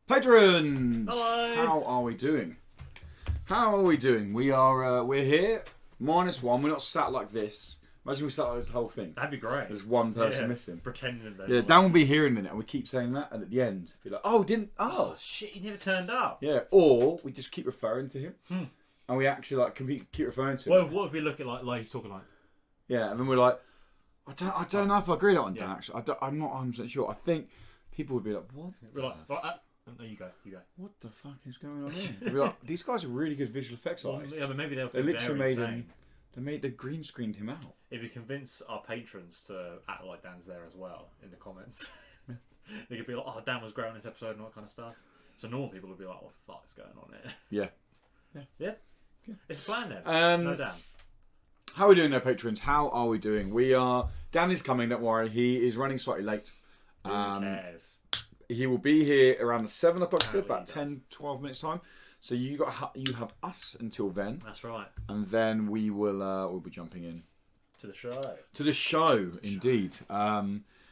Patrons! Hello! How are we doing? We're here, -1. We're not sat like this. Imagine we sat like this the whole thing. That'd be great. There's one person missing. Pretending that. Yeah, Dan will be here in a minute and we keep saying that, and at the end, be like, Oh shit, he never turned up. Yeah, or we just keep referring to him. And we actually keep referring to him. What if we look at like he's talking like... Yeah, and then we're like, I don't know if I agree with that one, Dan, actually. I'm not 100% sure. I think people would be like, what? We're like, no, you go. What the fuck is going on here? They'd be like, these guys are really good visual effects artists. Yeah, but maybe they'll They think literally they're made insane. him. They green screened him out. If you convince our patrons to act like Dan's there as well in the comments, they could be like, "Oh, Dan was great on this episode" and all that kind of stuff. So normal people would be like, "What the fuck is going on here?" Yeah. It's a plan then. No Dan. How are we doing there, patrons? How are we doing? Dan is coming, don't worry. He is running slightly late. Who cares? He will be here around the 7 o'clock, about Apparently 10, 12 minutes time. So you have us until then. That's right. And then we'll be jumping in. To the show. To the show, indeed.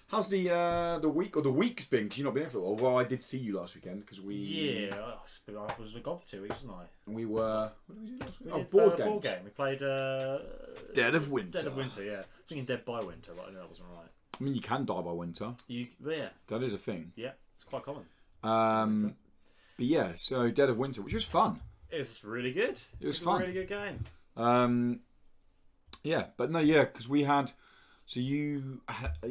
How's the week, or the week's been? Because you've not been here for a while. Well, I did see you last weekend, because we... Yeah, I was gone for 2 weeks, wasn't I? We were... What did we do last week? We did, board games. Board game. We played... Dead of Winter. Dead of Winter, yeah. I was thinking Dead by Winter, but I know that wasn't right. I mean, you can die by winter. Yeah. That is a thing. Yeah, it's quite common. But yeah, so Dead of Winter, which was fun. It was really good. It was fun. A really good game. Yeah, but no, yeah, because we had... So you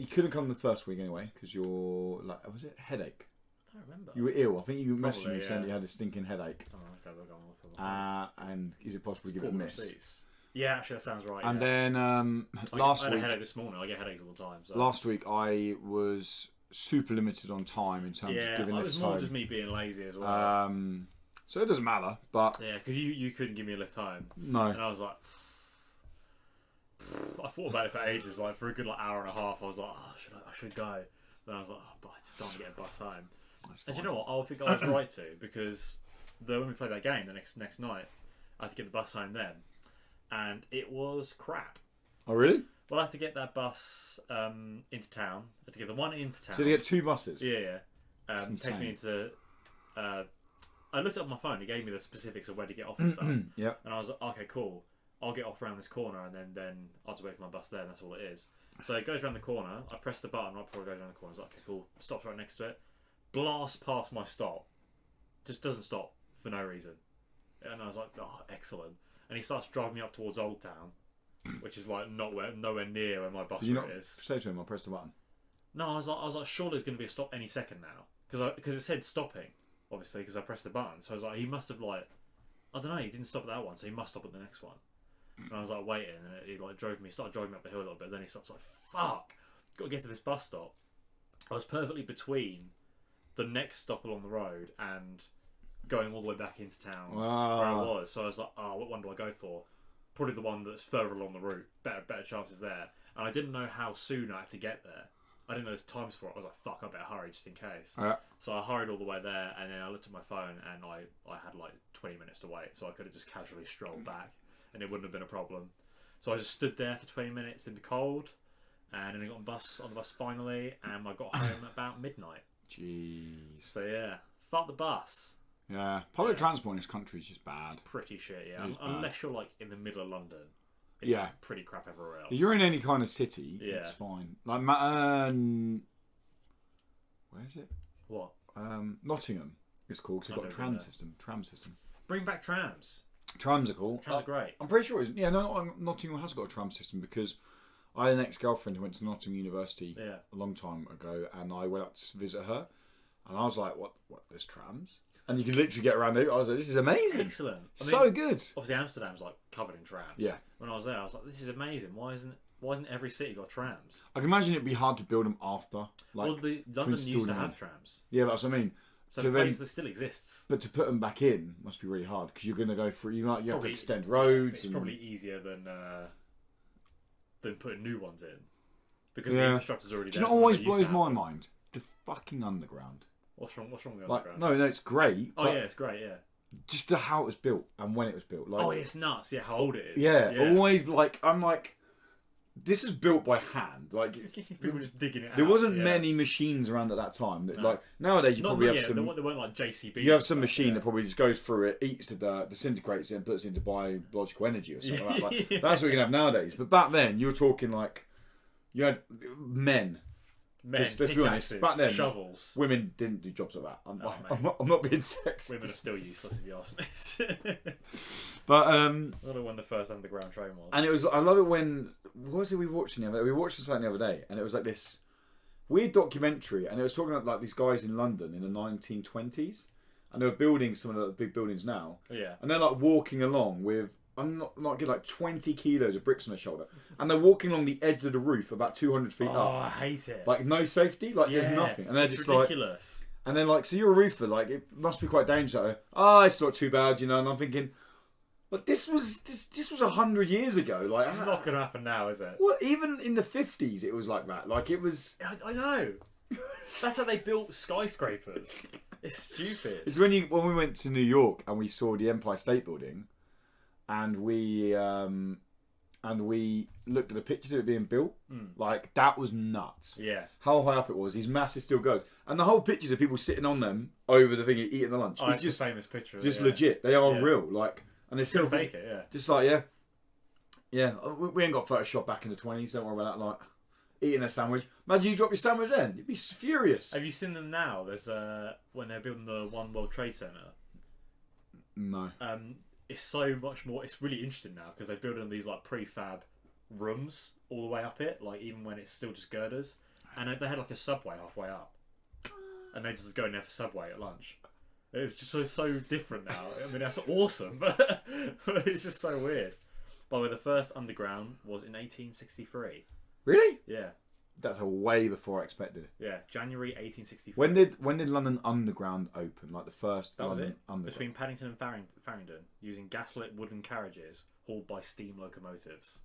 couldn't come the first week anyway, because you're like, was it headache? I don't remember. You were ill. I think you messaged me Probably, saying you had a stinking headache. Oh, okay, we'll go on. And is it possible to give it a miss? Receipts. Yeah, actually, that sounds right. And then I last had week, a headache this morning. I get headaches all the time. So. last week I was super limited on time in terms of giving it lifts was more home. just me being lazy as well. So it doesn't matter, but yeah, because you couldn't give me a lift home. No. And I was like, I thought about it for ages. Like for a good hour and a half, I was like, oh, I should go. Then I was like, oh, but I just don't get a bus home. And you know what? I think I was right to, because when we played that game the next night, I had to get the bus home then, and it was crap. Oh really? Well, I had to get that bus into town. I had to get the one into town. So you get 2 buses? Yeah. Takes me into... I looked up my phone. It gave me the specifics of where to get off and stuff. Yeah. And I was like, okay, cool. I'll get off around this corner, and then I'll just wait for my bus there, and that's all it is. So it goes around the corner. I press the button right before it goes around the corner. I was like, okay, cool. Stops right next to it. Blast past my stop. Just doesn't stop for no reason. And I was like, oh, excellent. And he starts driving me up towards Old Town, which is like nowhere near where my bus route is. Say to him, I'll press the button. No, I was like, surely there's going to be a stop any second now, because it said stopping, obviously, because I pressed the button. So I was like, he must have I don't know, he didn't stop at that one, so he must stop at the next one. And I was like waiting, and he started driving me up the hill a little bit. Then he stops, like, fuck, got to get to this bus stop. I was perfectly between the next stop along the road and going all the way back into town where I was. So I was like, oh, what one do I go for? Probably the one that's further along the route. Better chances there. And I didn't know how soon I had to get there. I didn't know there's times for it. I was like, fuck, I better hurry just in case. So I hurried all the way there, and then I looked at my phone, and I had like 20 minutes to wait, so I could have just casually strolled back, and it wouldn't have been a problem. So I just stood there for 20 minutes in the cold, and then I got on the bus finally, and I got home about midnight. Jeez. So yeah, fuck the bus. Yeah, public transport in this country is just bad. It's pretty shit, yeah. It is Unless you're like in the middle of London. It's pretty crap everywhere else. If you're in any kind of city, it's fine. Like, where is it? What? Nottingham it's called, because they've got a tram system. Bring back trams. Trams are cool. Trams are great. I'm pretty sure it's... Yeah, no, Nottingham has got a tram system, because I had an ex-girlfriend who went to Nottingham University a long time ago, and I went up to visit her, and I was like, what, there's trams? And you can literally get around there. I was like, this is amazing. It's excellent. So good. Obviously, Amsterdam's like covered in trams. Yeah. When I was there, I was like, this is amazing. Why isn't every city got trams? I can imagine it'd be hard to build them after. Like, well, London used to have trams. Yeah, that's what I mean. So the place that still exists. But to put them back in must be really hard, because you're going to go through. You have to extend roads. It's probably easier than putting new ones in, because the infrastructure's already there. Do you know what always blows my mind? The fucking underground. What's wrong with the underground? No, it's great. Oh yeah, it's great. Yeah. Just how it was built and when it was built. Like, it's nuts. Yeah, how old it is. Yeah, always I'm like, this is built by hand. Like people just digging it out. There wasn't many machines around at that time. No. Like nowadays, you probably have some. There weren't like JCB. You have some machine that probably just goes through it, eats the dirt, disintegrates it, and puts it into biological energy or something like that. Like, that's what you can have nowadays. But back then, you were talking like you had men. Let's be honest. Back then, shovels. Women didn't do jobs like that. I'm not being sexist. Women are still useless, if you ask me. But I don't know when the first underground train was. And it was. I love it when. What was it we watched the other day? We watched something the other day, and it was like this weird documentary, and it was talking about like these guys in London in the 1920s, and they were building some of the big buildings now. Yeah. And they're like walking along with. I'm not getting like 20 kilos of bricks on their shoulder, and they're walking along the edge of the roof about 200 feet up. Oh, I hate it. Like no safety, like there's nothing, and they're just ridiculous. Like. And then like, so you're a roofer, like it must be quite dangerous. Oh, it's not too bad, you know. And I'm thinking, but this was 100 years ago. Like, it's not going to happen now, is it? Well, even in the 50s, it was like that. Like it was. I know. That's how they built skyscrapers. It's stupid. It's when we went to New York and we saw the Empire State Building. And we looked at the pictures of it being built. Like that was nuts. Yeah. How high up it was. These massive steel girls, and the whole pictures of people sitting on them over the thing eating the lunch. It's just a famous picture. Just legit. They are real. Like, and they still fake it. Yeah. Just like yeah. We ain't got Photoshop back in the 20s. Don't worry about that. Like eating a sandwich. Imagine you drop your sandwich then. You'd be furious. Have you seen them now? There's when they're building the One World Trade Center. No. It's so much more. It's really interesting now because they're building these like prefab rooms all the way up it, like even when it's still just girders. And they had like a subway halfway up, and they just go in there for subway at lunch. It's just so different now. I mean, that's awesome, but it's just so weird. By the way, the first underground was in 1863. Really? Yeah. That's a way before I expected. Yeah, January 1864. When did London Underground open? Like the first that London was it. Underground? Between Paddington and Farringdon, using gaslit wooden carriages hauled by steam locomotives.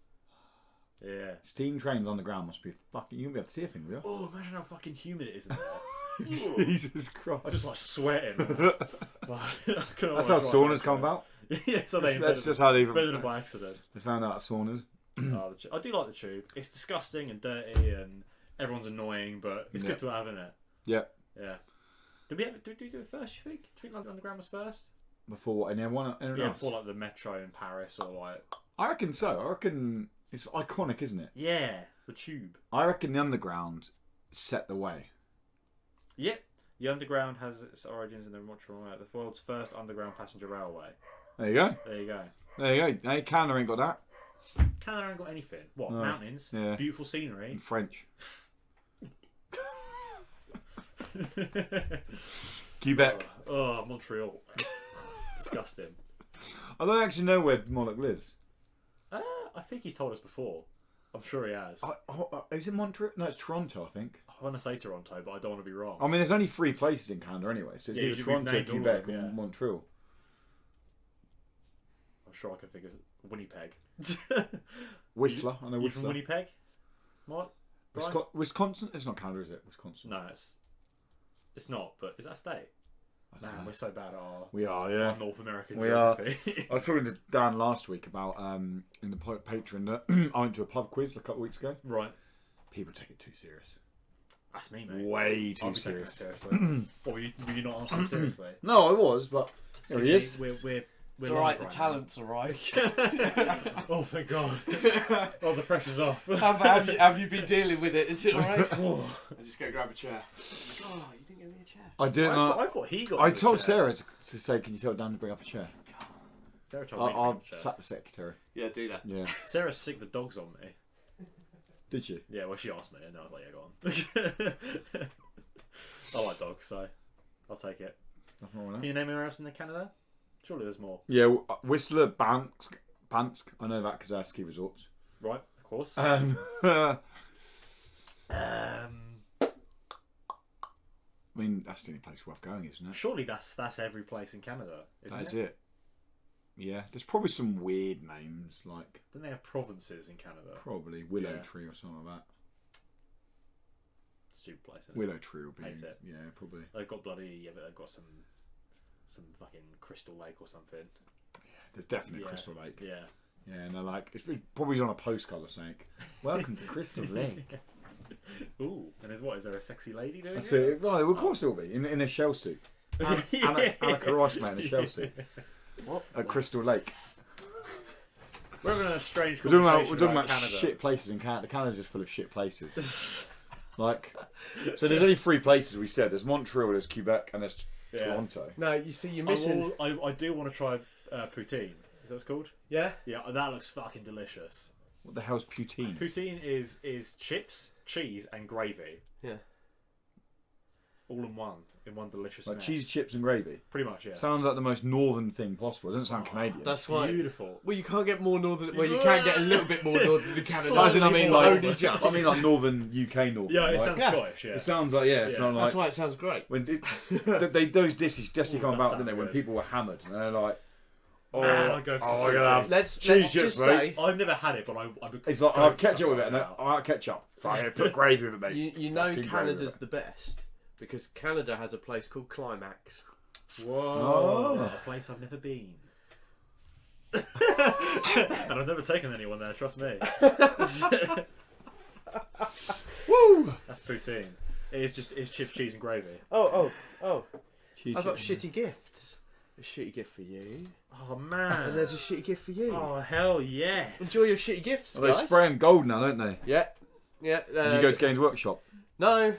Yeah. Steam trains underground must be fucking. You won't be able to see a thing, will you? Oh, imagine how fucking humid it is in there. Jesus Christ! I'm just like sweating. That's how saunas come about. Yeah, so that's how they invented by accident. They found out saunas. I do like the tube. It's disgusting and dirty, and everyone's annoying, but it's good to have, isn't it? Yeah. Yeah. Did we do it first? You think? Do you think London Underground was first? Before what? Anyone else? Before like the metro in Paris or like. I reckon so. I reckon it's iconic, isn't it? Yeah, the tube. I reckon the Underground set the way. Yep. The Underground has its origins in the Montreal, the world's first underground passenger railway. There you go. There you go. There you go. Hey, Canada ain't got that. Canada ain't got anything. What? No. Mountains? Yeah. Beautiful scenery. In French. Quebec. Oh, Montreal. Disgusting. I don't actually know where Monarch lives. I think he's told us before. I'm sure he has. Is it Montreal? No, it's Toronto, I think. I want to say Toronto, but I don't want to be wrong. I mean, there's only 3 places in Canada anyway, so it's either Toronto, Quebec, or Montreal. I'm sure I can figure Winnipeg. Whistler, I know you Whistler. From Winnipeg? What? Wisconsin? It's not Canada, is it? Wisconsin. No, it's not. But is that a state? Man, we're so bad at our North American geography. I was talking to Dan last week about in the Patreon that I went to a pub quiz a couple of weeks ago. Right. People take it too serious. That's me, mate. Way too serious. Seriously. Or were you not answering seriously? No, I was, but here he is. We're it's alright, the talent's arrived. Oh, thank God. Oh, the pressure's off. Have you been dealing with it? Is it alright? I just go grab a chair. Oh, you didn't give me a chair. I didn't know. I thought he got I told chair. Sarah to say, can you tell Dan to bring up a chair? Sarah told me to I'll bring up a chair. slap the secretary. Yeah, do that. Yeah. Sarah sicked the dogs on me. Did she? Yeah, well, she asked me, and I was like, yeah, go on. I like dogs, so I'll take it. Nothing wrong with Can that. you name anywhere else in Canada? Surely there's more. Yeah, Whistler, Bansk. I know that because they're ski resorts. Right, of course. I mean, that's the only place worth going, isn't it? Surely that's every place in Canada, isn't That's it. Yeah, there's probably some weird names like. Don't they have provinces in Canada? Probably Willow Tree or something like that. Stupid place. Isn't it? Willow Tree will be. Hate it. Yeah, probably. They've got but they've got some fucking Crystal Lake or something. Yeah, there's definitely Crystal Lake. Yeah. Yeah, and they're like, it's probably on a postcard or something. Welcome to Crystal Lake. Ooh, and is there a sexy lady doing That's it? it. Right, well, of course there will be in a shell suit. Annika Riceman in a shell suit What? at Crystal Lake. We're having a strange We're conversation talking about Canada. shit places in Canada. Canada's just full of shit places. Like, so there's only 3 places we said. There's Montreal, there's Quebec, and there's Toronto. No, you see, you're missing. I do want to try poutine. Is that what it's called? Yeah. Yeah, that looks fucking delicious. What the hell's poutine? Poutine is chips, cheese, and gravy. Yeah. All in one delicious Like mess. cheese, chips, and gravy. Pretty much, yeah. Sounds like the most northern thing possible. It doesn't sound Canadian. That's why. Beautiful. Well, you can't get more northern. Well, you can get a little bit more northern than Canada. As in, I mean, Slightly like, more. only just. I mean, like northern UK, northern. Yeah, it like, sounds Scottish, yeah. It sounds like it's not like That's why it sounds great. when those dishes just Ooh, come that about, didn't they? sounds When good. people were hammered and they're like, "Oh, Man, I'd go for some I'm gonna poutine. have Let's cheese chips, just mate." say, I've never had it, but I It's like I'll ketchup with it, and I'll ketchup. Fine, put gravy with it, mate. you know Fucking Canada's gravy the best because Canada has a place called Climax. Whoa, Oh. a place I've never been. And I've never taken anyone there, trust me. Woo! That's poutine. It's chips, cheese, and gravy. Oh! Cheese I've got chips. shitty gifts. A shitty gift for you, Oh man. and there's a shitty gift for you. Oh hell yes. Enjoy your shitty gifts, Well, they guys. spray 'em gold now, don't they? Yeah. Did you go to Games Workshop? No,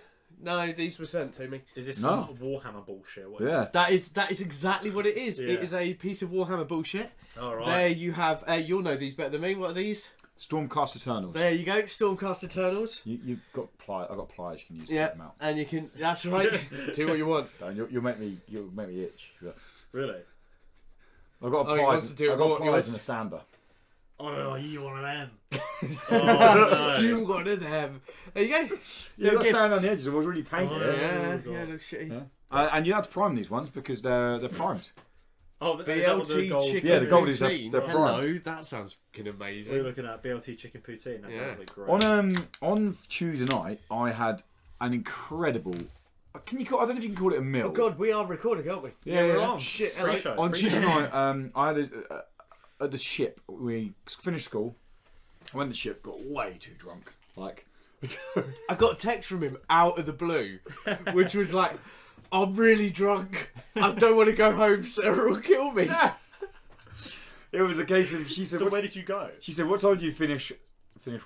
these were sent to me. Is this No. some Warhammer bullshit? What is Yeah. That is exactly what it is. Yeah. It is a piece of Warhammer bullshit. it? All right. There you have. You'll know these better than me. What are these? Stormcast Eternals. There you go. Stormcast Eternals. You got pliers. I got pliers. You can use to Yeah, get them out. and you can. That's right. Do what you want. Don't, you'll make me itch. But Really? I've got Oh, he pliers. wants to do I've got what he pliers wants. and a sander. Oh, you one of them? Oh no. You one of them. There you go. Yeah, No got gifts. sand on the edges. I was already painted. Oh, it. Yeah, God. no shitty. Yeah. And you have to prime these ones because they're primed. Oh, is that what the BLT gold? chicken Yeah, the gold is poutine. they're Hello, primed. that sounds fucking We're amazing. looking at BLT chicken poutine. That Yeah. does look great. On Tuesday night, I had an incredible. I don't know if you can call it a meal. Oh god, we are recording, aren't we? Yeah, we're yeah. on. Shit, Pre-show. On Pre-show. Tuesday night, I had at the ship. We finished school. I went to the ship, got way too drunk. Like, I got a text from him out of the blue, which was like, "I'm really drunk. I don't want to go home. Sarah will kill me." it was a case of she said, So where did you go? She said, "What time do you finish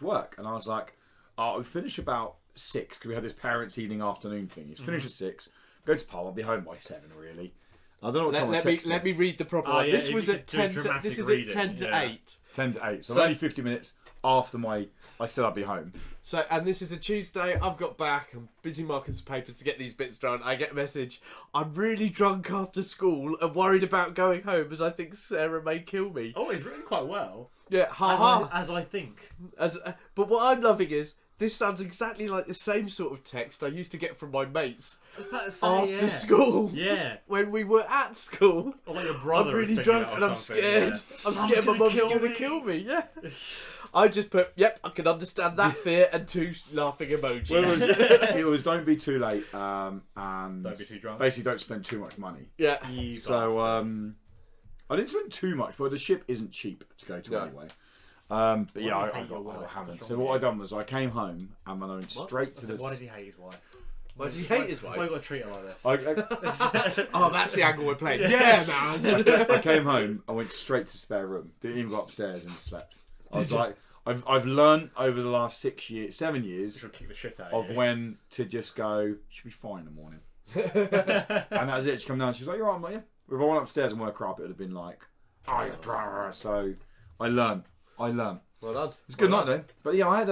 work?" And I was like, "Oh, we finish about 6 because we had this parents' evening afternoon thing. It's finish at 6. Go to pub. I'll be home by 7, really." I don't know what time Let me read the proper Oh, one. yeah, This if was you at could do 10. dramatic This is reading, at 10 to yeah. 8. 10 to 8. So, So- only 50 minutes after I said I'd be home. So, and this is a Tuesday. I've got back. I'm busy marking some papers to get these bits done. I get a message. "I'm really drunk after school and worried about going home as I think Sarah may kill me." Oh, it's written quite well. Yeah, haha. As I think. But what I'm loving is this sounds exactly like the same sort of text I used to get from my mates I was about to say, after school Yeah. when we were at school. Or like your brother. I'm really was singing drunk it and or I'm something, scared. yeah. I'm Mum's scared my gonna mum's kill going to me. kill me. Yeah. I just put, "Yep, I can understand that fear," and 2 laughing emojis. Well, it was don't be too late and Don't be too drunk. basically don't spend too much money. Yeah. You So bastard. I didn't spend too much, but the ship isn't cheap to go to No. anyway. But Why yeah, do I you hate your got wife? hammered. What's So wrong what with I done was I came home and I went straight to So this. why does he hate his wife? Why does he hate his wife? Why you got to treat her like this? Oh, that's the angle we're playing. Yeah, man. I came home. I went straight to the spare room. Didn't even go upstairs and slept. I was like, I've learned over the last 7 years She'll kick the shit out of you. when to just go. She'll be fine in the morning. And that was it. She come down. She was like, "You're right, I'm like, yeah." If I went upstairs and woke her up, it would have been like, "Oh, you're drunk." So I learned. Well done. It was a good night though. But yeah, I had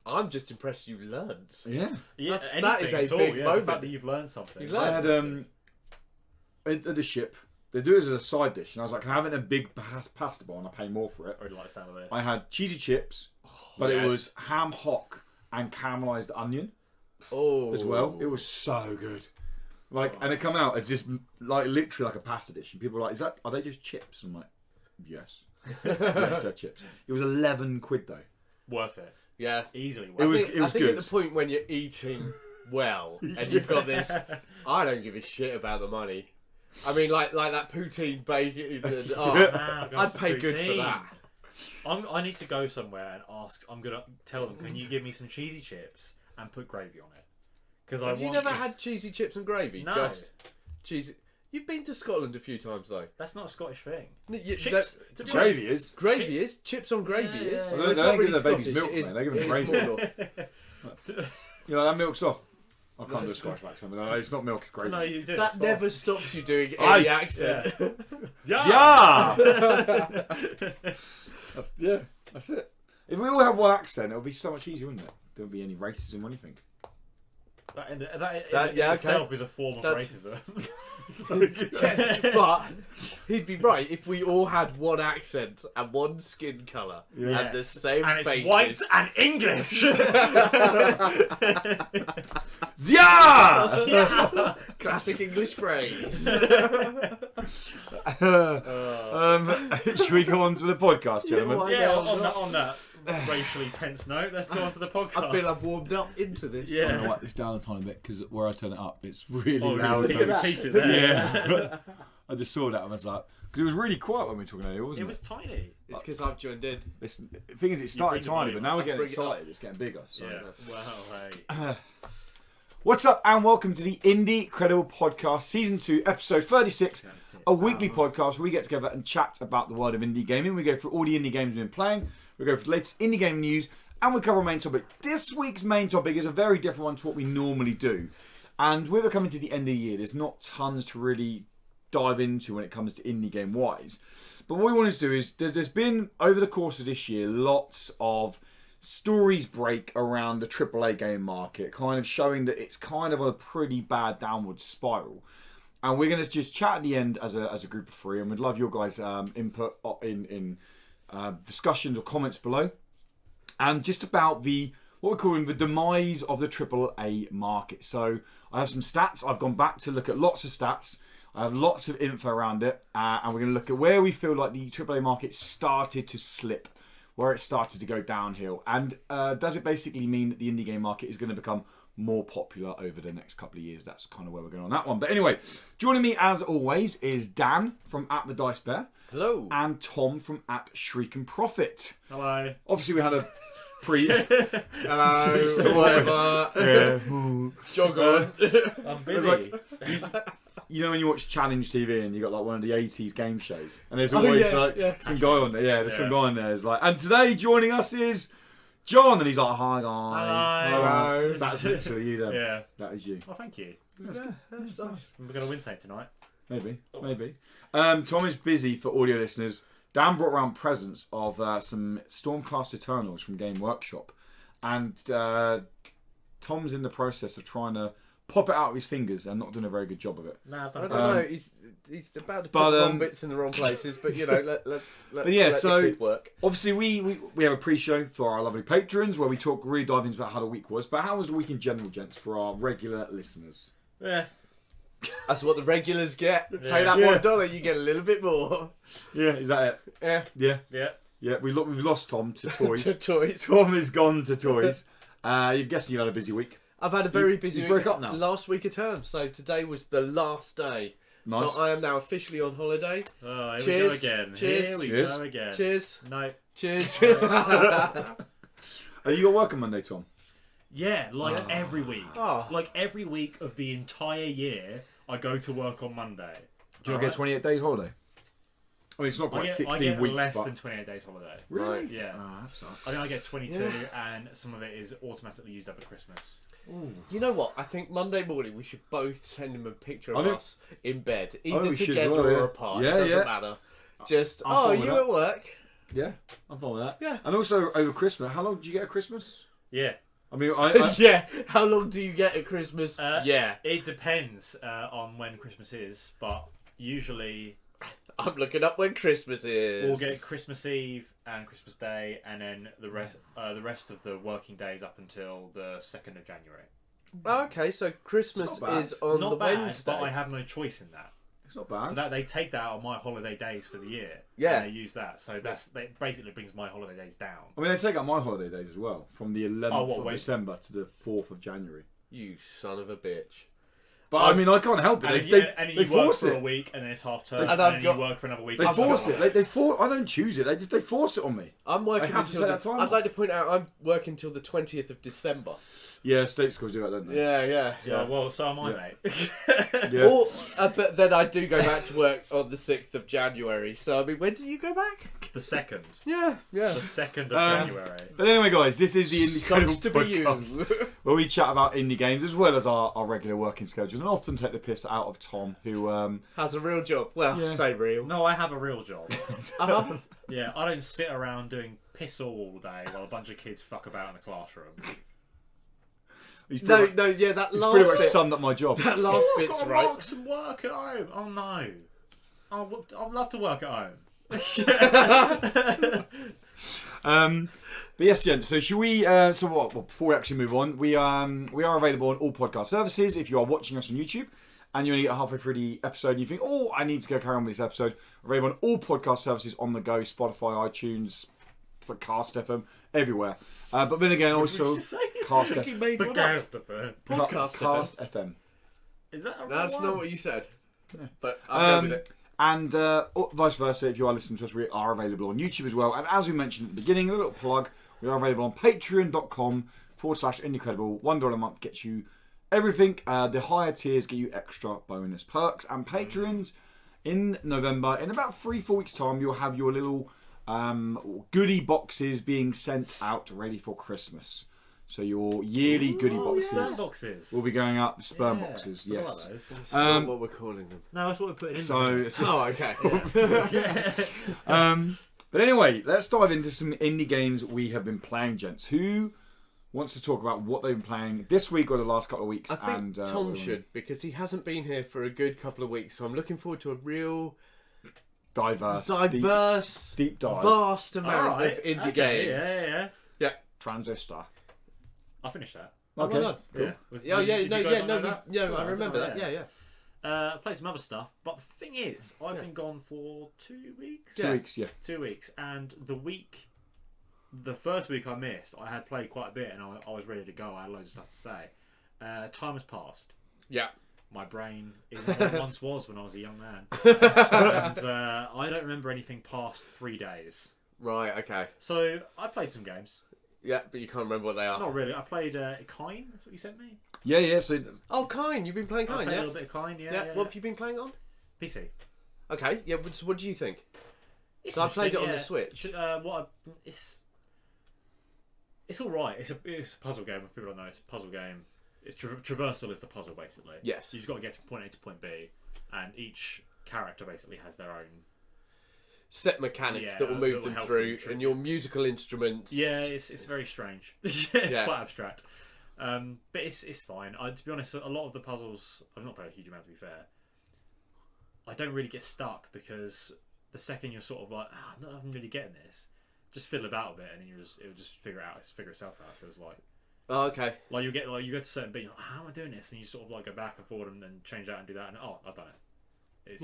I'm just impressed you learned. yeah. Yeah, that is anything a at all, big yeah, moment. The fact that you've learned something. You I learned. had at the ship. They do it as a side dish, and I was like, "Can I have it in a big pasta bowl and I pay more for it?" I really like the sound of this. I had cheesy chips, but it yes. was ham hock and caramelized onion Oh. as well. It was so good. And it come out as just like literally like a pasta dish, and people were like, "Are they just chips?" And I'm like, "Yes, yes, they're chips." It was 11 quid though. Worth it. Yeah. Easily worth It was I think good. at the point when you're eating well and you've got this, I don't give a shit about the money. I mean, like that poutine bacon. Oh, Man, I've got I'd some pay good for poutine. that. I need to go somewhere and ask. I'm gonna tell them, can you give me some cheesy chips and put gravy on it? Because Have you never had cheesy chips and gravy? No. Just cheesy. You've been to Scotland a few times though. That's not a Scottish thing. Chips. Gravy is. Gravy is. Chips on gravy is. Yeah. Well, It's they not don't really give their babies Scottish, milk, it is- mate. They give them it is gravy. more- You know, that milk's off. I can't do a it's Scottish accent, but no, it's not milk, it's gravy. No, you do. That never stops you doing Aye. any accent. Yeah. That's it. If we all have one accent, it would be so much easier, wouldn't it? There wouldn't be any racism or anything. That in yeah, itself is a form of That's- racism. But he'd be right if we all had one accent and one skin colour Yeah. and the same and it's faces. white and English. Yeah! Classic English phrase. Should we go on to the podcast, gentlemen? why- Yeah, Yeah, on that racially tense note, let's go on to the podcast. I feel I've warmed up into this. Yeah. I'm going to wipe this down a tiny bit because where I turn it up, it's really Oh, loud. really? Repeat it there. Yeah. I just saw that and I was like, because it was really quiet when we were talking earlier, wasn't it? It was tiny. It's because I've joined in. Listen, the thing is, it started bring the tiny, volume but now up. we're getting Bring it up. excited. It's getting bigger. So. Yeah. Wow. Hey. What's up, and welcome to the Indie Credible Podcast, Season 2, Episode 36, a weekly podcast where we get together and chat about the world of indie gaming. We go through all the indie games we've been playing, we go for the latest indie game news, and we cover a main topic. This week's main topic is a very different one to what we normally do. And we're coming to the end of the year, there's not tons to really dive into when it comes to indie game wise. But what we wanted to do is, there's been, over the course of this year, lots of stories break around the AAA game market, kind of showing that it's kind of on a pretty bad downward spiral. And we're going to just chat at the end as a group of three, and we'd love your guys' input in discussions or comments below. And just about what we're calling the demise of the AAA market. So I have some stats. I've gone back to look at lots of stats. I have lots of info around it. And we're going to look at where we feel like the AAA market started to slip, where it started to go downhill. And does it basically mean that the indie game market is going to become more popular over the next couple of years? That's kind of where we're going on that one. But anyway, joining me as always is Dan from @TheDiceBear. Hello. And Tom from @Shriek&Profit. Hello. Obviously we had a Hello. Whatever. Jog on. I'm busy. You know when you watch Challenge TV and you got like one of the 80s game shows, and there's always some guy on there. Yeah, there's some guy on there. It's like, and today joining us is John, and he's like, "Hi guys." Hello. That's literally you then. Yeah. That is you. Well, thank you. That's nice. We're going to win something tonight. Maybe. Tom is busy for audio listeners. Dan brought around presents of some Stormcast Eternals from Game Workshop, and Tom's in the process of trying to pop it out of his fingers and not doing a very good job of it. No, I've I done don't know. He's about to put the wrong bits in the wrong places, but you know, let's let the kid work. Obviously, we have a pre-show for our lovely patrons where we talk really dive into about how the week was. But how was the week in general, gents, for our regular listeners? Yeah. That's what the regulars get. Yeah. Pay that $1, you get a little bit more. Yeah, is that it? Yeah. Yeah. We've lost Tom to toys. To toys. Tom is gone to toys. You're guessing you've had a busy week. I've had a very busy you week. broke up now? Last week of term, so today was the last day. Nice. So I am now officially on holiday. Oh, here Cheers. we go again. Cheers. Here we Cheers. go again. Cheers. No. Cheers. You got work on Monday, Tom? Yeah, like every week. Oh. Like every week of the entire year, I go to work on Monday. Do you not get 28 days holiday? I mean, it's not quite 16 I get weeks, less but... than 28 days holiday. Really? Yeah. Oh, that sucks. I think I get 22, and some of it is automatically used up at Christmas. You know what? I think Monday morning we should both send him a picture of us in bed, either we should together as well, yeah. or apart. Yeah, it doesn't yeah. matter. Just, I'm fine with you that. at work? Yeah, I'm fine with that. Yeah. And also, over Christmas, how long do you get at Christmas? Yeah. I mean, I Yeah. How long do you get at Christmas? Yeah. It depends on when Christmas is, but usually I'm looking up when Christmas is. we'll get Christmas Eve and Christmas Day, and then the rest of the working days up until the 2nd of January. Okay, so Christmas It's not bad. is on Not the bad, Wednesday. but I have no choice in that. it's not bad. So that they take that out of my holiday days for the year. Yeah. And they use that. So that basically brings my holiday days down. I mean, they take out my holiday days as well, from the 11th of wait. December to the 4th of January. You son of a bitch. But I mean, I can't help it. And They you work force for it. a week, and then it's half term, And and then I've you work for another week. They and force it's it. I don't choose it. They force it on me. I'm working I have to until take that time I'd off. like to point out I'm working till the 20th of December. Yeah, state schools do that, don't they? Yeah. well, so am I, mate. Yeah. Or, but then I do go back to work on the 6th of January. So, I mean, when do you go back? The 2nd. Yeah. The 2nd of January. But anyway, guys, this is the Indie Sucks to be you. podcast where we chat about indie games as well as our regular working schedule, and often take the piss out of Tom, who Has a real job. Well, Yeah. say real. No, I have a real job. Uh-huh. Yeah, I don't sit around doing piss all day while a bunch of kids fuck about in the classroom. he's No, pretty much, no, yeah, that he's pretty last much bit. summed up my job. That last I've bit's got to right. mark some work at home. Oh no, I'd love to work at home. But yes, gents. So should we? So what? Well, before we actually move on, we are available on all podcast services. If you are watching us on YouTube and you only get halfway through the episode and you think, oh, I need to go carry on with this episode, we're available on all podcast services on the go: Spotify, iTunes, Cast FM, everywhere. But then again, also Cast He FM. made one up. Podcast Cast FM. Is that a real That's one? not what you said. But I'll go with it. And vice versa, if you are listening to us, we are available on YouTube as well. And as we mentioned at the beginning, a little plug, we are available on patreon.com/Indecredible. $1 a month gets you everything. The higher tiers get you extra bonus perks. And patrons, in November, in about 3-4 weeks' time, you'll have your little goodie boxes being sent out ready for Christmas. So your yearly goodie boxes will be going out. The sperm boxes, yes. That's not what we're calling them. No, that's what we're putting in. So Oh, okay. But anyway, let's dive into some indie games we have been playing, gents. Who wants to talk about what they've been playing this week or the last couple of weeks? I think Tom should, because he hasn't been here for a good couple of weeks. So I'm looking forward to a real diverse, deep dive, vast amount of indie Okay, games. yeah. Transistor. I finished that. Okay, well cool. Yeah. I remember that. Yeah. I played some other stuff, but the thing is, I've been gone for 2 weeks. 2 weeks, yeah. 2 weeks, and the first week I missed, I had played quite a bit, and I was ready to go. I had loads of stuff to say. Time has passed. Yeah. My brain isn't what it once was when I was a young man, and I don't remember anything past 3 days. Right. Okay. So I played some games. Yeah, but you can't remember what they are. Not really. I played Kine. That's what you sent me. Yeah. So Oh, Kine. You've been playing I Kine, played a yeah? little bit of Kine. Yeah. Yeah. What have you been playing on? PC. Okay. Yeah. So what do you think? It's So I played it on interesting, the Switch. It's all right. It's a puzzle game. If people don't know, it's a puzzle game. It's traversal is the puzzle basically. Yes. You just got to get from point A to point B, and each character basically has their own Set mechanics Yeah, that will move that will them help through, them and your musical instruments. Yeah, it's very strange. It's Yeah. quite abstract, but it's fine. To be honest, a lot of the puzzles I've not played a huge amount. To be fair, I don't really get stuck because the second you're sort of like, I'm not really getting this, just fiddle about a bit, and then it'll just figure itself out. It feels like. Oh, okay. Like you get to a certain bit, you're like, how am I doing this? And you sort of like go back and forward and then change that and do that, and I've done it. It's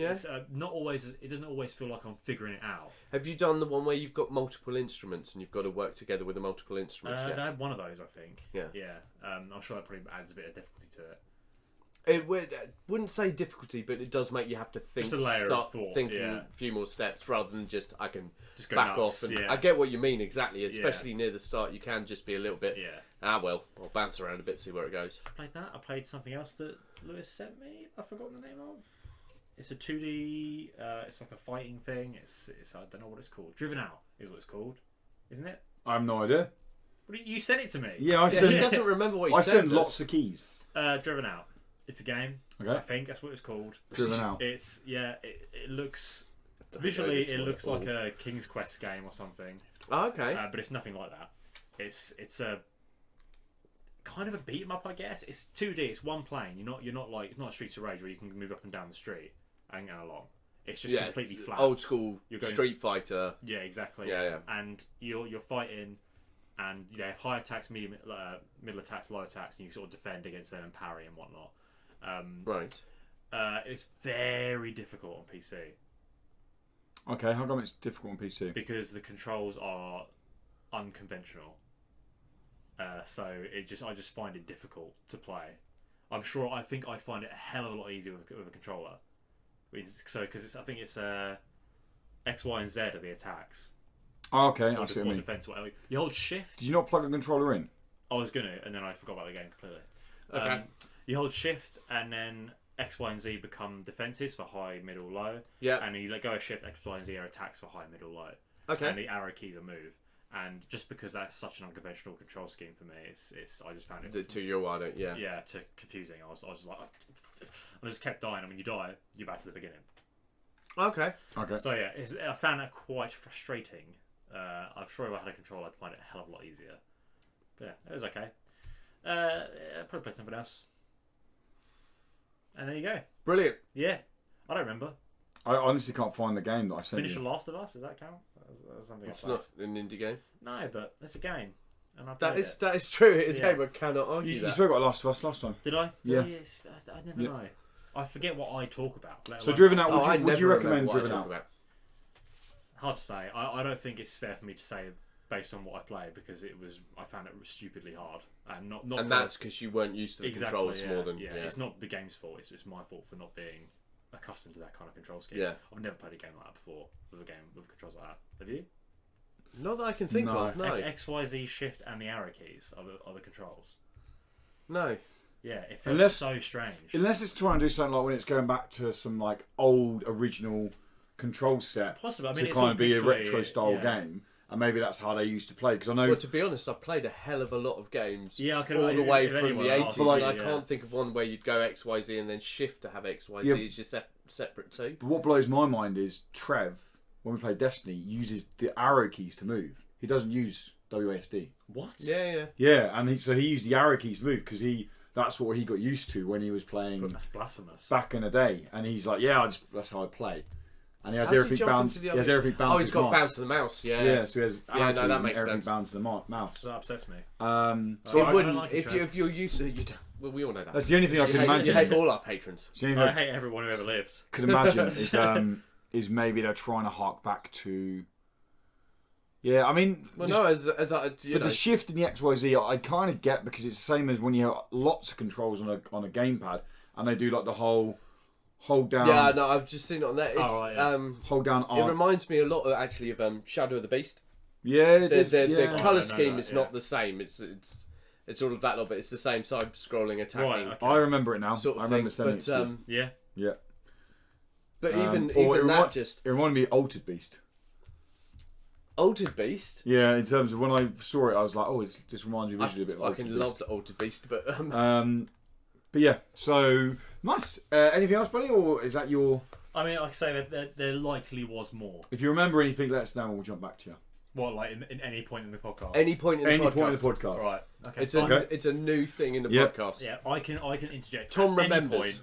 not always. It doesn't always feel like I'm figuring it out. Have you done the one where you've got multiple instruments and you've got to work together with the multiple instruments? I had one of those, I think. Yeah. Yeah. I'm sure that probably adds a bit of difficulty to it. It wouldn't say difficulty, but it does make you have to think. Just a layer of start thought, thinking yeah. a few more steps rather than just I can Just go back nuts, off. And yeah. I get what you mean exactly, especially near the start. You can just be a little bit. Yeah. Well, I'll bounce around a bit, see where it goes. I played that. I played something else that Lewis sent me. I've forgotten the name of. It's a 2D. It's like a fighting thing. It's I don't know what it's called. Driven Out is what it's called, isn't it? I have no idea. You sent it to me. Yeah, I He sent. doesn't remember what he I sent sent us. lots of keys. Driven Out. It's a game. Okay. I think that's what it's called. Driven out. It's it looks Don't know visually this it one looks at all. like a King's Quest game or something. Oh, okay. But it's nothing like that. It's a kind of a beat 'em up, I guess. It's 2D. It's one plane. You're not like it's not Streets of Rage where you can move up and down the street and go along. It's just completely flat. Old school You're going- Street Fighter. Yeah, exactly. Yeah. And you're fighting, and you have high attacks, middle attacks, low attacks, and you sort of defend against them and parry and whatnot. Right. It's very difficult on PC Okay, how come it's difficult on PC? because the controls are unconventional. So I just find it difficult to play. I think I'd find it a hell of a lot easier with a controller. So because I think it's X, Y, and Z are the attacks. Oh, okay, I Or see what you mean. defense, whatever. You hold shift. Did you not plug a controller in? I was gonna, and then I forgot about the game completely. Okay. You hold shift, and then X, Y, and Z become defenses for high, middle, low. Yeah. And you let go of shift, X, Y, and Z are attacks for high, middle, low. Okay. And the arrow keys are move. And just because that's such an unconventional control scheme for me, it's I just found it To your one, yeah. yeah, too confusing. I was like, I just kept dying. And when you die, you're back to the beginning. Okay. Okay. So yeah, I found that quite frustrating. I'm sure if I had a control, I'd find it a hell of a lot easier. But yeah, it was okay. Probably played something else. And there you go. Brilliant. Yeah, I don't remember. I honestly can't find the game that I sent Finish you. The Last of Us. Does that count? That's something It's I played. not an indie game. No, but it's a game, and I That played is it. that is true. It is Yeah. game. I cannot argue You that. spoke about Last of Us last time. Did I? Yeah. See, I never Yeah. know. I forget what I talk about. let So alone- Driven Out, Oh, I would you never recommend remember what I Driven talk Out? about. Hard to say. I don't think it's fair for me to say based on what I played because I found it stupidly hard and not. And for- that's because you weren't used to the exactly, controls yeah, more than yeah. It's not the game's fault. It's my fault for not being accustomed to that kind of control scheme. Yeah. I've never played a game like that before with a game with controls like that. Have you? Not that I can think No. of. No. X, Y, Z, shift, and the arrow keys are the controls. No. Yeah, it feels Unless- so strange. Unless it's trying to do something like when it's going back to some like old original control set Possibly. I mean, to it's kind all of be a pixely, retro style yeah. game, and maybe that's how they used to play. Because I know Well, to be honest, I've played a hell of a lot of games. Yeah, I could all the way if from anyone the asked 80s, me, and I yeah. can't think of one where you'd go X, Y, Z and then shift to have X, Y, Z. Yeah. It's just separate too. But what blows my mind is Trev, when we play Destiny, uses the arrow keys to move. He doesn't use WASD. What? Yeah. Yeah, and he used the arrow keys to move because that's what he got used to when he was playing That's blasphemous. back in the day. And he's like, that's how I play. And he has How's he everything jump bound. into the He has other- everything bound. Oh, to he's his got mouse. bound to the mouse. Yeah. Yeah, so he has Yeah, no, arrow that keys and makes everything sense. bound to the mouse. That upsets me. So It I wouldn't don't like it, if Trev. you're used to you. Well, we all know that. that's the only thing I you can hate, imagine. you hate all our patrons. It's the only thing I hate everyone who ever lived. could imagine is maybe they're trying to hark back to. Yeah, I mean, Well, just- no, as I, you but know, the shift in the XYZ, I kind of get because it's the same as when you have lots of controls on a gamepad, and they do like the whole hold down. yeah, no, I've just seen it on that. It, Oh, right, yeah. Hold down. It reminds me a lot of actually of Shadow of the Beast. Yeah, it is, The yeah. colour no, scheme no, is yeah. not the same. It's all of that little bit. It's the same side scrolling attacking Right, okay. I remember it now. sort of I remember thing. saying But it. Yeah. but Or even that just it reminded me of Altered Beast. Altered Beast. Yeah, in terms of when I saw it, I was like, oh, this reminds me I visually a bit of fucking Altered loved Beast. Altered Beast, but But yeah, so nice. Anything else, buddy, or is that your? I mean, like I say, there likely was more. If you remember anything, let us know, and we'll jump back to you. What, like in any point in the podcast? any point in the Any podcast. point in the podcast. Right. Okay. It's fine. it's a new thing in the Yep. podcast. Yeah, I can interject. Tom at any remembers. point.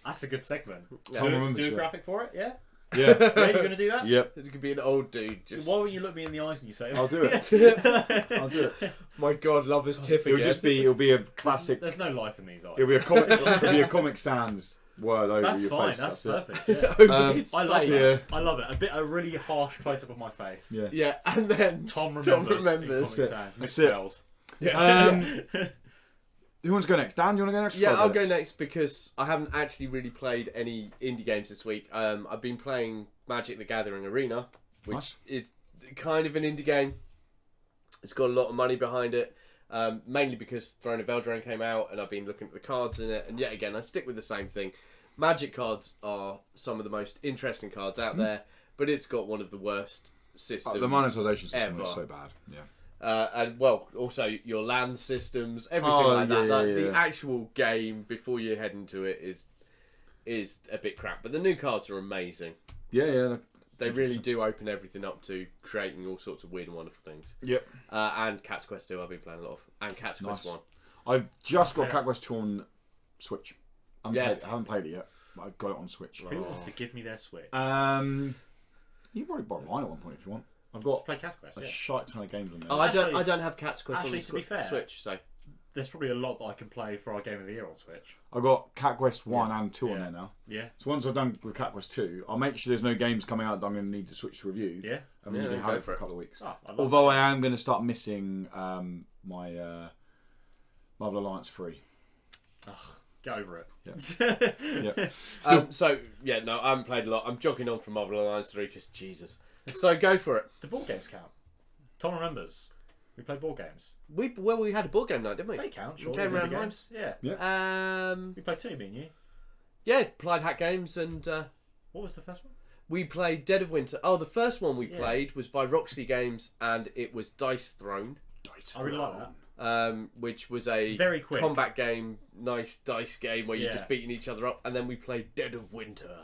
That's a good segment. Tom remembers, do a yeah. graphic for it. Yeah. Yeah. Yeah, you're gonna do that. Yep. It could be an old dude. Just Why won't you look me in the eyes when you say it? I'll do it. I'll do it. my God, love is tiff It'll again. just be. It'll be a classic. There's no life in these eyes. It'll be a comic. It'll be a Comic Sans word over That's your fine. face. That's it. perfect. Yeah. Over his I love face. it. I love it. A really harsh close up of my face. Yeah. Yeah, and then Tom remembers. remembers. In Comic That's Sans, it. misspelled. Who wants to go next? Dan, do you want to go next? Yeah, Shall I I'll go next because I haven't actually really played any indie games this week. I've been playing Magic the Gathering Arena, which Nice. is kind of an indie game. It's got a lot of money behind it, mainly because Throne of Eldraine came out and I've been looking at the cards in it. And yet again, I stick with the same thing. Magic cards are some of the most interesting cards out there, but it's got one of the worst systems. The monetization system ever. is so bad. Yeah. And well, also your land systems, everything Oh, like that. yeah, Like, yeah, the yeah. actual game before you head into it is a bit crap. But the new cards are amazing. Yeah. They really do open everything up to creating all sorts of weird and wonderful things. Yep. And Cat's Quest 2 I've been playing a lot of. And Cat's Quest Nice. 1. I've just got Okay. Cat Quest 2 on Switch. I haven't played it yet, but I've got it on Switch. Who wants to give me their Switch? You can probably borrow mine at one point if you want. I've got Play Cat Quest. a Yeah. shite ton of games on there. Oh, Actually- I don't have Cat's Quest actually, on to be fair- Switch, so... There's probably a lot that I can play for our Game of the Year on Switch. I've got Cat Quest 1 and 2 on Yeah. there now. Yeah. So once I've done with Cat Quest 2, I'll make sure there's no games coming out that I'm going to need to Switch to review. Yeah. And Yeah, you can go have it for for a it. couple of weeks. Oh, I love Although it. I am going to start missing my Marvel Alliance 3. Get over it. Yeah. I haven't played a lot. I'm jogging on from Marvel Alliance 3 because Jesus. So go for it. The board games count. Tom remembers. We played board games. We had a board game night, didn't we? They count, sure. Came around games. Yeah. We played two, me and you. Yeah, played Hat Games and... what was the first one? We played Dead of Winter. Oh, the first one we played was by Roxley Games and it was Dice Throne. I really like that. Which was a very quick combat game, nice dice game where you're just beating each other up. And then we played Dead of Winter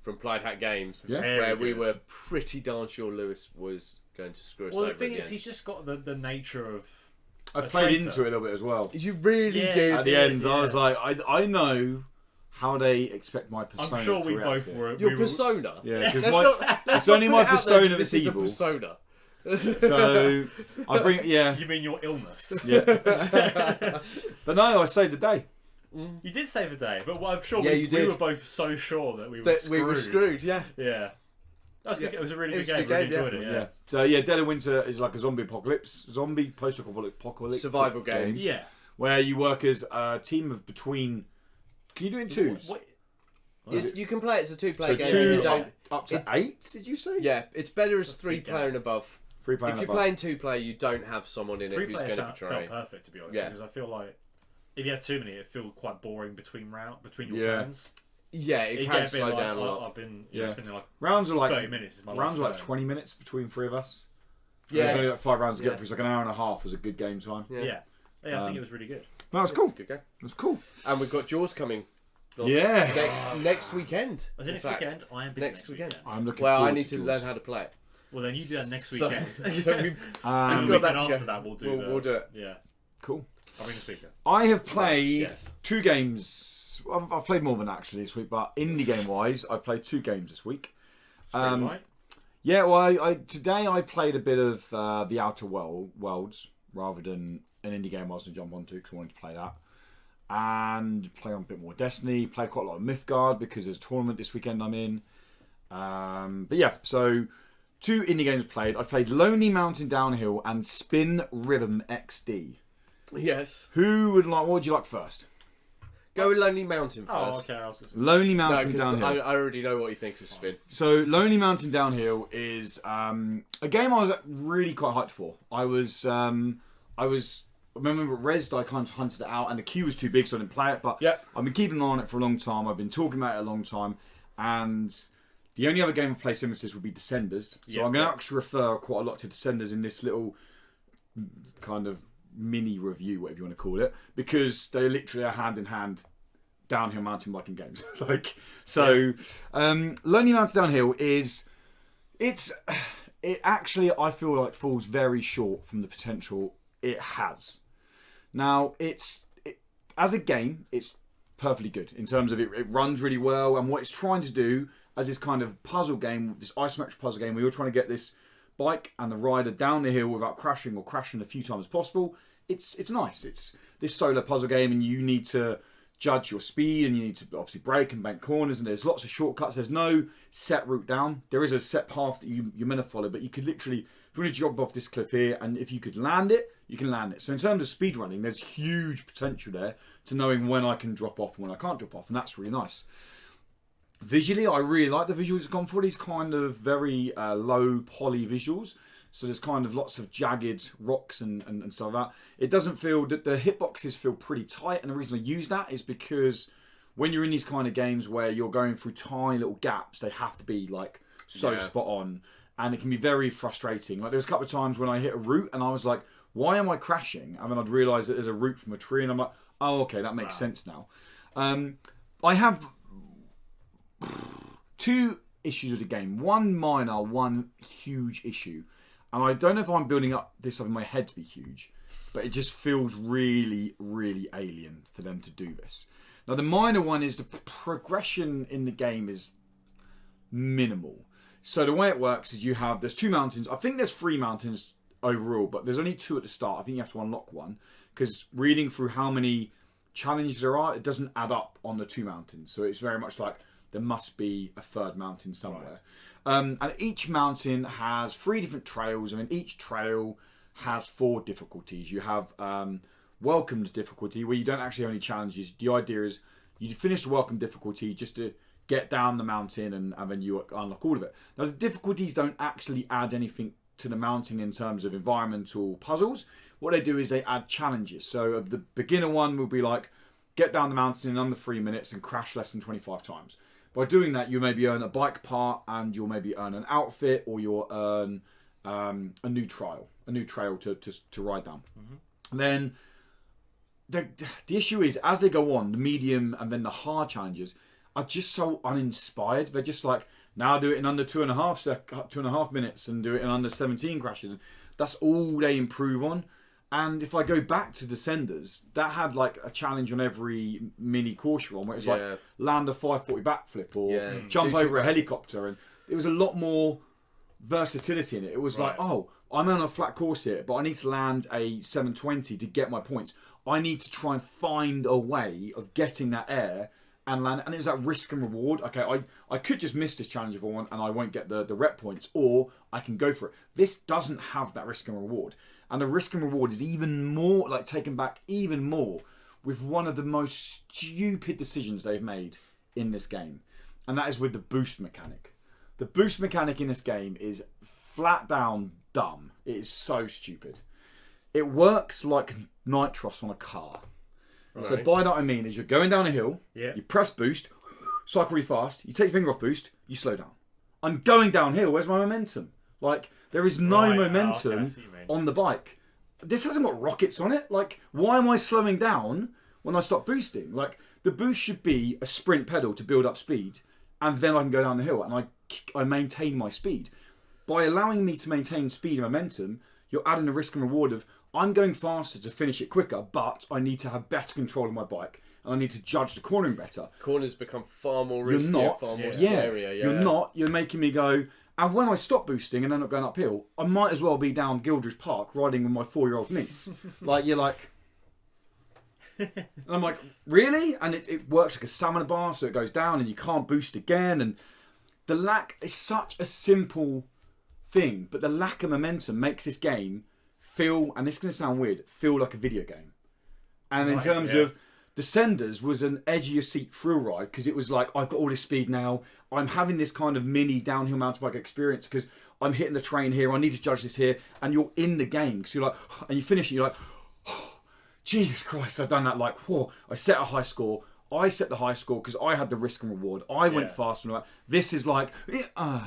from Plied Hat Games, where we were pretty darn sure Lewis was going to screw us over. Well, the thing is, he's just got the nature of... I played into it a little bit as well. You really did. At the end, I was like, I know how they expect my persona. I'm sure to we react both to were. Your persona? Yeah, because it's only my persona that's evil. Persona. So I bring You mean your illness? Yeah. But no, I saved the day. You did save the day, but I'm sure you we did. were both so sure that we were screwed. We were screwed, yeah. Yeah. That was good. It was a really good game. Good Really game, enjoyed it. Yeah. So Dead of Winter is like a zombie post-apocalyptic survival game. Yeah. Where you work as a team of between. Can you do it in twos? You can play it as a two-player game. Two You don't, up to 8. Did you say? yeah, it's better as 3-player and above. 3-player. If you're playing 2-player, you don't have someone in it who's going to betray. Felt perfect, to be honest. Yeah. Because I feel like if you had too many, it felt quite boring between your turns. Yeah, it can slow down a lot. I've been spending like rounds are like 30 minutes. Is my rounds are like turn. 20 minutes between 3 of us. Yeah, there's only like 5 rounds to get through. It's like an hour and a half was a good game time. Yeah. I think it was really good. No, it's cool. Good game. It's cool. And we've got Jaws coming. Next weekend. Was it next weekend? I am busy next weekend. I'm looking. Well, forward I need to Jaws. learn how to play it. Well, then you do that next weekend. So we've and the got that weekend to after go. that, we'll do it. Yeah. Cool. I'll bring the speaker. I have played Yes. 2 games. I've played more than that actually this week, but indie game wise, I've played 2 games this week. Right? Yeah, well, today I played a bit of the Outer Worlds rather than an indie game I was going to jump onto because I wanted to play that. And play on a bit more Destiny, play quite a lot of Mythgard because there's a tournament this weekend I'm in. But yeah, so 2 indie games played. I've played Lonely Mountain Downhill and Spin Rhythm XD. Yes. What would you like first? Go with Lonely Mountain first. Oh, okay. I was just... Lonely Mountain Downhill. I already know what he thinks of Spin. So Lonely Mountain Downhill is a game I was really quite hyped for. I remember Rezzed, I kind of hunted it out, and the queue was too big, so I didn't play it. But I've been keeping an eye on it for a long time. I've been talking about it a long time, and the only other game I've played similar to this would be Descenders. So I'm going to actually refer quite a lot to Descenders in this little kind of mini review, whatever you want to call it, because they literally are hand in hand downhill mountain biking games. Lonely Mountain Downhill it actually, I feel like, falls very short from the potential it has. Now, as a game, it's perfectly good in terms of it runs really well, and what it's trying to do as this kind of puzzle game, this isometric puzzle game, where you're trying to get this bike and the rider down the hill without crashing or crashing a few times as possible. It's nice. It's this solo puzzle game, and you need to judge your speed, and you need to obviously brake and bank corners, and there's lots of shortcuts. There's no set route down. There is a set path that you're meant to follow, but you could literally, if you want to jump off this cliff here, and if you could land it, you can land it. So in terms of speed running, there's huge potential there to knowing when I can drop off and when I can't drop off, and that's really nice. Visually, I really like the visuals it's gone for. These kind of very low poly visuals. So there's kind of lots of jagged rocks and stuff like that. It doesn't feel that the hitboxes feel pretty tight, and the reason I use that is because when you're in these kind of games where you're going through tiny little gaps, they have to be like so spot on, and it can be very frustrating. Like there's a couple of times when I hit a route and I was like, why am I crashing? And then I'd realise that there's a route from a tree, and I'm like, oh, okay, that makes sense now. I have 2 issues with the game. One minor, one huge issue. And I don't know if I'm building up this up in my head to be huge, but it just feels really, really alien for them to do this. Now, the minor one is the progression in the game is minimal. So the way it works is there's 2 mountains. I think there's 3 mountains overall, but there's only 2 at the start. I think you have to unlock one, because reading through how many challenges there are, it doesn't add up on the 2 mountains. So it's very much like there must be a 3rd mountain somewhere. Right. And each mountain has 3 different trails. I mean, each trail has 4 difficulties. You have welcomed difficulty, where you don't actually have any challenges. The idea is You finish the welcome difficulty just to get down the mountain and then you unlock all of it. Now, the difficulties don't actually add anything to the mountain in terms of environmental puzzles. What they do is they add challenges. So the beginner one will be like, get down the mountain in under 3 minutes and crash less than 25 times. By doing that, you maybe earn a bike part and you'll maybe earn an outfit or you'll earn a new trail to ride down. And then the issue is, as they go on, the medium and then the hard challenges are just so uninspired. They're just like, now do it in under 2.5 minutes and do it in under 17 crashes. That's all they improve on. And if I go back to Descenders, that had like a challenge on every mini course you're on, where it's like land a 540 backflip or jump over a helicopter, and it was a lot more versatility in it. It was like, oh, I'm on a flat course here, but I need to land a 720 to get my points. I need to try and find a way of getting that air and land. And it was that risk and reward. Okay, I could just miss this challenge if I want and I won't get the rep points, or I can go for it. This doesn't have that risk and reward. And the risk and reward is even more, like, taken back even more with one of the most stupid decisions they've made in this game. And that is with the boost mechanic. The boost mechanic in this game is flat down dumb. It is so stupid. It works like nitros on a car. Right. So by that I mean is you're going down a hill, you press boost, cycle really fast, you take your finger off boost, you slow down. I'm going downhill, where's my momentum? Like, there is no momentum on the bike. This hasn't got rockets on it. Like, why am I slowing down when I stop boosting? Like, the boost should be a sprint pedal to build up speed, and then I can go down the hill, and I maintain my speed. By allowing me to maintain speed and momentum, you're adding the risk and reward of, I'm going faster to finish it quicker, but I need to have better control of my bike, and I need to judge the cornering better. Corners become far more risky, far more scarier. Yeah. You're not. You're making me go... And when I stop boosting and end up going uphill, I might as well be down Gildridge Park riding with my 4-year-old niece. Like, you're like... And I'm like, really? And it works like a stamina bar, so it goes down and you can't boost again. And the lack is such a simple thing, but the lack of momentum makes this game feel, and this is going to sound weird, feel like a video game. And in terms of... Descenders was an edge of your seat thrill ride because it was like, I've got all this speed now. I'm having this kind of mini downhill mountain bike experience because I'm hitting the train here. I need to judge this here. And you're in the game because you're like, and you finish it, you're like, oh, Jesus Christ, I've done that. Like, whoa, I set a high score. I set the high score because I had the risk and reward. I went fast and all that. This is like, and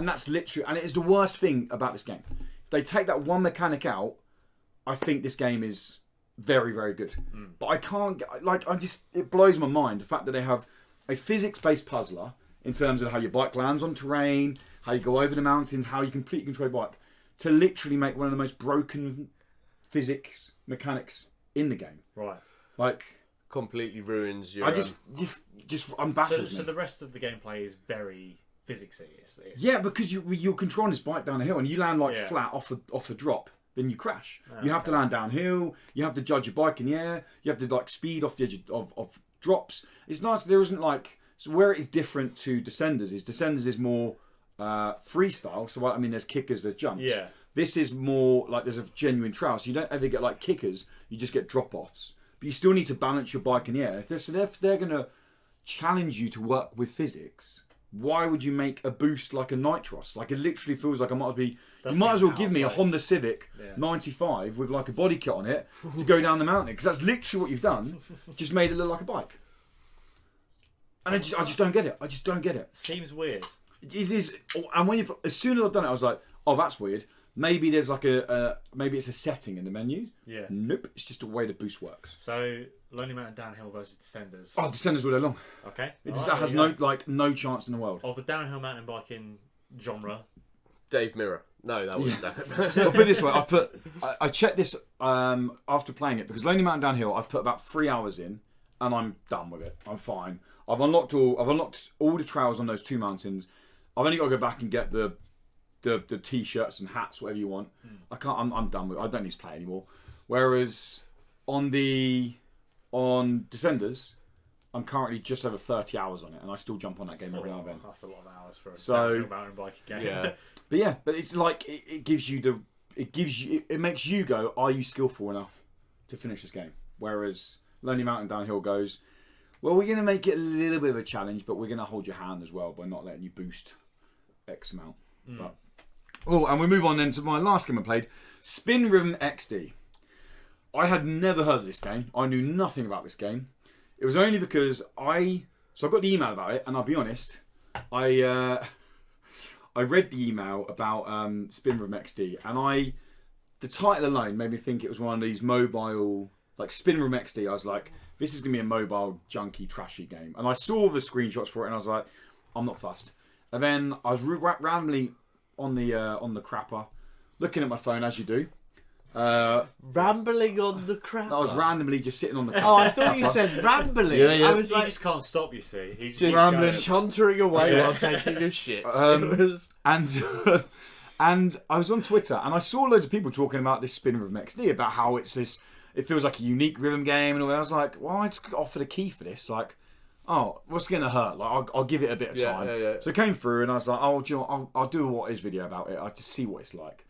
that's literally, and it is the worst thing about this game. They take that one mechanic out, I think this game is very, very good. But I can't, it blows my mind, the fact that they have a physics-based puzzler in terms of how your bike lands on terrain, how you go over the mountains, how you completely control your bike, to literally make one of the most broken physics mechanics in the game. Right. Like... Completely ruins your... I'm baffled. So the rest of the gameplay is very... physicsy. Yeah, because you're controlling this bike down a hill and you land flat off a drop, then you crash. You have to land downhill. You have to judge your bike in the air. You have to like speed off the edge of drops. It's nice. There isn't like, so where it is different to Descenders is more freestyle. So I mean, there's kickers, there's jumps. Yeah. This is more like there's a genuine trail. So you don't ever get like kickers. You just get drop offs. But you still need to balance your bike in the air. If they're gonna challenge you to work with physics, why would you make a boost like a nitros? Like, it literally feels like you might as well give me a Honda Civic 95 with like a body kit on it to go down the mountain, because that's literally what you've done. Just made it look like a bike. And I just don't get it. I just don't get it. Seems weird. It is. And as soon as I've done it, I was like, oh, that's weird. Maybe there's like maybe it's a setting in the menu. Yeah. Nope. It's just the way the boost works. So Lonely Mountain Downhill versus Descenders. Oh, Descenders all day long. Okay. It has no chance in the world. Of the downhill mountain biking genre. Dave Mirror. No, that wasn't that. I'll put it this way. I checked this after playing it, because Lonely Mountain Downhill, I've put about 3 hours in and I'm done with it. I'm fine. I've unlocked all the trails on those 2 mountains. I've only got to go back and get the t-shirts and hats, whatever you want. I'm done with it. I don't need to play anymore. Whereas on Descenders, I'm currently just over 30 hours on it, and I still jump on that game every now and then. That's a lot of hours for a downhill mountain bike game. Yeah. But it's like it gives you it makes you go, are you skillful enough to finish this game? Whereas Lonely Mountain Downhill goes, well, we're going to make it a little bit of a challenge, but we're going to hold your hand as well by not letting you boost X amount. But, and we move on then to my last game I played, Spin Rhythm XD. I had never heard of this game. I knew nothing about this game. It was only because I got the email about it, and I'll be honest, I read the email about Spin Rhythm XD, and the title alone made me think it was one of these mobile, like Spin Rhythm XD. I was like, this is going to be a mobile, junky, trashy game. And I saw the screenshots for it, and I was like, I'm not fussed. And then I was randomly on the crapper, looking at my phone, as you do. Rambling on the crap. I was randomly just sitting on the crapper. Oh, I thought you said rambling. Yeah. I was He like, just can't stop, you see. He's just rambling. chuntering away while taking a shit. And I was on Twitter, and I saw loads of people talking about this Spin Rhythm XD, about how it's this. It feels like a unique rhythm game, and all that. I was like, well, I just got offered a key for this. Like, oh, what's going to hurt? Like, I'll give it a bit of time. Yeah. So it came through, and I was like, oh, do you know, I'll do a what is video about it. I'll just see what it's like.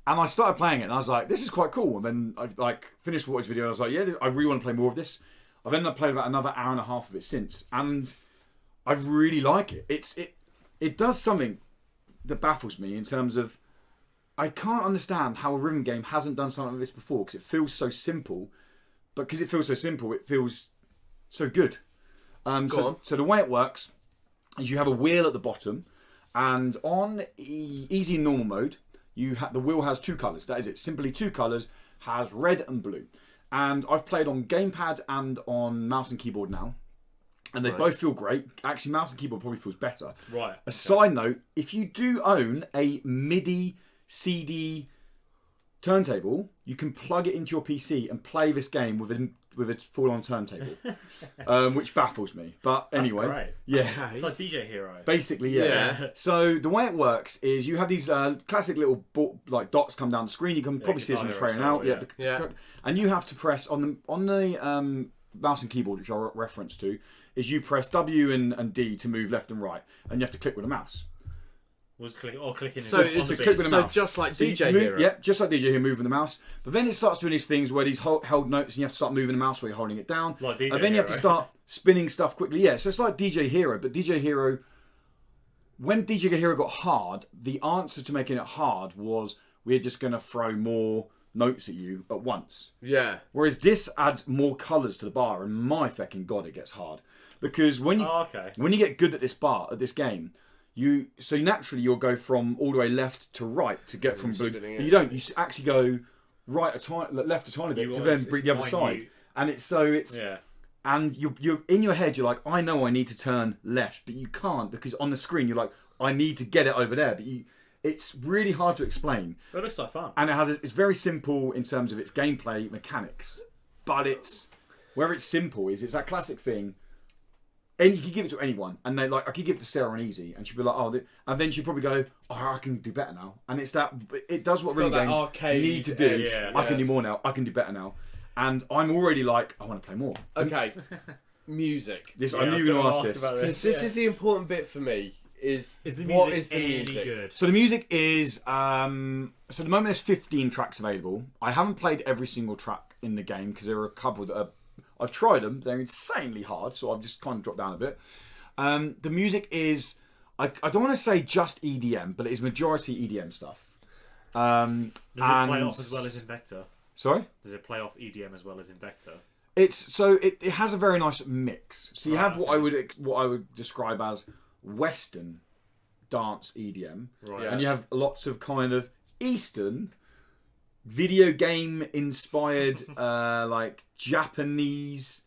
And I started playing it, and I was like, this is quite cool. And then I finished the what is video, and I was like, yeah, I really want to play more of this. I've ended up playing about another hour and a half of it since, and I really like it. It does something that baffles me in terms of, I can't understand how a rhythm game hasn't done something like this before, because it feels so simple, but because it feels so simple, it feels so good. So the way it works is you have a wheel at the bottom, and on easy and normal mode, the wheel has two colours. That is it. Simply two colours, has red and blue. And I've played on gamepad and on mouse and keyboard now, and they both feel great. Actually, mouse and keyboard probably feels better. Right. A side note, if you do own a MIDI CD turntable, you can plug it into your PC and play this game with a full-on turntable, which baffles me. But anyway, That's great. yeah, It's like DJ Hero. basically, yeah. So the way it works is you have these classic little dots come down the screen. You can probably see this on the trailer now. And you have to press on the mouse and keyboard, which I'll reference to, is you press W and D to move left and right, and you have to click with a mouse. Clicking on it's click with a mouse. Just like So DJ move, Hero. Yep, just like DJ Hero, moving the mouse. But then it starts doing these things where these held notes, and you have to start moving the mouse while you're holding it down. Like DJ and then you have to start spinning stuff quickly. Yeah, so it's like DJ Hero, but DJ Hero, when DJ Hero got hard, the answer to making it hard was we're just going to throw more notes at you at once. Yeah. Whereas this adds more colours to the bar, and my fucking god, it gets hard. Because when you get good at this game, so naturally you'll go from all the way left to right to get from blue, but you don't. You actually go left a tiny bit to then bring the other side, and it's and you're in your head. You're like, I know I need to turn left, but you can't because on the screen you're like, I need to get it over there, but it's really hard to explain. It looks like fun, and it's very simple in terms of its gameplay mechanics, but where it's simple is it's that classic thing. And you can give it to anyone, and I could give it to Sarah on easy, and she'd be like, "Oh," and then she'd probably go, "Oh, I can do better now." And it does what rhythm games need to do. I can do more now. I can do better now, and I'm already like, I want to play more. Okay, music. I knew you were going to ask this because this is the important bit for me. Is the music what is the any music? good? So the music is so at the moment there's 15 tracks available. I haven't played every single track in the game because there are a couple that are. I've tried them. They're insanely hard, so I've just kind of dropped down a bit. The music is, I don't want to say just EDM, but it is majority EDM stuff. Does it play off as well as Invector? Sorry? Does it play off EDM as well as Invector? It has a very nice mix. So you have what I would describe as Western dance EDM, and you have lots of kind of Eastern video game inspired like Japanese.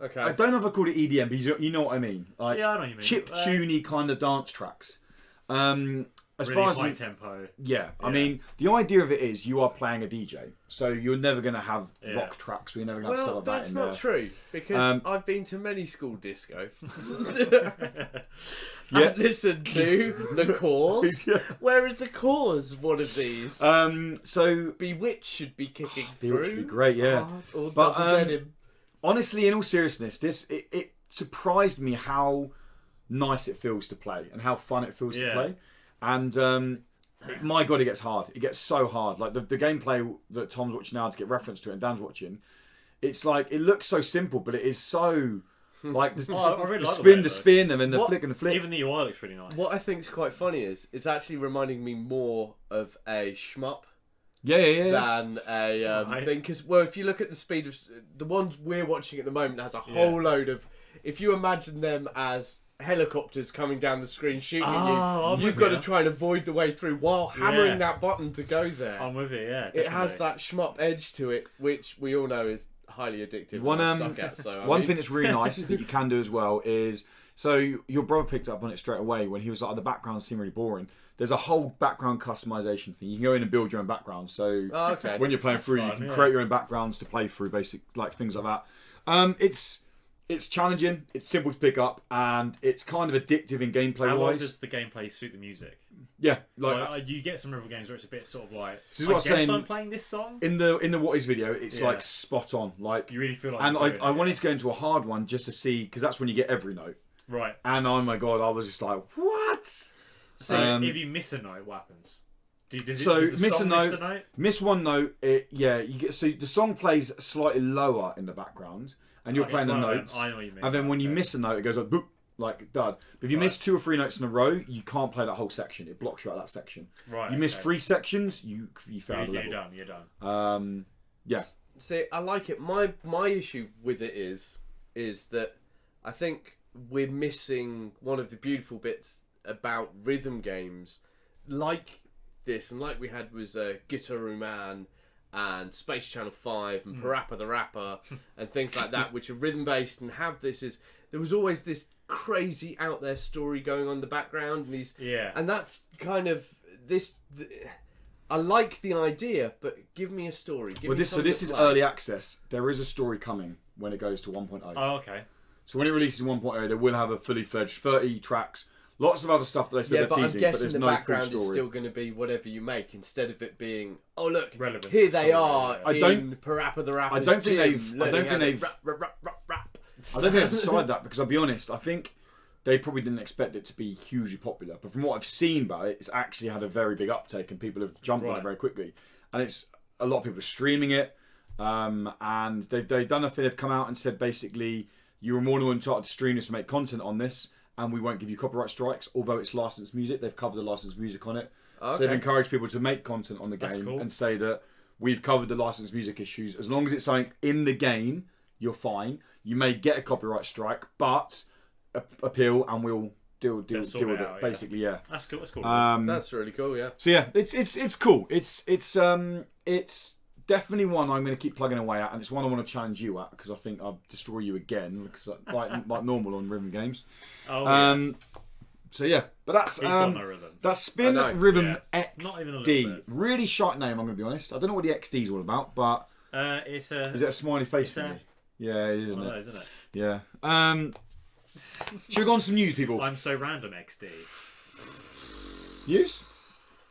Okay. I don't know if I call it EDM, but you know what I mean. Like I know what you mean. Chip-tuney kind of dance tracks. As really far as high tempo. Yeah, I mean, the idea of it is you are playing a DJ, so you're never going to have rock tracks. You're never going to have stuff like that. That's not true because I've been to many school disco. I've listened to the Cause. Where is the Cause? One of these. So Bewitched should be kicking through. Bewitched would be great, yeah. Or but Double Denim. Honestly, in all seriousness, it surprised me how nice it feels to play and how fun it feels to play. And my God, it gets hard. It gets so hard. Like the gameplay that Tom's watching now to get reference to it and Dan's watching, it's like, it looks so simple, but it is so... Like the, I really the like spin, the spin, and then the flick and the flick. Even the UI looks really nice. What I think is quite funny is it's actually reminding me more of a shmup Yeah. than a thing. Because, well, if you look at the speed of the ones we're watching at the moment, has a whole load of. If you imagine them as helicopters coming down the screen shooting at you, you've got to try and avoid the way through while hammering that button to go there. I'm with you, yeah. Definitely. It has that shmup edge to it, which we all know is highly addictive. One thing that's really nice that you can do as well is, so your brother picked up on it straight away when he was like, the backgrounds seem really boring. There's a whole background customization thing. You can go in and build your own background. So when you're playing through, you can create your own backgrounds to play through, basic like things like that. It's challenging. It's simple to pick up, and it's kind of addictive in gameplay How well wise. does the gameplay suit the music? Yeah, you get some river games where it's a bit sort of like. This is what I'm saying. I'm playing this song in the What Is video. It's like spot on. Like you really feel like. And I wanted to go into a hard one just to see, because that's when you get every note. Right. And oh my God, I was just like, what? So if you miss a note, what happens? Miss one note. You get, so the song plays slightly lower in the background, and you're playing the notes. I know what you mean. And then when you miss a note, it goes like boop, like dud. But if you miss 2 or 3 notes in a row, you can't play that whole section. It blocks you out of that section. Right. You miss 3 sections, you fail the level. You're done. Yeah. See, I like it. My issue with it is that I think we're missing one of the beautiful bits about rhythm games, like this, and like we had was Guitar Man and Space Channel 5 and Parappa the Rapper and things like that, which are rhythm based and have this is there was always this crazy out there story going on in the background, and that's kind of this. I like the idea, but give me a story. This is early access. There is a story coming when it goes to 1.0. Oh, okay. So when it releases in 1.0, they will have a fully fledged 30 tracks. Lots of other stuff that they said they're teasing, but there's no full story. I'm guessing the background is still going to be whatever you make, instead of it being, oh look, relevant. Here they are in Parappa the Rapper's I don't think gym, they've rap. I don't think they've decided that, because I'll be honest, I think they probably didn't expect it to be hugely popular. But from what I've seen about it, it's actually had a very big uptake, and people have jumped on it very quickly. And it's a lot of people are streaming it, and they've done a thing. They've come out and said basically, you are more than entitled to stream this and make content on this, and we won't give you copyright strikes, although it's licensed music. They've covered the licensed music on it. Okay. So they've encouraged people to make content on the game and say that we've covered the licensed music issues. As long as it's something in the game, you're fine. You may get a copyright strike, but appeal and we'll deal with it. Basically, yeah. That's cool. That's cool. That's really cool. Yeah. So yeah, it's cool. It's definitely one I'm going to keep plugging away at, and it's one I want to challenge you at, because I think I'll destroy you again, because like normal on rhythm games. So yeah, but that's Spin Rhythm XD. Really shite name, I'm going to be honest. I don't know what the XD is all about, but is it a smiley face thing? Yeah, it is, isn't it? Isn't it? Yeah. Should we go on some news, people? I'm so random, XD. News?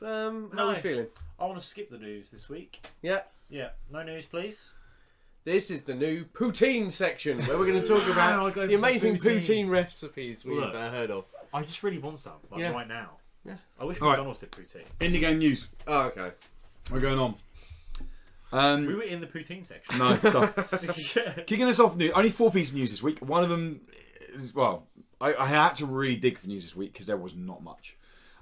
How are you feeling? I want to skip the news this week. Yeah. Yeah. No news, please. This is the new poutine section, where we're going to talk about the amazing poutine recipes we've heard of. I just really want some, right now. Yeah. I wish McDonald's did poutine. In the game news. Oh, okay. We're going on. We were in the poutine section. No, tough. Kicking us off, only 4 pieces of news this week. One of them is, I had to really dig for news this week, because there was not much.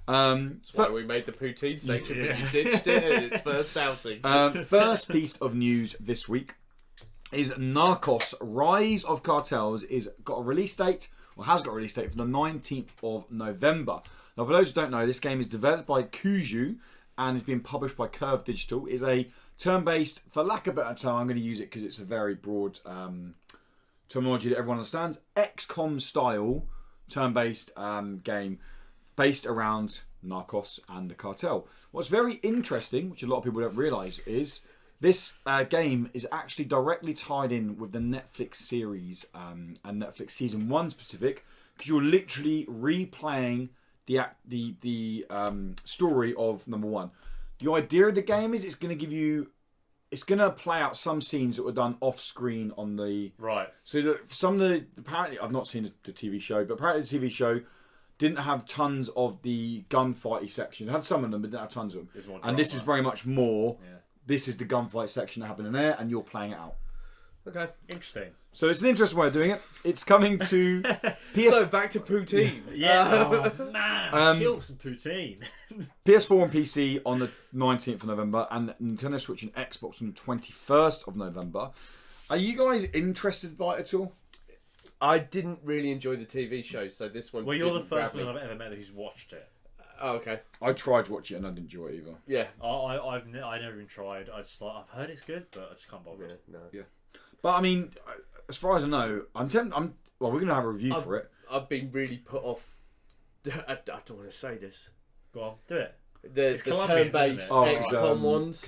That's why we made the poutine section, but you ditched it at its first outing. First piece of news this week is Narcos Rise of Cartels got a release date, or has got a release date, for the 19th of November. Now, for those who don't know, this game is developed by Kuju and is being published by Curve Digital. It's a turn-based, for lack of a better term, I'm going to use it because it's a very broad terminology that everyone understands, XCOM style turn-based game based around Narcos and the cartel. What's very interesting, which a lot of people don't realise, is this game is actually directly tied in with the Netflix series and Netflix season 1 specific, because you're literally replaying the story of number 1. The idea of the game is it's going to play out some scenes that were done off screen on the right. So apparently I've not seen the TV show, but apparently the TV show, didn't have tons of the gunfighty sections. It had some of them, but didn't have tons of them. And this is very much more. Yeah. This is the gunfight section that happened in there, and you're playing it out. Okay, interesting. So it's an interesting way of doing it. It's coming to PS. So back to poutine. Yeah, oh, man, kill some poutine. PS4 and PC on the 19th of November, and Nintendo Switch and Xbox on the 21st of November. Are you guys interested by it at all? I didn't really enjoy the TV show, so this one. Well, you're the first one I've ever met who's watched it. Oh, okay. I tried to watch it and I didn't enjoy it either. Yeah. I've never even tried. I just I've heard it's good, but I just can't bother. Yeah. But I mean, as far as I know, well, we're gonna have a review for it. I've been really put off. I don't want to say this. Go on, do it. The turn-based XCOM ones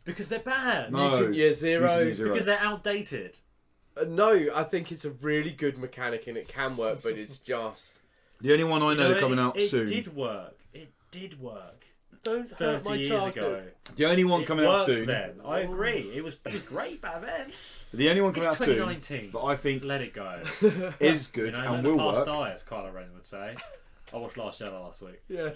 because they're bad. Mutant Year Zero. Because they're outdated. No, I think it's a really good mechanic and it can work, but it's just the only one I know coming out soon. It did work. Don't hurt 30 my years childhood. ago. The only one coming out soon. Then I agree. It was great back then. The only one coming out soon. 2019. But I think let it go. Is good and will work. Die, as Kylo Ren would say. I watched Last Jedi last week. Yeah.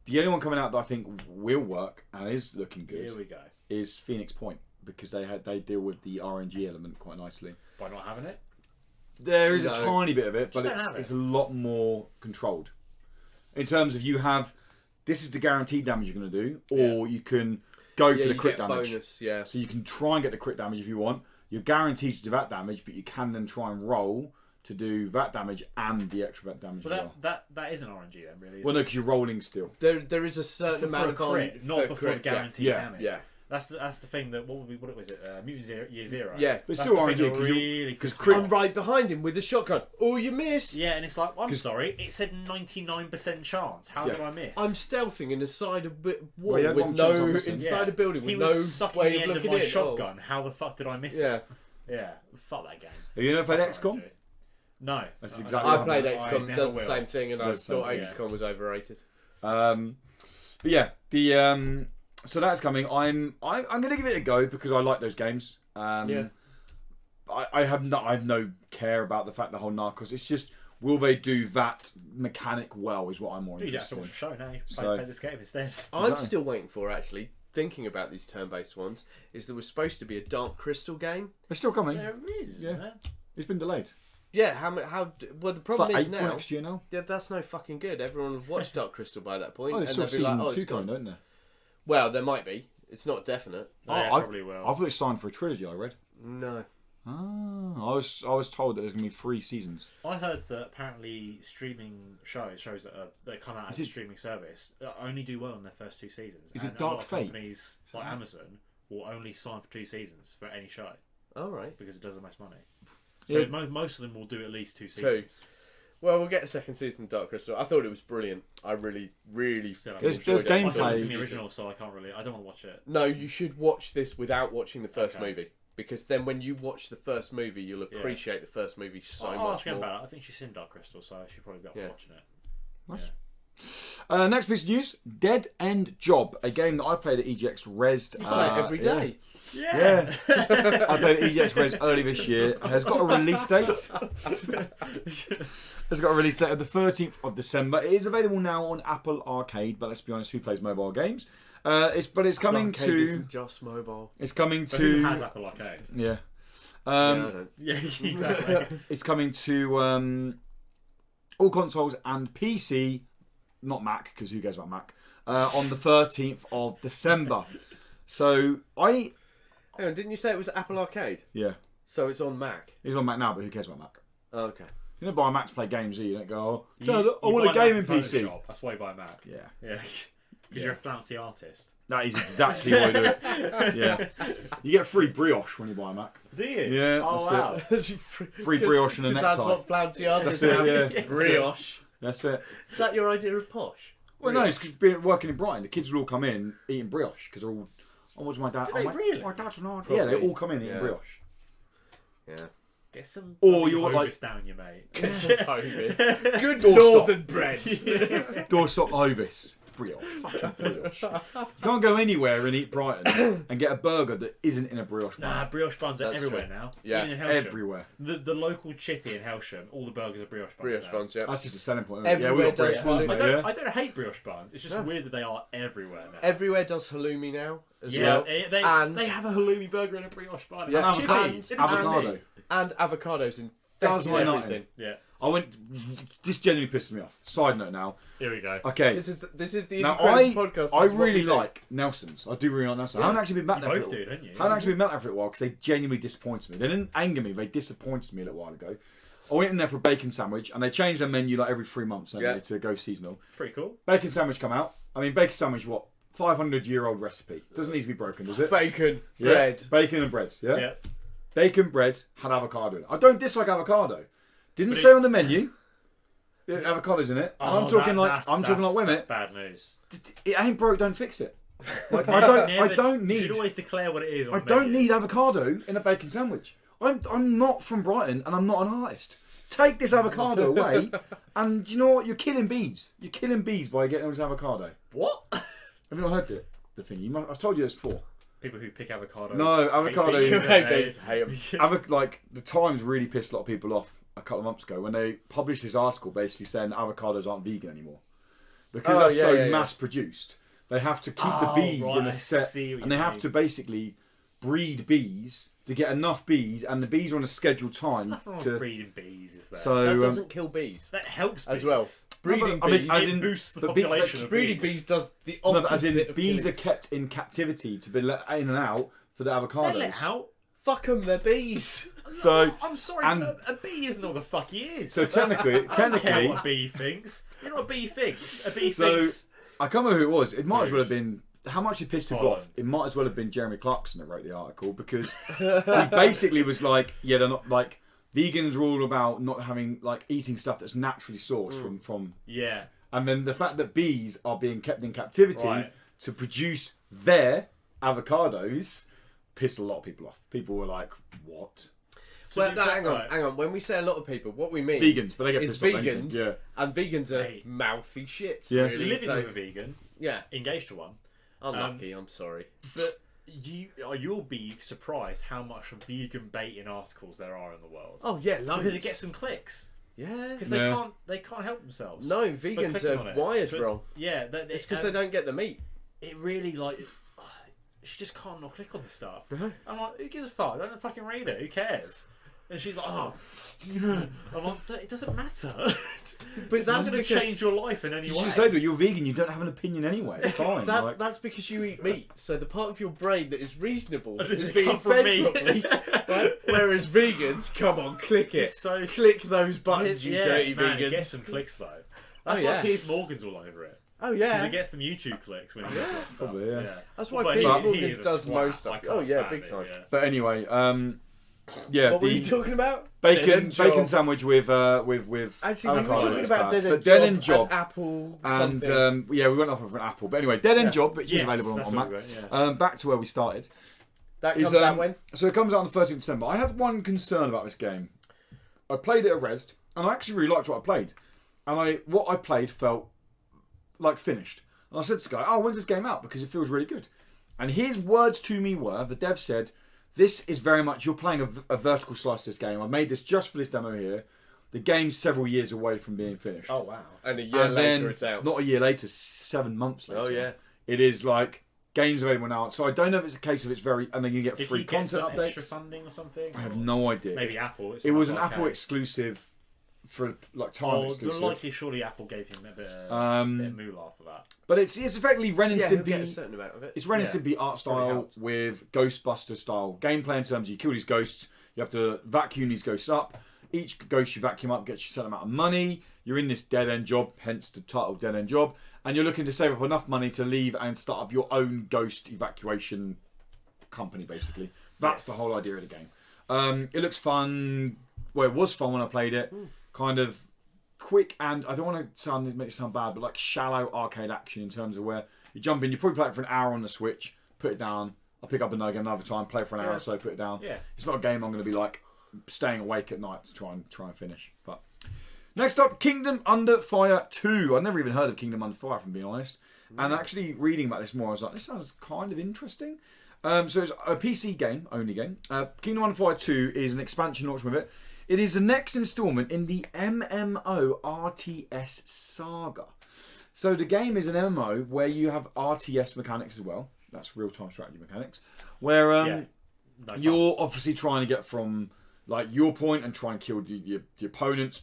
The only one coming out that I think will work and is looking good. Here we go. Is Phoenix Point, because they deal with the RNG element quite nicely. By not having it? There is a tiny bit of it, but it's a lot more controlled. In terms of this is the guaranteed damage you're going to do, or you can go for the crit damage. Bonus, So you can try and get the crit damage if you want. You're guaranteed to do that damage, but you can then try and roll to do that damage and the extra that damage as well. That isn't RNG then, really. Well, no, because you're rolling still. There is a certain amount of crit, not before guaranteed damage. Yeah. That's the thing that what was it? Mutant Year Zero. Yeah, but it's still RNG because I'm right behind him with a shotgun. Oh, you missed. Yeah, and it's like I'm sorry. It said 99% chance. How did I miss? I'm stealthing in the side of wall with no inside a building with no way of looking in. in. Shotgun. How the fuck did I miss it? Yeah, fuck that game. Have you never played XCOM? No, that's exactly. I played XCOM. Does the same thing, and I thought XCOM was overrated. But yeah, so that's coming. I'm going to give it a go because I like those games. I have no care about the fact the whole Narcos. It's just, will they do that mechanic well? Is what I'm more interested in. You have to watch the show now. You play this game instead. I'm still waiting for actually. Thinking about these turn-based ones, is there was supposed to be a Dark Crystal game. It's still coming. There is, isn't there? It's been delayed. Yeah, well the problem is April next year now. Yeah, that's no fucking good. Everyone will have watched Dark Crystal by that point. Oh, there's still season 2 coming, don't there? Well, there might be. It's not definite. Probably will. I thought it's signed for a trilogy. I read. No. I was told that there's going to be 3 seasons. I heard that apparently streaming shows that come out as a streaming service only do well in their first 2 seasons. Is it Dark Fate? Companies like Amazon will only sign for 2 seasons for any show. All right. Because it does the most money. So most of them will do at least 2 seasons. Well, we'll get a second season of Dark Crystal. I thought it was brilliant. I really enjoyed there's it. gameplay. I've seen the original, so I don't want to watch it. No, you should watch this without watching the first movie. Because then when you watch the first movie, you'll appreciate the first movie so much more. Ask her about it. I think she's seen Dark Crystal, so she'll probably be up for watching it. Nice. Yeah. Next piece of news: Dead End Job, a game that I played at EGX Res. You play it every day. Yeah. I played at EGX Res early this year. It has got a release date. It's got a release date of the 13th of December. It is available now on Apple Arcade, but let's be honest, who plays mobile games? It's coming Arcade to. Isn't just mobile. It's coming to. Who has Apple Arcade? Yeah. I don't. Yeah, exactly. It's coming to all consoles and PC, not Mac, because who cares about Mac? On the 13th of December. So Hang on, didn't you say it was Apple Arcade? Yeah. So it's on Mac. It's on Mac now, but who cares about Mac? Oh, okay. You don't buy a Mac to play games, do you? You don't go, I want a gaming PC. That's why you buy a Mac. Yeah. Yeah. Because you're a flouncy artist. That is exactly why I do it. Yeah. You get free brioche when you buy a Mac. Do you? Yeah. Oh, wow. Free brioche and a necktie. That's what flouncy artists That's it, have. yeah. Brioche. That's it. Is that your idea of posh? Well, no, it's because working in Brighton, the kids will all come in eating brioche because they're all. Oh, what's my dad? Do they really? My dad's not. Yeah, they all come in eating brioche. Yeah. Get some. Or you're like down you, mate. Get some Hovis. Good northern bread. Doorstop Hovis. brioche. Fucking brioche. You can't go anywhere and eat Brighton and get a burger that isn't in a brioche bun. Nah, brioche buns are That's everywhere true. now. Yeah. Even in Helsham. Everywhere. The local chippy in Helsham, all the burgers are brioche buns. Brioche now. buns, yeah. That's just a selling point. Everywhere we got does brioche buns, halloumi. mate, I don't hate brioche buns. It's just weird that they are everywhere now. Everywhere does halloumi now as Yeah, well. they have a halloumi burger and a brioche bun. Yeah, Chippy. avocado. It's Avocado. And avocados in Does fucking my everything. Yeah. I went. This genuinely pisses me off. Side note now. Here we go. Okay. This is the Now Independent podcast. This I is what we really do. like Nelson's. I do really like Nelson's. Yeah. I haven't actually been back You there for both a do, while. don't you? I haven't actually been back there for a while because they genuinely disappointed me. They didn't anger me. They disappointed me a little while ago. I went in there for a bacon sandwich and they change their menu like every 3 months to go seasonal. Pretty cool. Bacon sandwich come out. I mean, bacon sandwich, what? 500-year-old recipe. Doesn't need to be broken, does it? Bacon, Yeah. bread. Bacon and bread, yeah? Yeah. Bacon, bread, had avocado in it. I don't dislike avocado. Didn't But say on the menu. Avocado's in it. I'm talking like women. That's bad news. It ain't broke, don't fix it. Like I don't You need should always declare what it is. On I the don't menu. need avocado in a bacon sandwich. I'm not from Brighton and I'm not an artist. Take this avocado away, and you know what? You're killing bees. You're killing bees by getting this avocado. What? Have you not heard the thing? I've told you this before. People who pick avocados. No, avocado hate is- bees, Hey, don't they? babes, hey, Like the Times really pissed a lot of people off a couple of months ago when they published this article basically saying that avocados aren't vegan anymore because they're so mass produced. They have to keep the bees right, in I a set, see what and they you have mean. to basically breed bees to get enough bees, and the bees are on a scheduled time Nothing wrong with to. breeding bees, is there? So that doesn't kill bees. that helps bees. As well. Breeding I mean, bees. as It in- boosts the but bee- population of Breeding bees. bees does the No, opposite but as in of bees killing. are kept in captivity to be let in and out for the They're avocados. let out. Fuck them, they're bees. So I'm sorry, and- a bee isn't all the fuck he is. so technically, I don't care technically, what a bee thinks. You know what a bee thinks? A bee So- thinks. I can't remember who it was. It might as well have been. How much it pissed people off. Holland. It might as well have been Jeremy Clarkson that wrote the article because he basically was like, yeah, they're not like vegans are all about not having like eating stuff that's naturally sourced from. Yeah. And then the fact that bees are being kept in captivity Right. to produce their avocados pissed a lot of people off. People were like, what? Well, be no, fair- hang on, right. hang on. When we say a lot of people, what we mean Vegans, but they get is pissed off. anything. vegans, Yeah. and vegans are Mate. mouthy shits. Yeah. Really. Living So, with a vegan, yeah, engaged to one. unlucky. I'm sorry. But you'll be surprised how much vegan baiting articles there are in the world. Oh yeah, loads. Because it gets some clicks. Yeah. Because Yeah. they can't help themselves. No, But vegans clicking on are it. wired But- wrong. Yeah, It's because they don't get the meat. It really like. She just can't not click on this stuff. No. I'm like, who gives a fuck? I don't fucking read it. Who cares? And she's like, oh, yeah. I'm like, it doesn't matter. But It's not that's going to because change your life in any You way. just say to her, you're vegan, you don't have an opinion anyway. It's fine. like, that's because you eat meat. So the part of your brain that is reasonable Does is it being come from fed me? properly. Right? Whereas vegans, come on, click it. It's so Click those buttons, you yeah, dirty man, vegans. it gets some clicks though. That's Oh, why yeah. Piers Morgan's all over it. Oh Because yeah. it gets them YouTube clicks when he does that stuff. probably, yeah. That's why But Piers he Morgan is a does twat. most I stuff. can't Oh yeah, stand big it, time. yeah. but anyway, yeah, What were the you talking about? bacon Dead End Job. bacon sandwich with Actually, we were avocado talking is about bad. Dead But End Dead Job, End Job and Apple and something. yeah, we went off of an apple. But anyway, Dead End Yeah. Job, which is Yes, available that's on what Mac. we went, yeah. Back to where we started. That is, comes out when? So it comes out on the 13th of December. I had one concern about this game. I played it at Res, and I actually really liked what I played. And what I played felt like finished. And I said to the guy, oh, when's this game out? Because it feels really good. And his words to me were, the dev said, this is very much, you're playing a vertical slice this game. I made this just for this demo here. The game's several years away from being finished. Oh wow! And a year and later, then, it's out. not a year later, 7 months later. Oh yeah. It is like, games available now. So I don't know if it's a case of it's very, and then you get Did free he get content some extra updates. funding or something? I have Or no idea. Maybe Apple. It was an like, Apple okay. exclusive for like time Well, exclusive. likely, surely Apple gave him a bit of moolah for that. But it's effectively Ren and Yeah, he'll get a Stimpy. certain amount of it. It's Ren and Yeah. Stimpy art style helped. with Ghostbuster style gameplay in terms of you kill these ghosts, you have to vacuum these ghosts up. Each ghost you vacuum up gets you a certain amount of money. You're in this dead end job, hence the title Dead End Job, and you're looking to save up enough money to leave and start up your own ghost evacuation company. Basically, that's the whole idea of the game. It looks fun. Well, it was fun when I played it. Kind of quick, and I don't want to make it sound bad, but like shallow arcade action in terms of where you jump in. You probably play it for an hour on the Switch, put it down. I'll pick up another time, play it for an hour or so, put it down. Yeah. It's not a game I'm going to be like staying awake at night to try and finish. But Next up, Kingdom Under Fire 2. I've never even heard of Kingdom Under Fire, if I'm being honest. And actually reading about this more, I was like, this sounds kind of interesting. So it's a PC game, only game. Kingdom Under Fire 2 is an expansion launch with it. It is the next installment in the MMO RTS saga. So the game is an MMO where you have RTS mechanics as well. That's real-time strategy mechanics. Where you're obviously trying to get from like your point and try and kill the opponent's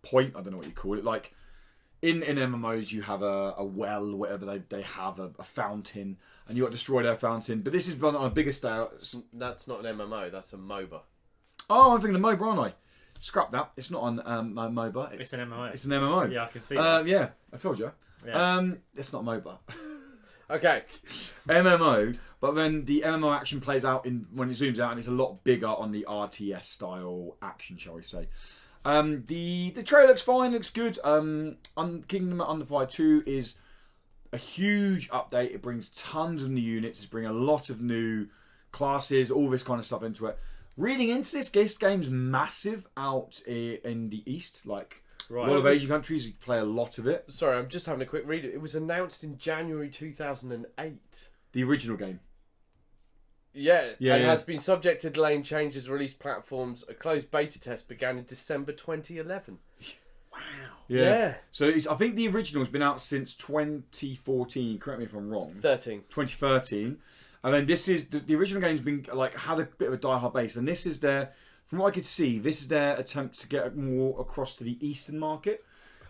point. I don't know what you call it. Like in MMOs, you have a well, whatever they have, a fountain, and you got to destroy their fountain. But this is on a bigger scale. That's not an MMO. That's a MOBA. Oh, I'm thinking of MOBA, aren't I? Scrap that. It's not on MOBA. It's an MMO. It's an MMO. Yeah, I can see that. Yeah, I told you. Yeah. It's not MOBA. Okay. MMO, but then the MMO action plays out when it zooms out, and it's a lot bigger on the RTS style action, shall we say. The trailer looks fine, looks good. Kingdom Under Fire 2 is a huge update. It brings tons of new units. It's bringing a lot of new classes, all this kind of stuff into it. Reading into this game's massive out in the East, like a lot of Asian countries, you play a lot of it. Sorry, I'm just having a quick read. It was announced in January 2008. The original game. Yeah, has been subject to delay and changes, released platforms. A closed beta test began in December 2011. Wow. Yeah. So I think the original's been out since 2014. Correct me if I'm wrong. 2013. And then this is the original game's been like had a bit of a die-hard base, and this is from what I could see, this is their attempt to get more across to the Eastern market.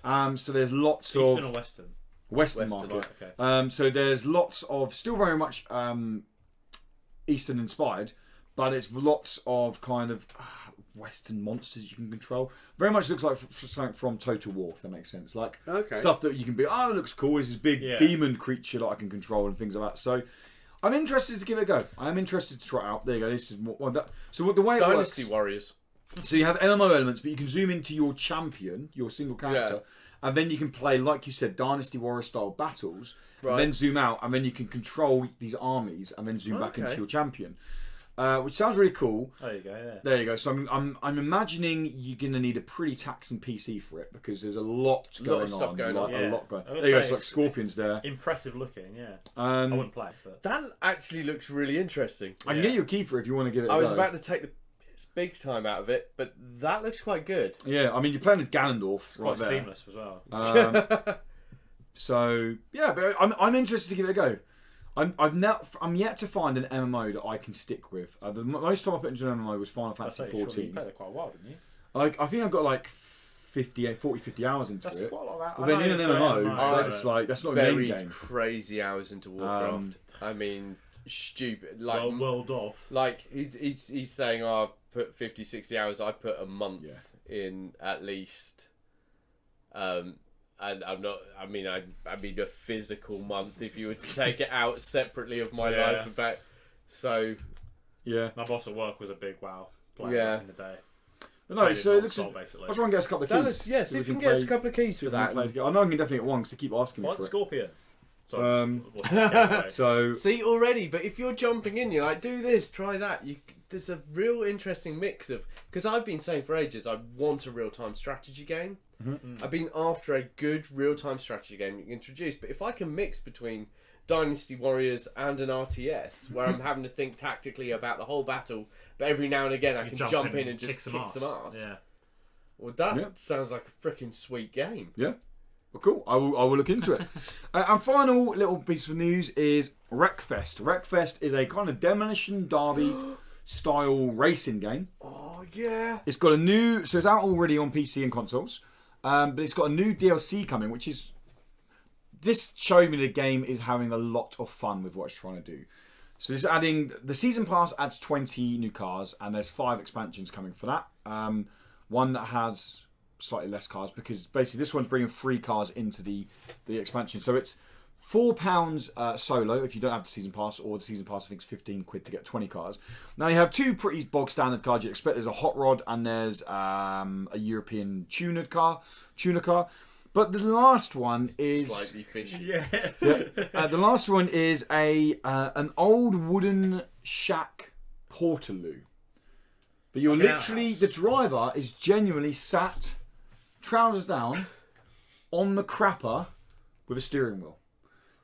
So there's lots of Eastern or Western. Western market. Right, okay. So there's lots of still very much Eastern inspired, but it's lots of kind of Western monsters you can control. Very much looks like something from Total War, if that makes sense. Like stuff that you can be. Oh, it looks cool. It's this big demon creature that I can control and things like that. So I'm interested to give it a go. I am interested to try it out. There you go. This is the way it Dynasty works. Warriors. So you have MMO elements, but you can zoom into your champion, your single character, and then you can play, like you said, Dynasty Warrior style battles. Right. And then zoom out, and then you can control these armies, and then zoom back into your champion, which sounds really cool. There you go. Yeah. There you go. So I'm imagining you're gonna need a pretty taxing PC for it because there's a lot going on. Going on. A lot going. There you go. It's like scorpions there. Impressive looking. Yeah. I wouldn't play, but that actually looks really interesting. I can get you a key for it if you want to give it. I was about to take the big time out of it, but that looks quite good. Yeah, I mean you're playing with Ganondorf. It's quite seamless as well. So yeah, but I'm interested to give it a go. I'm yet to find an MMO that I can stick with. The most time I put into an MMO was Final Fantasy 14. You played it quite a while, didn't you? I think I've got like 50 hours into That's it. Quite a lot of but then in an MMO, it's like that's not a main game. Crazy hours into Warcraft. I mean, stupid. Like world off. Like he's saying, I've put 50, 60 hours. I put a month in at least. And I'm not. I mean a physical month if you were to take it out separately of my life and back. So, my boss at work was a big WoW player back in the day. But no, so it looks. I'll try and get us a couple of keys. See if we can get us a couple of keys for that. I know I can definitely get one because they keep asking me for it. Scorpion. So see already, but if you're jumping in, you're like, do this, try that. There's a real interesting mix of because I've been saying for ages I want a real-time strategy game. Mm-hmm. I've been after a good real-time strategy game you can introduce, but if I can mix between Dynasty Warriors and an RTS where I'm having to think tactically about the whole battle, but every now and again I can jump in and just kick some ass. Yeah. Well, that sounds like a freaking sweet game. Yeah. Well, cool. I will look into it. And final little piece of news is Wreckfest. Wreckfest is a kind of Demolition Derby style racing game. Oh yeah. It's got so it's out already on PC and consoles. But it's got a new DLC coming, which is this showed me the game is having a lot of fun with what it's trying to do. So this adding the season pass adds 20 new cars, and there's 5 expansions coming for that. One that has slightly less cars because basically this one's bringing 3 cars into the expansion. So it's £4 solo if you don't have the season pass, or the season pass I think is £15 to get 20 cars. Now you have 2 pretty bog standard cars you'd expect. There's a hot rod and there's a European tuner car. But the last one is slightly fishy. Yeah. The last one is an old wooden shack portaloo. But you're literally the driver is genuinely sat trousers down, on the crapper, with a steering wheel.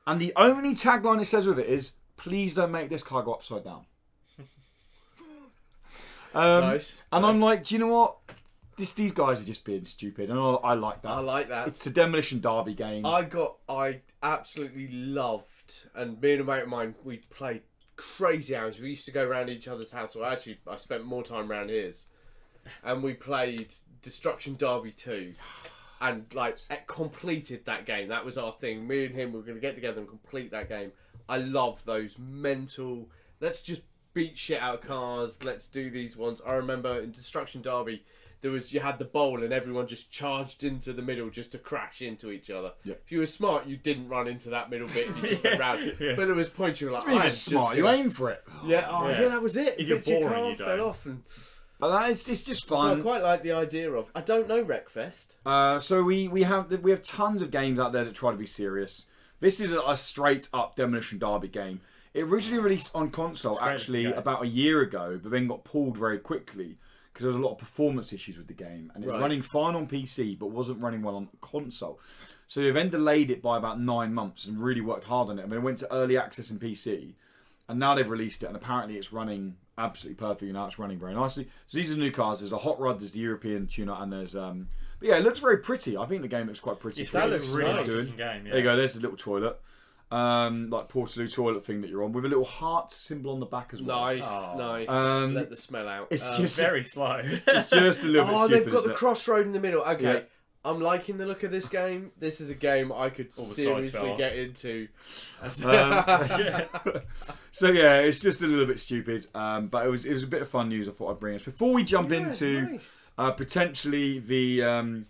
And the only tagline it says with it is, please don't make this car go upside down. Nice. And I'm like, do you know what? These guys are just being stupid. And I like that. I like that. It's a Demolition Derby game. I absolutely loved, and me and a mate of mine, we played crazy hours. We used to go around each other's house. Well, actually, I spent more time around his. And we played Destruction Derby 2. And, like, completed that game. That was our thing. Me and him, we were going to get together and complete that game. I love those mental, let's just beat shit out of cars. Let's do these ones. I remember in Destruction Derby, you had the bowl and everyone just charged into the middle just to crash into each other. Yep. If you were smart, you didn't run into that middle bit. You just went round. Yeah. But there was points you were like, you're smart. You aim for it. Yeah, that was it. If you're boring, car you don't. fell off. But it's just So fun. I quite like the idea of. I don't know Wreckfest. So we have tons of games out there that try to be serious. This is a straight up Demolition Derby game. It originally released on console actually about a year ago, but then got pulled very quickly because there was a lot of performance issues with the game, and it was running fine on PC but wasn't running well on console. So they then delayed it by about 9 months and really worked hard on it. I mean, it went to early access in PC, and now they've released it, and apparently it's running absolutely perfectly now. It's running very nicely. So these are the new cars. There's the Hot Rod, there's the European tuner, and there's but yeah, it looks very pretty. I think the game looks quite pretty. That looks really nice. good game. Yeah. There you go. There's the little toilet, like Portaloo toilet thing that you're on with a little heart symbol on the back as well. Nice. Let the smell out. It's just very slow. it's just a little bit stupid. They've got the isn't it? crossroad in the middle. Okay. Yeah. I'm liking the look of this game. This is a game I could All the sides seriously fell off. get into. So yeah, it's just a little bit stupid, but it was a bit of fun news I thought I'd bring us before we jump into potentially the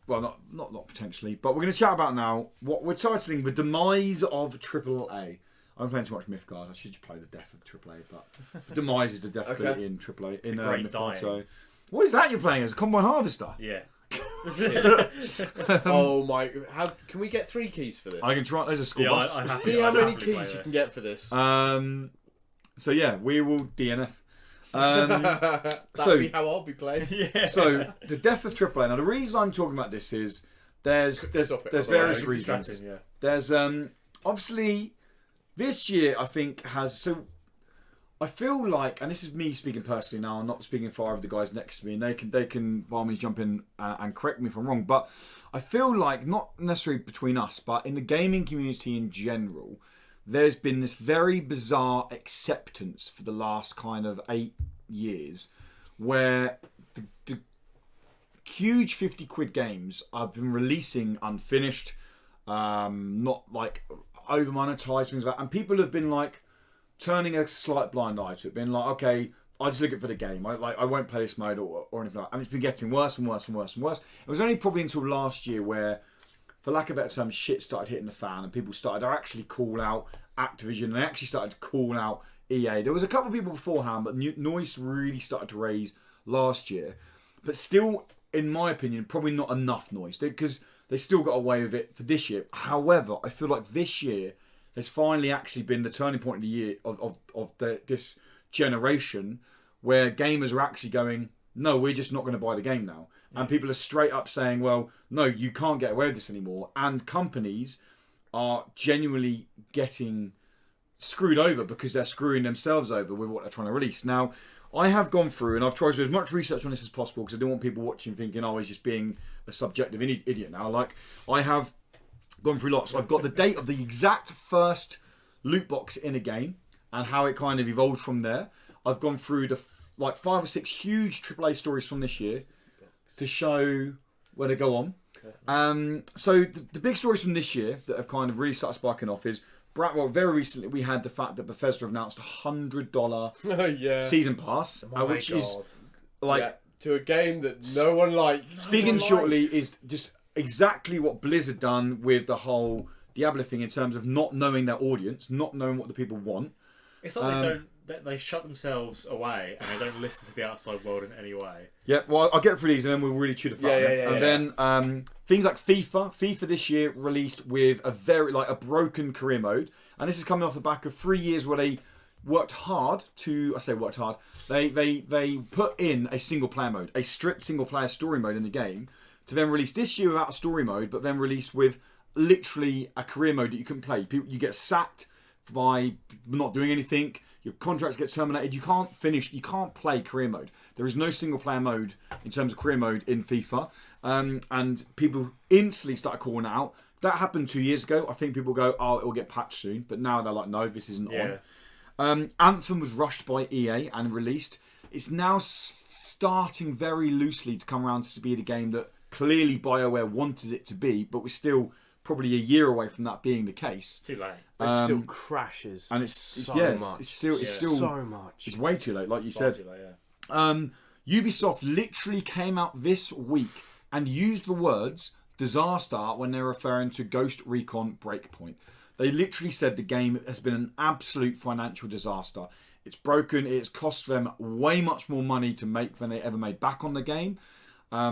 well not potentially, but we're going to chat about now what we're titling the demise of AAA. I'm playing too much Mythgard. I should just play the death of AAA, but the demise is the death ability in AAA in great Mythgard. dying. So what is that you're playing as a Combine Harvester? Yeah. Oh my! How can we get 3 keys for this? I can try. There's a school Yeah, bus. I have See to how many happily play keys you this. can get for this. So yeah, we will DNF. That'll be how I'll be playing. Yeah. So the death of AAA. Now the reason I'm talking about this is there's Stop it, various otherwise it's reasons. distracting, yeah. There's obviously this year I think has so. I feel like, and this is me speaking personally now, I'm not speaking for either of the guys next to me, and they can by all means jump in and correct me if I'm wrong, but I feel like, not necessarily between us, but in the gaming community in general, there's been this very bizarre acceptance for the last kind of 8 years, where the huge 50 quid games have been releasing unfinished, not like over monetized, things like that, and people have been like, turning a slight blind eye to it, being like, okay, I just look at it for the game. I won't play this mode or anything like that. And it's been getting worse and worse and worse and worse. It was only probably until last year where, for lack of a better term, shit started hitting the fan and people started to actually call out Activision and they actually started to call out EA. There was a couple of people beforehand, but noise really started to raise last year. But still, in my opinion, probably not enough noise because they still got away with it for this year. However, I feel like this year has finally actually been the turning point of the year of this generation where gamers are actually going, no, we're just not going to buy the game now. And people are straight up saying, well, no, you can't get away with this anymore. And companies are genuinely getting screwed over because they're screwing themselves over with what they're trying to release. Now, I have gone through and I've tried to do as much research on this as possible because I don't want people watching thinking, oh, he's just being a subjective idiot now. Like, I have gone through lots. I've got the date of the exact first loot box in a game and how it kind of evolved from there. I've gone through the 5 or 6 huge AAA stories from this year to show where to go on. So the big stories from this year that have kind of really started sparking off is, well, very recently we had the fact that Bethesda have announced $100 season pass, which is like to a game that no one likes. Speaking shortly, is just exactly what Blizzard done with the whole Diablo thing in terms of not knowing their audience, not knowing what the people want. It's like they shut themselves away and they don't listen to the outside world in any way. Yeah, well, I'll get through these and then we'll really chew the fat. Then things like FIFA this year released with a broken career mode, and this is coming off the back of 3 years where they worked hard. They put in a single player mode, a strict single player story mode in the game, to then release this year without a story mode, but then release with literally a career mode that you can play. You get sacked by not doing anything. Your contracts get terminated. You can't play career mode. There is no single player mode in terms of career mode in FIFA. And people instantly started calling out. That happened 2 years ago. I think people go, oh, it will get patched soon. But now they're like, no, this isn't on. Anthem was rushed by EA and released. It's now starting very loosely to come around to be the game that clearly BioWare wanted it to be, but we're still probably a year away from that being the case. It's too late. It still crashes. And it's so much. It's still so much. It's way too late, like you said. Too late, Ubisoft literally came out this week and used the words disaster when they're referring to Ghost Recon Breakpoint. They literally said the game has been an absolute financial disaster. It's broken. It's cost them way much more money to make than they ever made back on the game.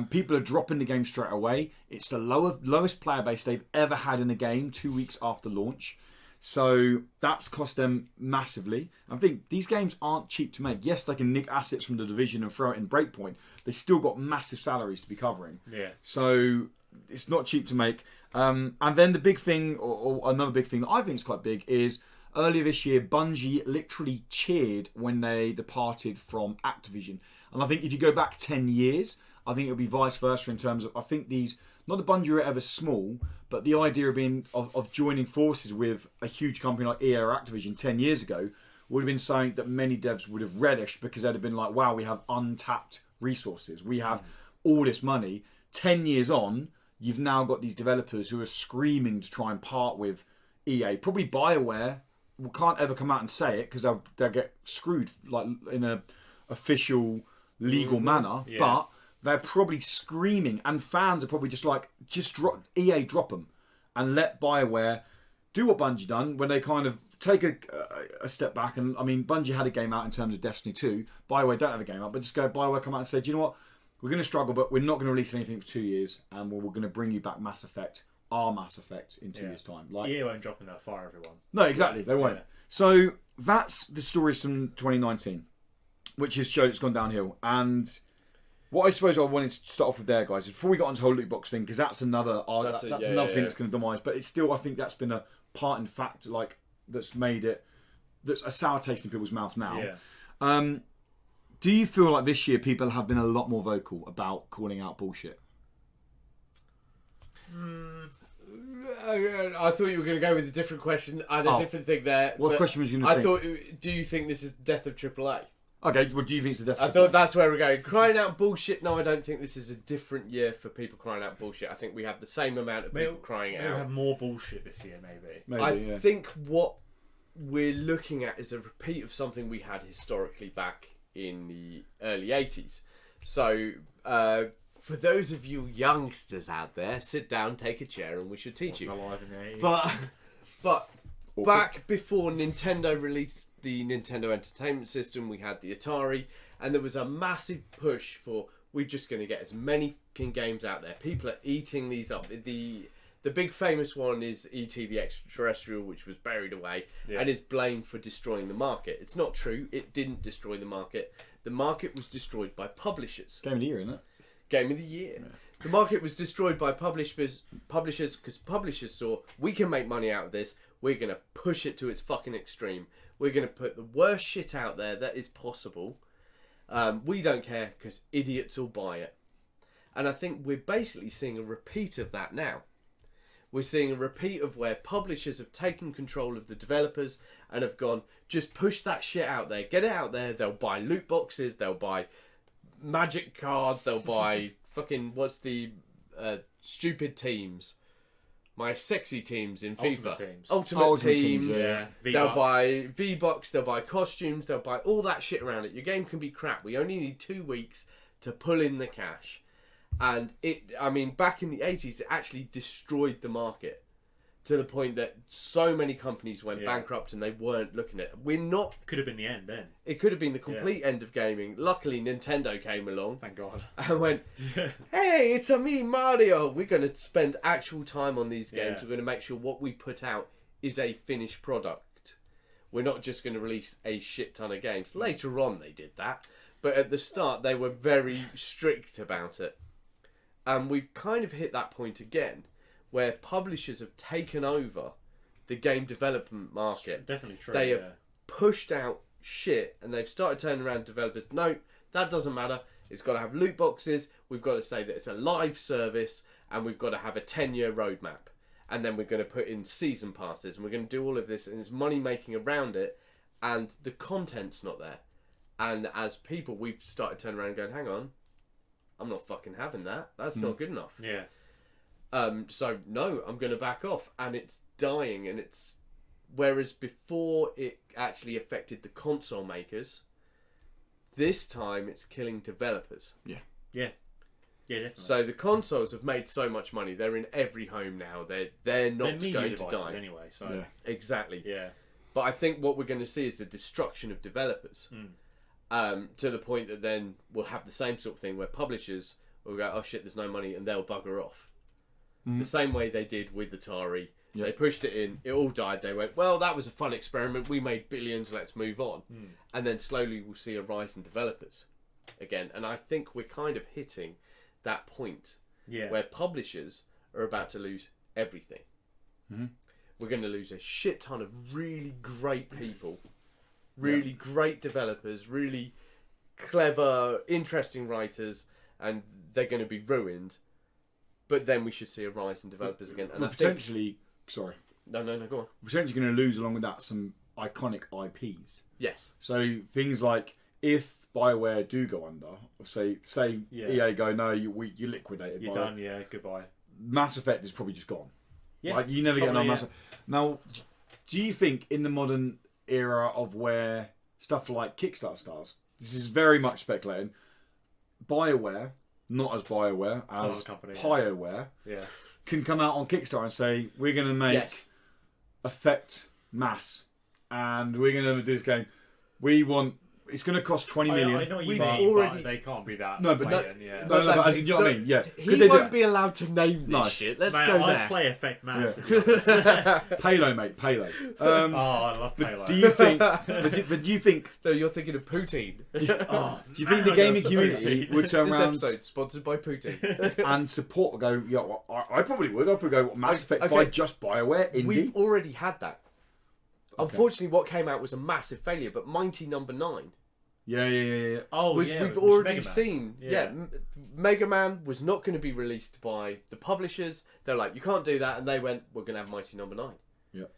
People are dropping the game straight away. It's the lowest player base they've ever had in a game 2 weeks after launch. So that's cost them massively. I think these games aren't cheap to make. Yes, they can nick assets from the Division and throw it in Breakpoint. They've still got massive salaries to be covering. Yeah. So it's not cheap to make. And then the big thing, or another big thing that I think is quite big, is earlier this year, Bungie literally cheered when they departed from Activision. And I think if you go back 10 years, I think it'll be vice versa in terms of, I think these, not that Bungie are ever small, but the idea of being of joining forces with a huge company like EA or Activision 10 years ago would have been something that many devs would have relished, because they'd have been like, wow, we have untapped resources. We have all this money. 10 years on, you've now got these developers who are screaming to try and part with EA. Probably BioWare can't ever come out and say it because they'll get screwed like in a official legal manner. Yeah. But they're probably screaming, and fans are probably just like, just drop them and let BioWare do what Bungie done when they kind of take a step back. And I mean, Bungie had a game out in terms of Destiny 2. BioWare don't have a game out, but just go, BioWare come out and say, do you know what? We're going to struggle, but we're not going to release anything for 2 years, and we're going to bring you back Mass Effect, our Mass Effect, in 2 years' time. Like, EA won't drop in that fire, everyone. No, exactly, they won't. Yeah. So that's the stories from 2019, which has shown it's gone downhill. And what I suppose I wanted to start off with there, guys, before we got onto the whole loot box thing, because that's another that's another thing that's going to demise. But it's still, I think that's been a part in fact, like, that's made it, that's a sour taste in people's mouth now. Yeah. Do you feel like this year people have been a lot more vocal about calling out bullshit? I thought you were going to go with a different question. I had a different thing there. What question was you going to think? I thought, do you think this is the death of AAA? Okay, what do you think is the death of AAA? I thought that's where we're going. Crying out bullshit? No, I don't think this is a different year for people crying out bullshit. I think we have the same amount of people crying Maybe out. we have more bullshit this year, maybe. I think what we're looking at is a repeat of something we had historically back in the early 80s. So, for those of you youngsters out there, sit down, take a chair, and we should teach you. Alive in the 80s. But back before Nintendo released the Nintendo Entertainment System, we had the Atari, and there was a massive push for, we're just going to get as many fucking games out there. People are eating these up. The big famous one is E.T. the Extraterrestrial, which was buried away and is blamed for destroying the market. It's not true. It didn't destroy the market. The market was destroyed by publishers. Game of the year, isn't it? Game of the year. Yeah. The market was destroyed by publishers because publishers saw, we can make money out of this. We're going to push it to its fucking extreme. We're going to put the worst shit out there that is possible. We don't care because idiots will buy it. And I think we're basically seeing a repeat of that now. We're seeing a repeat of where publishers have taken control of the developers and have gone, just push that shit out there. Get it out there. They'll buy loot boxes. They'll buy magic cards. They'll buy fucking, what's the stupid teams? My sexy teams in FIFA. Ultimate teams. Yeah. They'll buy V-Bucks. They'll buy costumes. They'll buy all that shit around it. Your game can be crap. We only need 2 weeks to pull in the cash. And back in the 80s, it actually destroyed the market to the point that so many companies went bankrupt and they weren't looking at it. Could have been the end then. It could have been the complete end of gaming. Luckily, Nintendo came along. Thank God. And went, hey, it's me, Mario. We're going to spend actual time on these games. We're going to make sure what we put out is a finished product. We're not just going to release a shit ton of games. Later on, they did that. But at the start, they were very strict about it. And we've kind of hit that point again, where publishers have taken over the game development market. Definitely true. They have pushed out shit, and they've started turning around developers. No, that doesn't matter. It's got to have loot boxes. We've got to say that it's a live service, and we've got to have a 10-year roadmap. And then we're going to put in season passes, and we're going to do all of this, and it's money making around it, and the content's not there. And as people, we've started turning around and going, hang on, I'm not fucking having that. That's not good enough. Yeah. So no, I'm going to back off, and it's dying, and it's whereas before it actually affected the console makers, this time it's killing developers. Yeah. Yeah, definitely. So the consoles have made so much money; they're in every home now. They're not They're going to devices die anyway. So exactly. yeah. But I think what we're going to see is the destruction of developers. To the point that then we'll have the same sort of thing where publishers will go, oh shit, there's no money, and they'll bugger off. The same way they did with Atari. They pushed it in, it all died, they went, well, that was a fun experiment, we made billions, let's move on. And then slowly we'll see a rise in developers again. And I think we're kind of hitting that point where publishers are about to lose everything. We're going to lose a shit ton of really great people, really great developers, really clever, interesting writers, and they're going to be ruined. But then we should see a rise in developers again. And we're potentially, sorry. No, go on. We're potentially going to lose along with that some iconic IPs. Yes. So things like if BioWare do go under, say EA go, no, you liquidated. You're done, goodbye. Mass Effect is probably just gone. Yeah, like you never get another Mass Effect. Now, do you think in the modern era of where stuff like Kickstarter stars, this is very much speculating, BioWare, not as BioWare, as company, PioWare, can come out on Kickstarter and say, we're going to make Effect Mass, and we're going to do this game. We want... It's going to cost 20 million. I know what you mean, but they can't be that. No, but blatant, as in, you know what I mean? Yeah. He won't be allowed to name this shit. Let's go there. I'd play Effect Mass. To be honest. Palo, mate. Palo. I love Palo. Do you think... but do you think... No, you're thinking of Poutine. Do you think the gaming community would turn around... This episode sponsored by Poutine. And support go, yeah, well, I probably would. I'd probably go, Mass Effect by just BioWare, indie. We've already had that. Unfortunately, what came out was a massive failure, but Mighty Number 9... Yeah. Oh, which we've already seen. Mega Man was not going to be released by the publishers. They're like, you can't do that, and they went, we're going to have Mighty Number 9.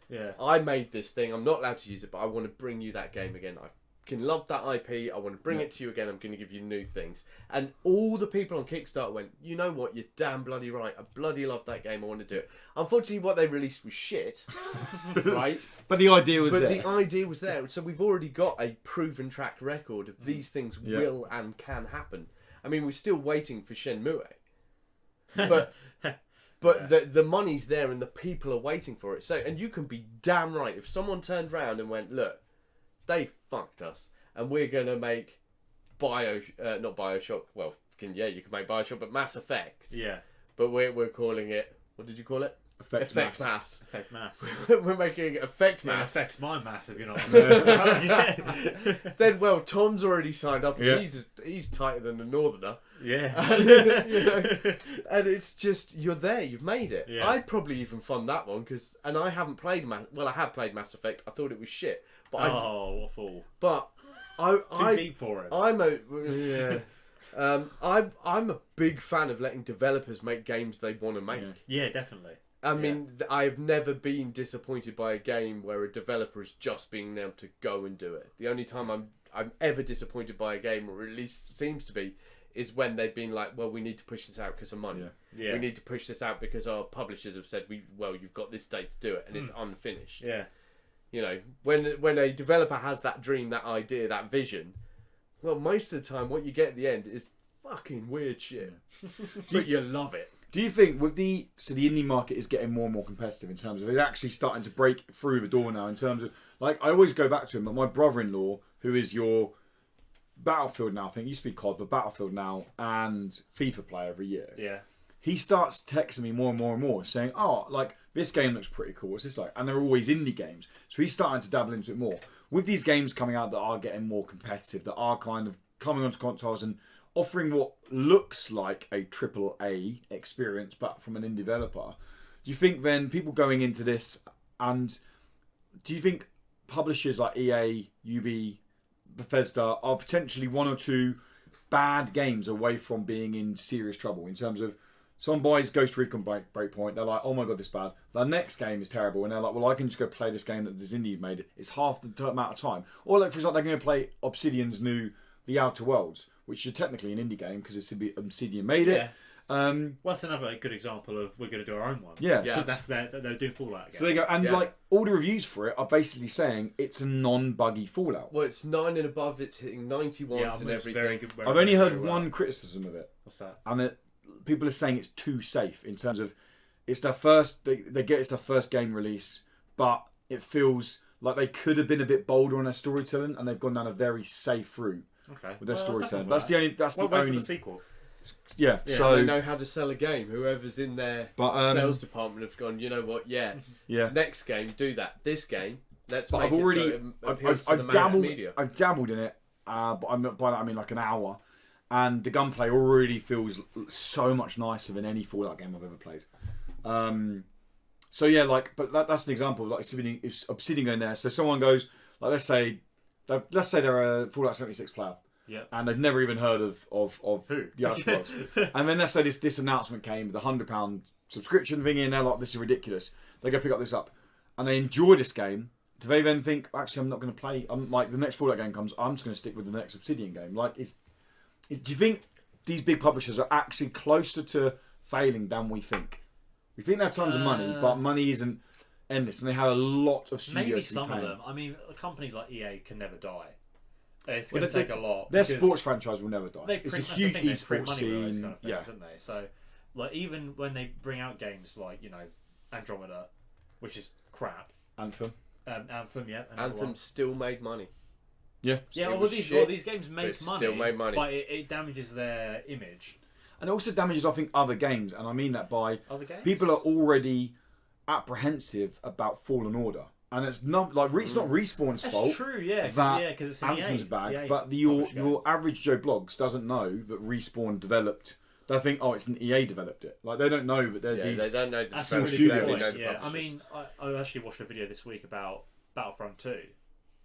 Yeah. I made this thing. I'm not allowed to use it, but I want to bring you that game again. I can love that IP. I want to bring it to you again. I'm going to give you new things. And all the people on Kickstarter went, you know what? You're damn bloody right. I bloody love that game. I want to do it. Unfortunately, what they released was shit. Right? But the idea was there. The idea was there. So we've already got a proven track record of these things will and can happen. I mean, we're still waiting for Shenmue. But the money's there and the people are waiting for it. So, and you can be damn right. If someone turned around and went, look, they fucked us, and we're going to make not Bioshock, well, you can make Bioshock, but Mass Effect. Yeah. But we're calling it, what did you call it? Effect Mass. Effect Mass. We're making Effect Mass. It affects my mass, if you know what I mean. Then, well, Tom's already signed up, and he's tighter than the Northerner. Yeah. And it's just, you're there, you've made it. Yeah. I'd probably even fund that one, and I haven't played I have played Mass Effect, I thought it was shit. But what a fool. But Too deep for it. I'm a big fan of letting developers make games they want to make. Yeah, definitely. I mean, I've never been disappointed by a game where a developer is just being able to go and do it. The only time I'm ever disappointed by a game, or at least seems to be, is when they've been like, well, we need to push this out because of money. Yeah. We need to push this out because our publishers have said, you've got this date to do it, and it's unfinished. Yeah. You know, when a developer has that dream, that idea, that vision, well, most of the time what you get at the end is fucking weird shit. But you love it. Do you think with the indie market is getting more and more competitive in terms of it's actually starting to break through the door now in terms of, like, I always go back to him, but my brother-in-law, who is your Battlefield now, I think, used to be COD, but Battlefield now, and FIFA player every year. Yeah. He starts texting me more and more and more, saying, oh, like, this game looks pretty cool. What's this like? And they're always indie games. So he's starting to dabble into it more. With these games coming out that are getting more competitive, that are kind of coming onto consoles and offering what looks like a AAA experience, but from an indie developer, do you think then people going into this, and do you think publishers like EA, UB, Bethesda are potentially one or two bad games away from being in serious trouble in terms of someone buys Ghost Recon Breakpoint, they're like, oh my god, this is bad. The next game is terrible, and they're like, well, I can just go play this game that this indie made. It's half the amount of time. Or like, for example, they're going to play Obsidian's new The Outer Worlds, which is technically an indie game because Obsidian made it. Well, that's another good example of we're going to do our own one. Yeah, so they're doing Fallout again. So there you go, and like all the reviews for it are basically saying it's a non-buggy Fallout. Well, it's 9 and above. It's hitting 91s and everything. Very good, I've only heard one criticism of it. What's that? And people are saying it's too safe in terms of it's their first. They get it's their first game release, but it feels like they could have been a bit bolder on their storytelling, and they've gone down a very safe route with their storytelling. That's the only. That's the only. For the sequel. Yeah, so they know how to sell a game. Whoever's in their sales department have gone, you know what? Yeah. Next game, do that. This game, let's make it so it appeals to the mass media. I've dabbled in it, but by that I mean like an hour, and the gunplay already feels so much nicer than any Fallout game I've ever played. So yeah, like, but that's an example. Like, if Obsidian going there, so someone goes, like, let's say they're a Fallout 76 player. Yeah. And they've never even heard of Who? The Outer Worlds. And then let's say this announcement came, the £100 subscription thingy, and they're like, this is ridiculous. They go pick up this up. And they enjoy this game. Do they then think, actually, I'm not going to play, I'm like, the next Fallout game comes, I'm just going to stick with the next Obsidian game? Like, do you think these big publishers are actually closer to failing than we think? We think they have tons of money, but money isn't endless. And they have a lot of studios. Maybe some of them. I mean, companies like EA can never die. It's going to take a lot. Their sports franchise will never die. It's a huge esports scene. Kind of things, isn't they? So, like, even when they bring out games like, you know, Andromeda, which is crap. Anthem, yeah. Anthem still made money. Yeah. Yeah, well, these games make money. Still made money. But it damages their image. And it also damages, I think, other games. And I mean that by other games? People are already apprehensive about Fallen Order. And it's not like it's not Respawn's fault. That's true, yeah. Because it's Anthem's EA, bad, EA but your average Joe Blogs doesn't know that Respawn developed. They think, oh, it's an EA developed it. Like, they don't know that there's these. They don't know. That's a really good point. Yeah, I mean, I actually watched a video this week about Battlefront 2,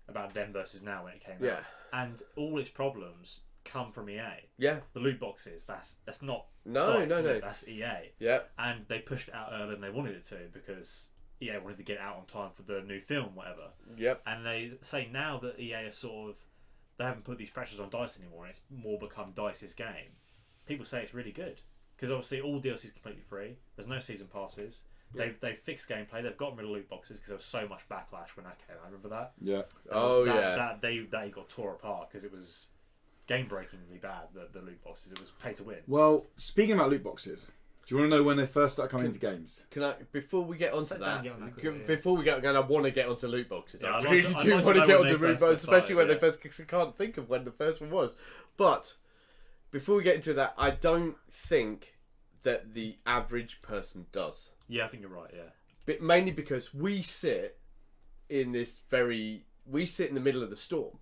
about then versus now when it came out, and all its problems come from EA. Yeah, the loot boxes. That's not. No. That's EA. Yeah, and they pushed it out earlier than they wanted it to because EA wanted to get it out on time for the new film, whatever. Yep. And they say now that EA are sort of, they haven't put these pressures on DICE anymore, and it's more become DICE's game. People say it's really good because obviously all DLC is completely free. There's no season passes. They've fixed gameplay. They've gotten rid of loot boxes because there was so much backlash when that came out. Remember that? Yeah. That got tore apart because it was game-breakingly bad. The loot boxes. It was pay to win. Well, speaking about loot boxes. Do you want to know when they first started coming into games? Can I, before we get onto that, before we get, I want to get onto loot boxes. Yeah, I really do want to get onto loot boxes, especially when they first. Because I can't think of when the first one was. But before we get into that, I don't think that the average person does. Yeah, I think you're right. Yeah, but mainly because we sit in the middle of the storm.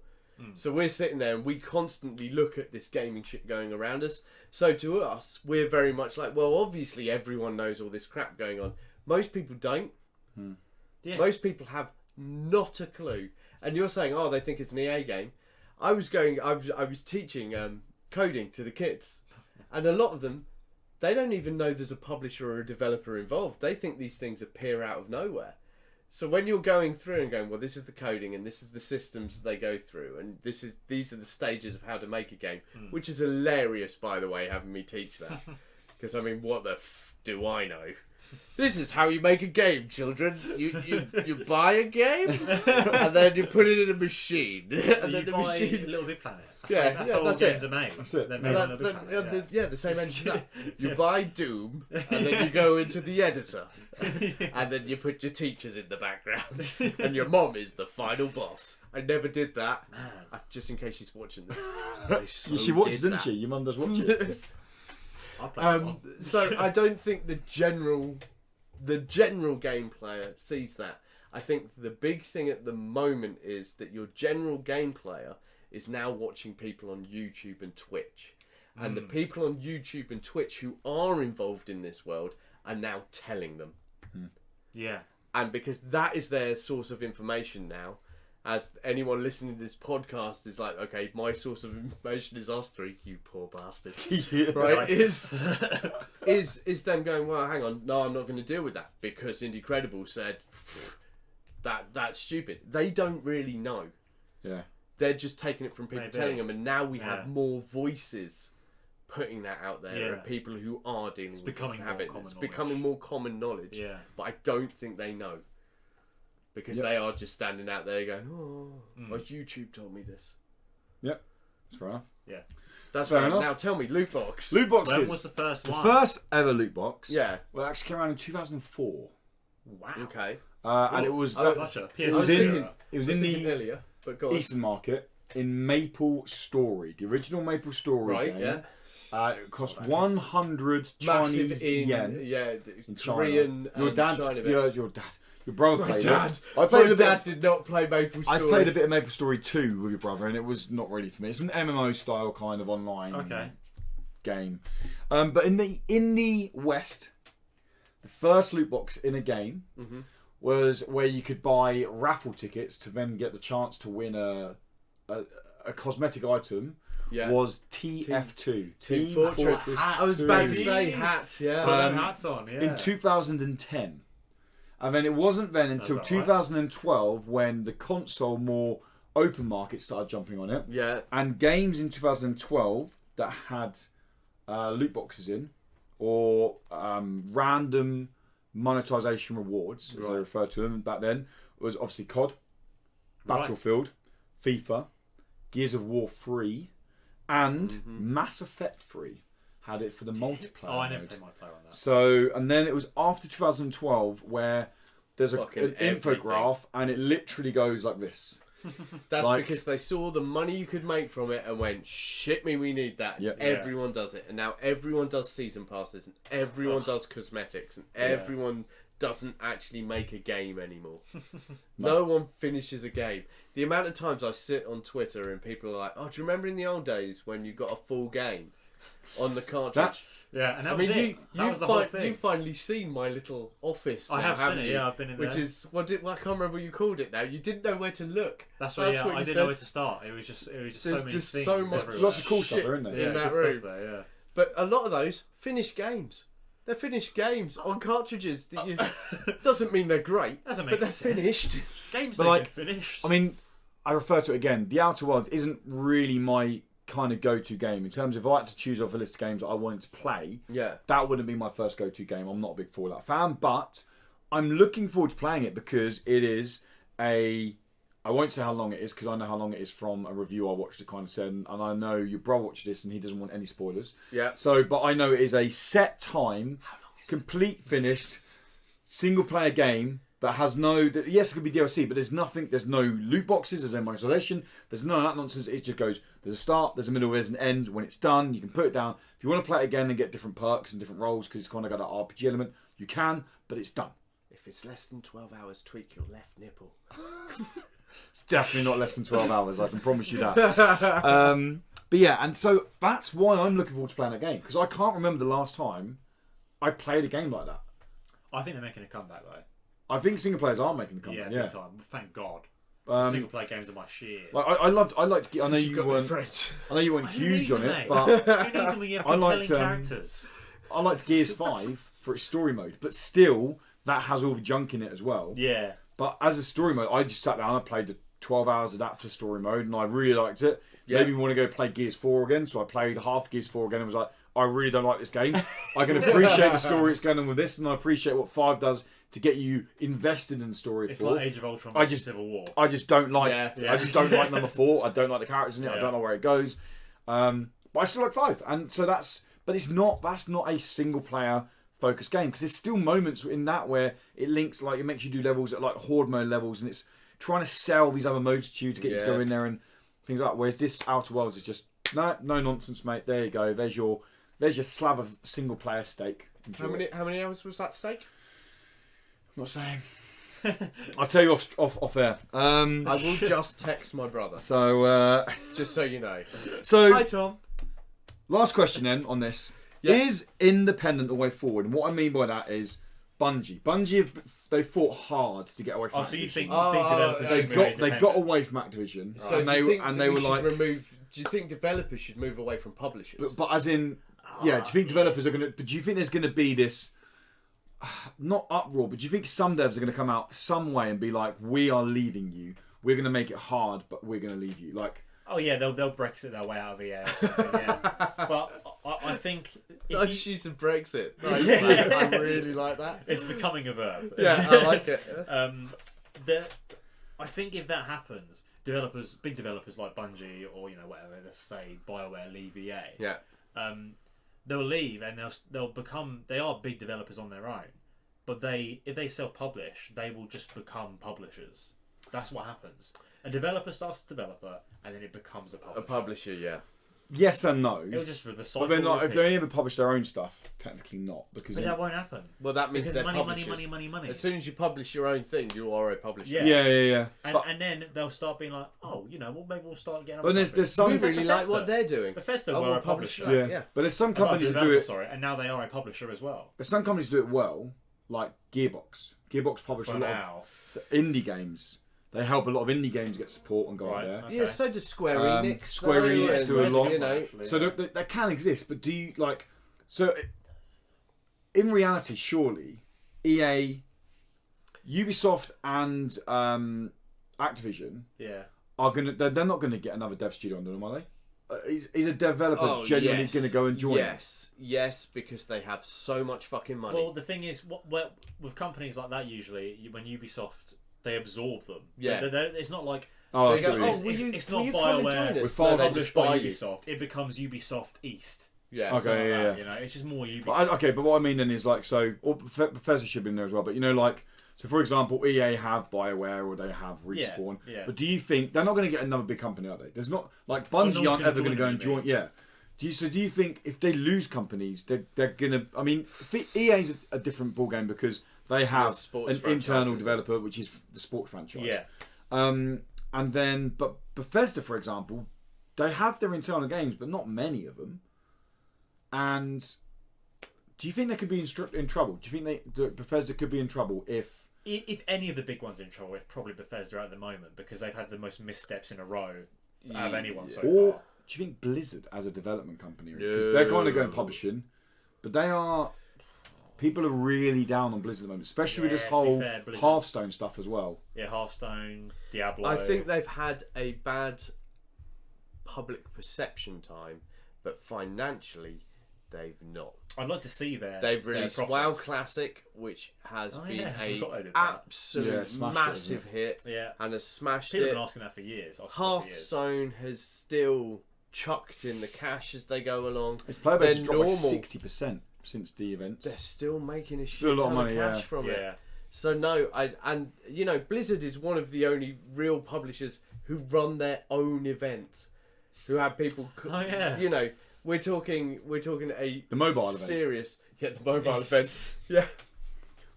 So we're sitting there and we constantly look at this gaming shit going around us. So to us, we're very much like, well, obviously everyone knows all this crap going on. Most people don't. Yeah. Most people have not a clue. And you're saying, oh, they think it's an EA game. I was teaching coding to the kids. And a lot of them, they don't even know there's a publisher or a developer involved. They think these things appear out of nowhere. So when you're going through and going, well, this is the coding and this is the systems they go through and these are the stages of how to make a game, which is hilarious, by the way, having me teach that. Because, I mean, what the do I know? This is how you make a game, children. You buy a game and then you put it in a machine. And then the machine... Little Big Planet. That's how all games are made. That's it. They're made on Little Big Planet. The same engine. You buy Doom and then you go into the editor and then you put your teachers in the background and your mom is the final boss. I never did that. Just in case she's watching this. She watched, didn't she? Your mum does watch it. So I don't think the general game player sees that. I think the big thing at the moment is that your general game player is now watching people on YouTube and Twitch. And the people on YouTube and Twitch who are involved in this world are now telling them. Yeah. And because that is their source of information now, as anyone listening to this podcast is like, okay, my source of information is us three, you poor bastard. Right? Is them going, well, hang on, no, I'm not going to deal with that because Indie Credible said that's stupid. They don't really know. Yeah. They're just taking it from people Maybe. telling them, and now we have more voices putting that out there, Yeah. and people who are dealing with becoming this more have it. common It's knowledge. becoming more common knowledge. Yeah. But I don't think they know. Because they are just standing out there going, my YouTube told me this. Yep. That's fair enough. Yeah. That's Fair right. enough. Now tell me, loot box. Loot boxes. When was the first The one? first ever loot box. Yeah. Well, it actually came around in 2004. Wow. Okay. And it was Such a it was PS2 in era. it was I in thinking the earlier, but go on. Eastern Market in Maple Story, the original Maple Story Right, game. yeah. It cost 100 Chinese Massive in yen in in China. Korean Your and dad's, China bit. your brother My played dad. it. I played My a bit. dad did not play Maple I Story. played a bit of Maple Story 2 with your brother, and it was not really for me. It's an MMO style kind of online game. But in the West, the first loot box in a game was where you could buy raffle tickets to then get the chance to win a cosmetic item. Yeah. Was TF2 Team Fortress. I was about to say hat, yeah. Put them hats on, yeah. in 2010. And then it wasn't then until about right. 2012 when the console more open market started jumping on it. Yeah. And games in 2012 that had loot boxes in or random monetization rewards, as they refer to them back then, was obviously COD, Battlefield, FIFA, Gears of War 3, and Mass Effect 3 had it for the multiplayer Oh, I never mode. played multiplayer on that. So, and then it was after 2012 where there's an Fucking infograph and it literally goes like this. That's Like- because they saw the money you could make from it and went, shit me, we need that. Yep. Everyone does it. And now everyone does season passes and everyone does cosmetics and everyone doesn't actually make a game anymore. No one finishes a game. The amount of times I sit on Twitter and people are like, oh, do you remember in the old days when you got a full game on the cartridge? Yeah, and that was it. That was the whole thing. You've finally seen my little office. I now, have seen haven't it, you? yeah, I've been in Which there. is I can't remember what you called it now. You didn't know where to look. That's what you I didn't said. know where to start. It was just so There's many just things. so much- everywhere. Lots of cool stuff Shit. there, isn't there? Yeah, in that good room. stuff there, yeah. But a lot of those finished games. They're finished games on cartridges. That you, doesn't mean they're great, Doesn't but make they're sense. finished. Games But don't like, get finished. I mean, I refer to it again. The Outer Worlds isn't really my kind of go-to game in terms of if I had to choose off a list of games that I wanted to play. Yeah. That wouldn't be my first go-to game. I'm not a big Fallout fan, but I'm looking forward to playing it because it is a. I won't say how long it is because I know how long it is from a review I watched. It kind of said, and I know your brother watched this and he doesn't want any spoilers. Yeah. So, but I know it is a set time, complete, finished, single-player game that has no. Yes, it could be DLC, but there's nothing. There's no loot boxes. There's no monetization. There's none of that nonsense. It just goes. There's a start. There's a middle. There's an end. When it's done, you can put it down. If you want to play it again and get different perks and different roles because it's kind of got an RPG element, you can. But it's done. If it's less than 12 hours, tweak your left nipple. It's definitely not less than 12 hours. I can promise you that. But yeah, and so that's why I'm looking forward to playing that game because I can't remember the last time I played a game like that. I think they're making a comeback though. I think single players are making a comeback. Big time. Thank God. Um, Single player games are my shit. Like I liked. I know You've you got no weren't. friends. I know you weren't Who huge needs on them, it, mate? but Who needs them when you have I liked, compelling characters? I liked Gears 5 for its story mode. But still, that has all the junk in it as well. Yeah. But as a story mode, I just sat down and played the 12 hours of that for story mode, and I really liked it. Yeah. Made me want to go play Gears 4 again, so I played half Gears 4 again and was like, I really don't like this game. I can appreciate the story it's going on with this, and I appreciate what 5 does to get you invested in the story. It's 4. like Age of Ultron I versus just- Civil War. I just don't like. Yeah. I just don't like number 4. I don't like the characters in it. I Yeah. don't know where it goes. But I still like 5, and so that's. But it's not. That's not a single player focused game because there's still moments in that where it links, like it makes you do levels at like horde mode levels, and it's trying to sell these other modes to you to get you to go in there and things like that. Whereas this Outer Worlds is just no nonsense, mate. There you go. There's your slab of single player steak. Enjoy it. How many hours was that steak? I'm not saying. I'll tell you off air. I will just text my brother, So just so you know. so Hi, Tom. last question then on this. Yeah. Is independent the way forward? And what I mean by that is Bungie. They fought hard to get away from Activision. So you think Oh, developers They got away from Activision. So and do you think and that they we were should like do you think developers should move away from publishers? but as in do you think developers are gonna, but do you think there's gonna be this not uproar, but do you think some devs are gonna come out some way and be like, we are leaving you, we're gonna make it hard, but we're gonna leave you? Like, oh yeah, they'll Brexit their way out of EA or something. Yeah, but I think Nice use of Brexit. Nice, Yeah. I really like that. it's becoming a verb. Yeah, I like it. I think if that happens, big developers like Bungie or whatever, let's say BioWare leave EA. Yeah. They'll leave and they are big developers on their own, but if they self-publish, they will just become publishers. That's what happens. A developer starts a developer and then it becomes a publisher. A publisher, yeah. yes and no. It'll just be the cycle. But then, like, if repeat. they only ever publish their own stuff, technically not, because But that won't happen. Well, that means Because they're money. publishers. As soon as you publish your own thing, you are a publisher. Yeah. yeah. And then they'll start being like, well, maybe we'll start getting. But there's We some really like what they're doing. Bethesda I were will a publish publisher. that. yeah. Yeah. But there's some Well, companies that do developer, it. sorry, and now they are a publisher as well. There's some companies do it well, like Gearbox. Gearbox publish For a lot now, of indie games. They help a lot of indie games get support and go out Right. there. Okay. Yeah, so does Square Enix. Square though, Enix and, do a lot. You know, Actually, So yeah. that can exist, but do you like? So in reality, surely EA, Ubisoft, and Activision Yeah. are gonna. They're not going to get another dev studio under them, are they? Is a developer Oh, genuinely yes. going to go and join? Yes, because they have so much fucking money. Well, the thing is, with companies like that, usually when Ubisoft, they absorb them. Yeah. It's not like Oh, They so go, it is. will you- it's will not you come and BioWare join us? with No, they Far just published by buy you. Ubisoft. It becomes Ubisoft East. Yeah. Okay. Something yeah. like that, it's just more Ubisoft. But but what I mean then is like, so or Bethesda should be in there as well. But like, so for example, EA have BioWare or they have Respawn. Yeah. But do you think they're not going to get another big company, are they? There's not like no Bungie one's aren't gonna ever going to join go and them, join. Yeah. Do you think if they lose companies, they're going to? I mean, EA's a different ballgame because they have sports an internal franchises. developer, which is the sports franchise. Yeah. And then, but Bethesda, for example, they have their internal games, but not many of them. And do you think they could be in trouble? Do you think Bethesda could be in trouble if any of the big ones are in trouble, it's probably Bethesda at the moment because they've had the most missteps in a row out of anyone so or far. do you think Blizzard as a development company? Because they're kind of going publishing, but they are. People are really down on Blizzard at the moment, especially with this Yeah, to be whole fair, Blizzard- Hearthstone stuff as well. Yeah, Hearthstone, Diablo. I think they've had a bad public perception time, but financially, they've not. I'd like to see They've released their WoW profits. Classic, which has Oh, been yeah, I a forgot they did that. absolute Yeah, smashed it, massive hit, Yeah. and has smashed People have it. been asking that for years. asking for it for years. Hearthstone has still chucked in the cash as they go along. Its player base has They're dropped by normal. 60% since the event. They're still making a Still a shit lot of ton money, of cash yeah. from it. Yeah. So no, Blizzard is one of the only real publishers who run their own event, who have people. Oh, yeah. We're talking a The mobile event. serious, the mobile event. Yeah.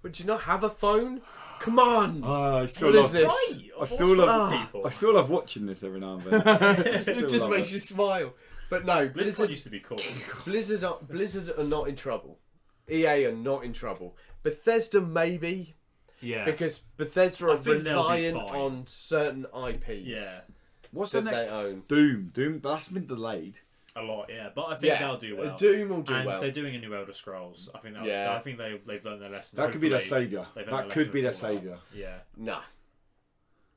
Would you not have a phone? Come on. I still What is love this? Right. I still love. people. I still love watching this every now and then. It just makes you smile. But no, BlizzCon Blizzard, used to be cool. Blizzard are not in trouble. EA are not in trouble. Bethesda maybe, Yeah. because Bethesda I are think they'll be reliant fine. on certain IPs Yeah. What's the that next? they own. Doom, but that's been delayed. A lot, yeah. But I think they'll do well. Doom will do and well. they're doing a new Elder Scrolls. I think Yeah. I think they've learned their lesson. That could be their Hopefully, saviour. they've learned That their could be their lesson for a saviour. while. Yeah. Nah.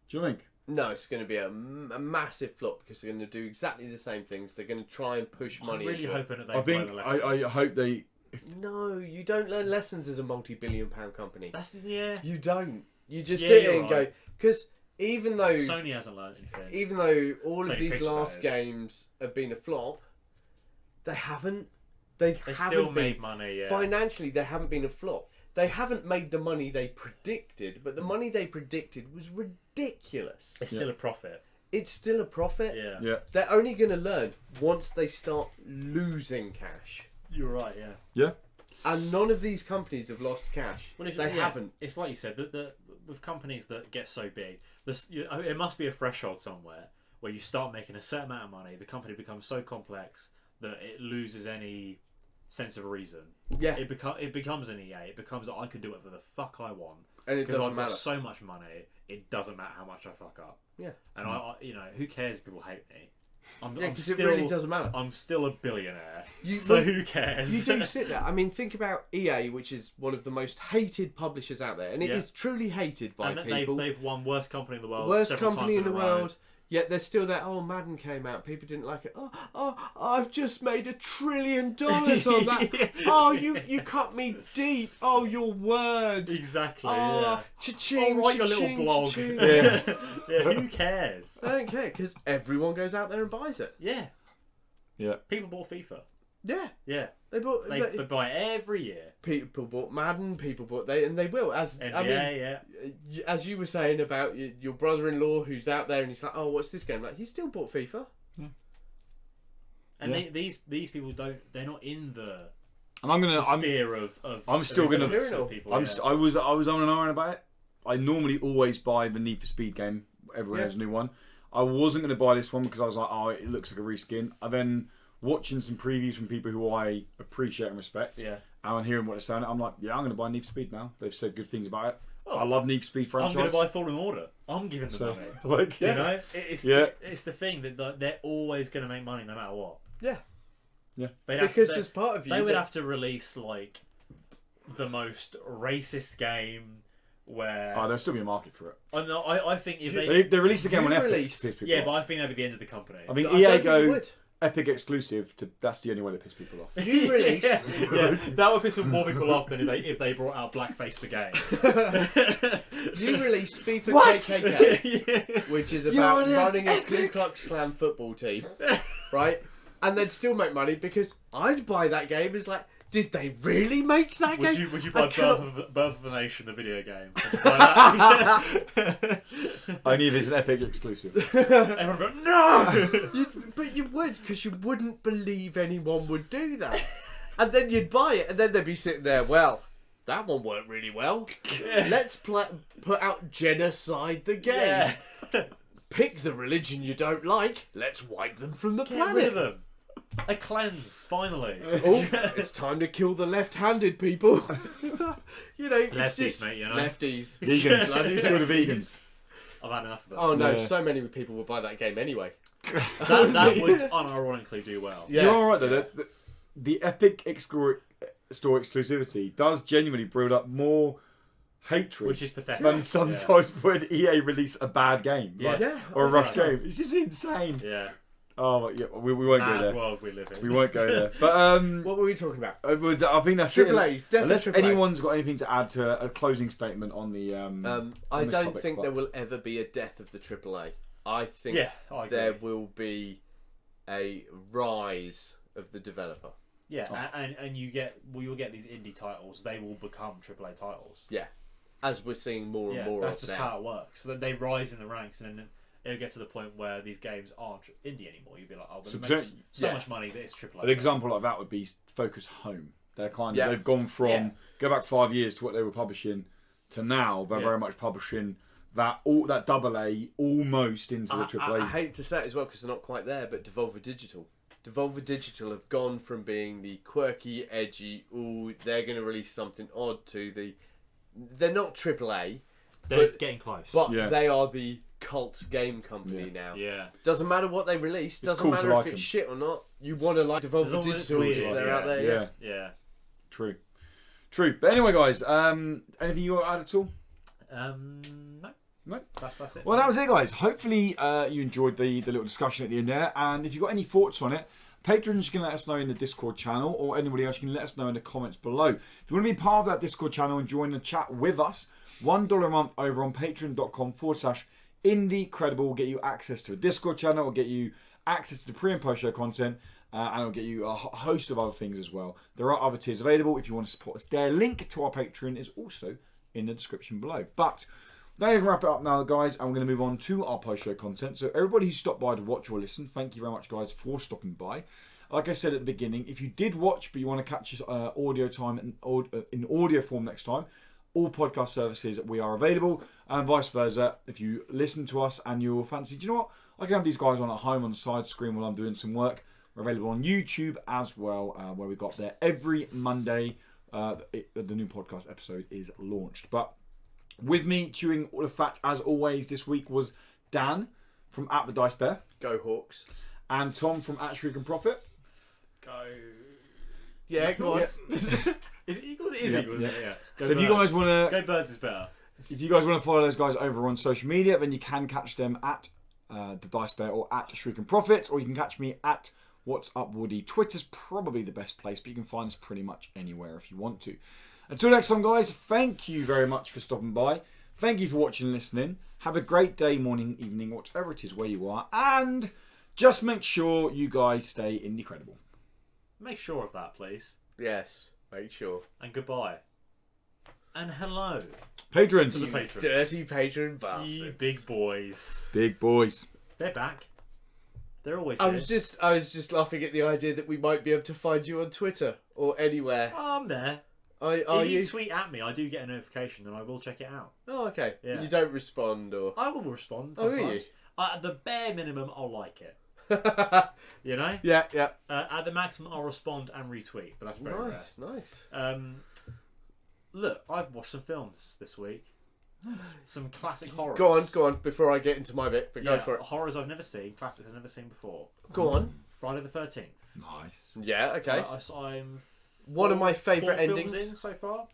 Do you think? No, it's going to be a massive flop because they're going to do exactly the same things. They're going to try and push I'm money really into hoping that they I learn think the lesson. I hope they. No, you don't learn lessons as a multi-billion-pound company. That's yeah. You don't. You just Yeah, sit you're there and right. go, because even though Sony hasn't learned anything. even though all of Sony these Pictures last has. games have been a flop, they haven't. They They haven't still been. made money. Yeah. Financially, they haven't been a flop. They haven't made the money they predicted, but the money they predicted was ridiculous. It's still a profit. It's still a profit. Yeah. Yeah. They're only going to learn once they start losing cash. You're right. Yeah. Yeah. And none of these companies have lost cash. Well, They haven't. It's like you said. with companies that get so big, it must be a threshold somewhere where you start making a certain amount of money, the company becomes so complex that it loses any sense of reason. Yeah. It becomes an EA. It becomes that I can do whatever the fuck I want. And it because doesn't I've matter. got so much money, it doesn't matter how much I fuck up. Yeah. And I who cares if people hate me? Because it really doesn't matter. I'm still a billionaire, Who cares? You do sit there. I mean, think about EA, which is one of the most hated publishers out there, and it is truly hated by people. They've won worst company in the world. Worst company in the row. world. Yet they're still there. Oh, Madden came out. People didn't like it. Oh, I've just made $1 trillion on that. Oh, you cut me deep. Oh, your words. Exactly. Oh, yeah. cha-ching, write your cha-ching, little blog. cha-ching. Yeah. Who cares? I don't care because everyone goes out there and buys it. Yeah. Yeah. People bought FIFA. Yeah. Yeah. They buy it every year. People bought Madden. People bought and they will. NBA, As you were saying about your brother-in-law who's out there and he's like, oh, what's this game like? He still bought FIFA. Yeah. And these people they're not in the sphere of I'm still gonna. people. I was on and on about it. I normally always buy the Need for Speed game. Everyone has a new one. I wasn't going to buy this one because I was like, oh, it looks like a reskin. I then watching some previews from people who I appreciate and respect. Yeah. And hearing what they're saying, I'm like, yeah, I'm going to buy Need for Speed now. They've said good things about it. I love Need for Speed franchise. I'm going to buy Fallen Order. I'm giving them money. Like, you know, it's the thing that they're always going to make money no matter what. Yeah. Yeah. Because there's part of you. They would have to release like the most racist game. Where there'll still be a market for it. I think if they release the game on Epic. But I think that'd be the end of the company. I mean, EA go Epic exclusive. That's the only way to piss people off. You release, that would piss more people off than if they brought out Blackface the game. You released FIFA KKK, which is about running a Ku Klux Klan football team, right? And they'd still make money because I'd buy that game. It's like, did they really make that game? Would you buy Birth of a Nation, the video game? That? Only if it's an Epic exclusive. Everyone go, no! But you would, because you wouldn't believe anyone would do that. And then you'd buy it, and then they'd be sitting there, well, that one worked really well. Yeah. Let's put out Genocide the game. Yeah. Pick the religion you don't like. Let's wipe them from the Get planet. rid of them. A cleanse, finally. Oh, it's time to kill the left-handed people. You know, lefties, just, mate. You know, lefties, vegans. Bloody Kill the vegans. I've had enough of that. Oh no, so many people would buy that game anyway. That would unironically do well. Yeah. You're all right though. The Epic Store exclusivity does genuinely build up more hatred, which is pathetic, than sometimes when EA release a bad game, or a rough game. It's just insane. Yeah. Oh yeah, we won't go there. World we live in. We won't go there. But what were we talking about? I think that's AAA's, it. Unless AAA. anyone's got anything to add to a closing statement on the. I don't think there will ever be a death of the AAA. I think there will be a rise of the developer. Yeah, and you'll get these indie titles. They will become AAA titles. Yeah, as we're seeing more and more. That's just now. how it works. So that they rise in the ranks, and then it'll get to the point where these games aren't indie anymore. You'll be like, oh, but it makes so much money that it's AAA. An example like that would be Focus Home. They're kind of they've gone from go back 5 years to what they were publishing to now. They're very much publishing that AA almost into the AAA. I hate to say it as well because they're not quite there, but Devolver Digital have gone from being the quirky, edgy, they're going to release something odd to they're not AAA. They're getting close. But they are the cult game company now. Yeah. Doesn't matter what they release, doesn't matter if it's shit or not. You want to like Devolver Digital because they're out there. Yeah. True. But anyway, guys, anything you want to add at all? No. That's it. Well, that was it, guys. Hopefully you enjoyed the little discussion at the end there. And if you've got any thoughts on it, patrons can let us know in the Discord channel, or anybody else can let us know in the comments below. If you want to be part of that Discord channel and join the chat with us, $1 a month over on patreon.com/IndieCredible will get you access to a Discord channel, will get you access to the pre and post show content, and it'll get you a host of other things as well. There are other tiers available if you want to support us there. Link to our Patreon is also in the description below. But now you can wrap it up now, guys, and we're going to move on to our post show content. So everybody who stopped by to watch or listen, thank you very much, guys, for stopping by. Like I said at the beginning, if you did watch but you want to catch us audio time in audio form next time, all podcast services we are available, and vice versa. If you listen to us and you fancy, do you know what? I can have these guys on at home on the side screen while I'm doing some work. We're available on YouTube as well, where we got there every Monday. The new podcast episode is launched. But with me chewing all the fat as always this week was Dan from At the Dice Bear. Go Hawks. And Tom from At Shriek and Profit. Go. Yeah, go on. Is it Eagles? It is Eagles. Yeah. So if you guys want to... Go Birds is better. If you guys want to follow those guys over on social media, then you can catch them at the Dice Bear or at Shriek and Profit, or you can catch me at What's Up Woody. Twitter's probably the best place, but you can find us pretty much anywhere if you want to. Until next time, guys, thank you very much for stopping by. Thank you for watching and listening. Have a great day, morning, evening, whatever it is where you are. And just make sure you guys stay indie credible. Make sure of that, please. Yes, make sure. And goodbye. And hello. Patrons. To the patrons. Dirty patron bastards. You big boys. Big boys. They're back. They're always I here. was just laughing at the idea that we might be able to find you on Twitter or anywhere. Oh, I'm there. Are if you? you tweet at me, I do get a notification and I will check it out. Oh, okay. Yeah. You don't respond or... I will respond Oh, will sometimes. you? At the bare minimum, I'll like it. You know? Yeah. At the maximum, I'll respond and retweet, but that's very Nice. rare. Look, I've watched some films this week. Some classic horrors. Go on, before I get into my bit, but go for it. Horrors I've never seen, classics I've never seen before. Go on. Friday the 13th. Nice. Yeah, okay. I'm One of my favourite 4 endings. films in so far.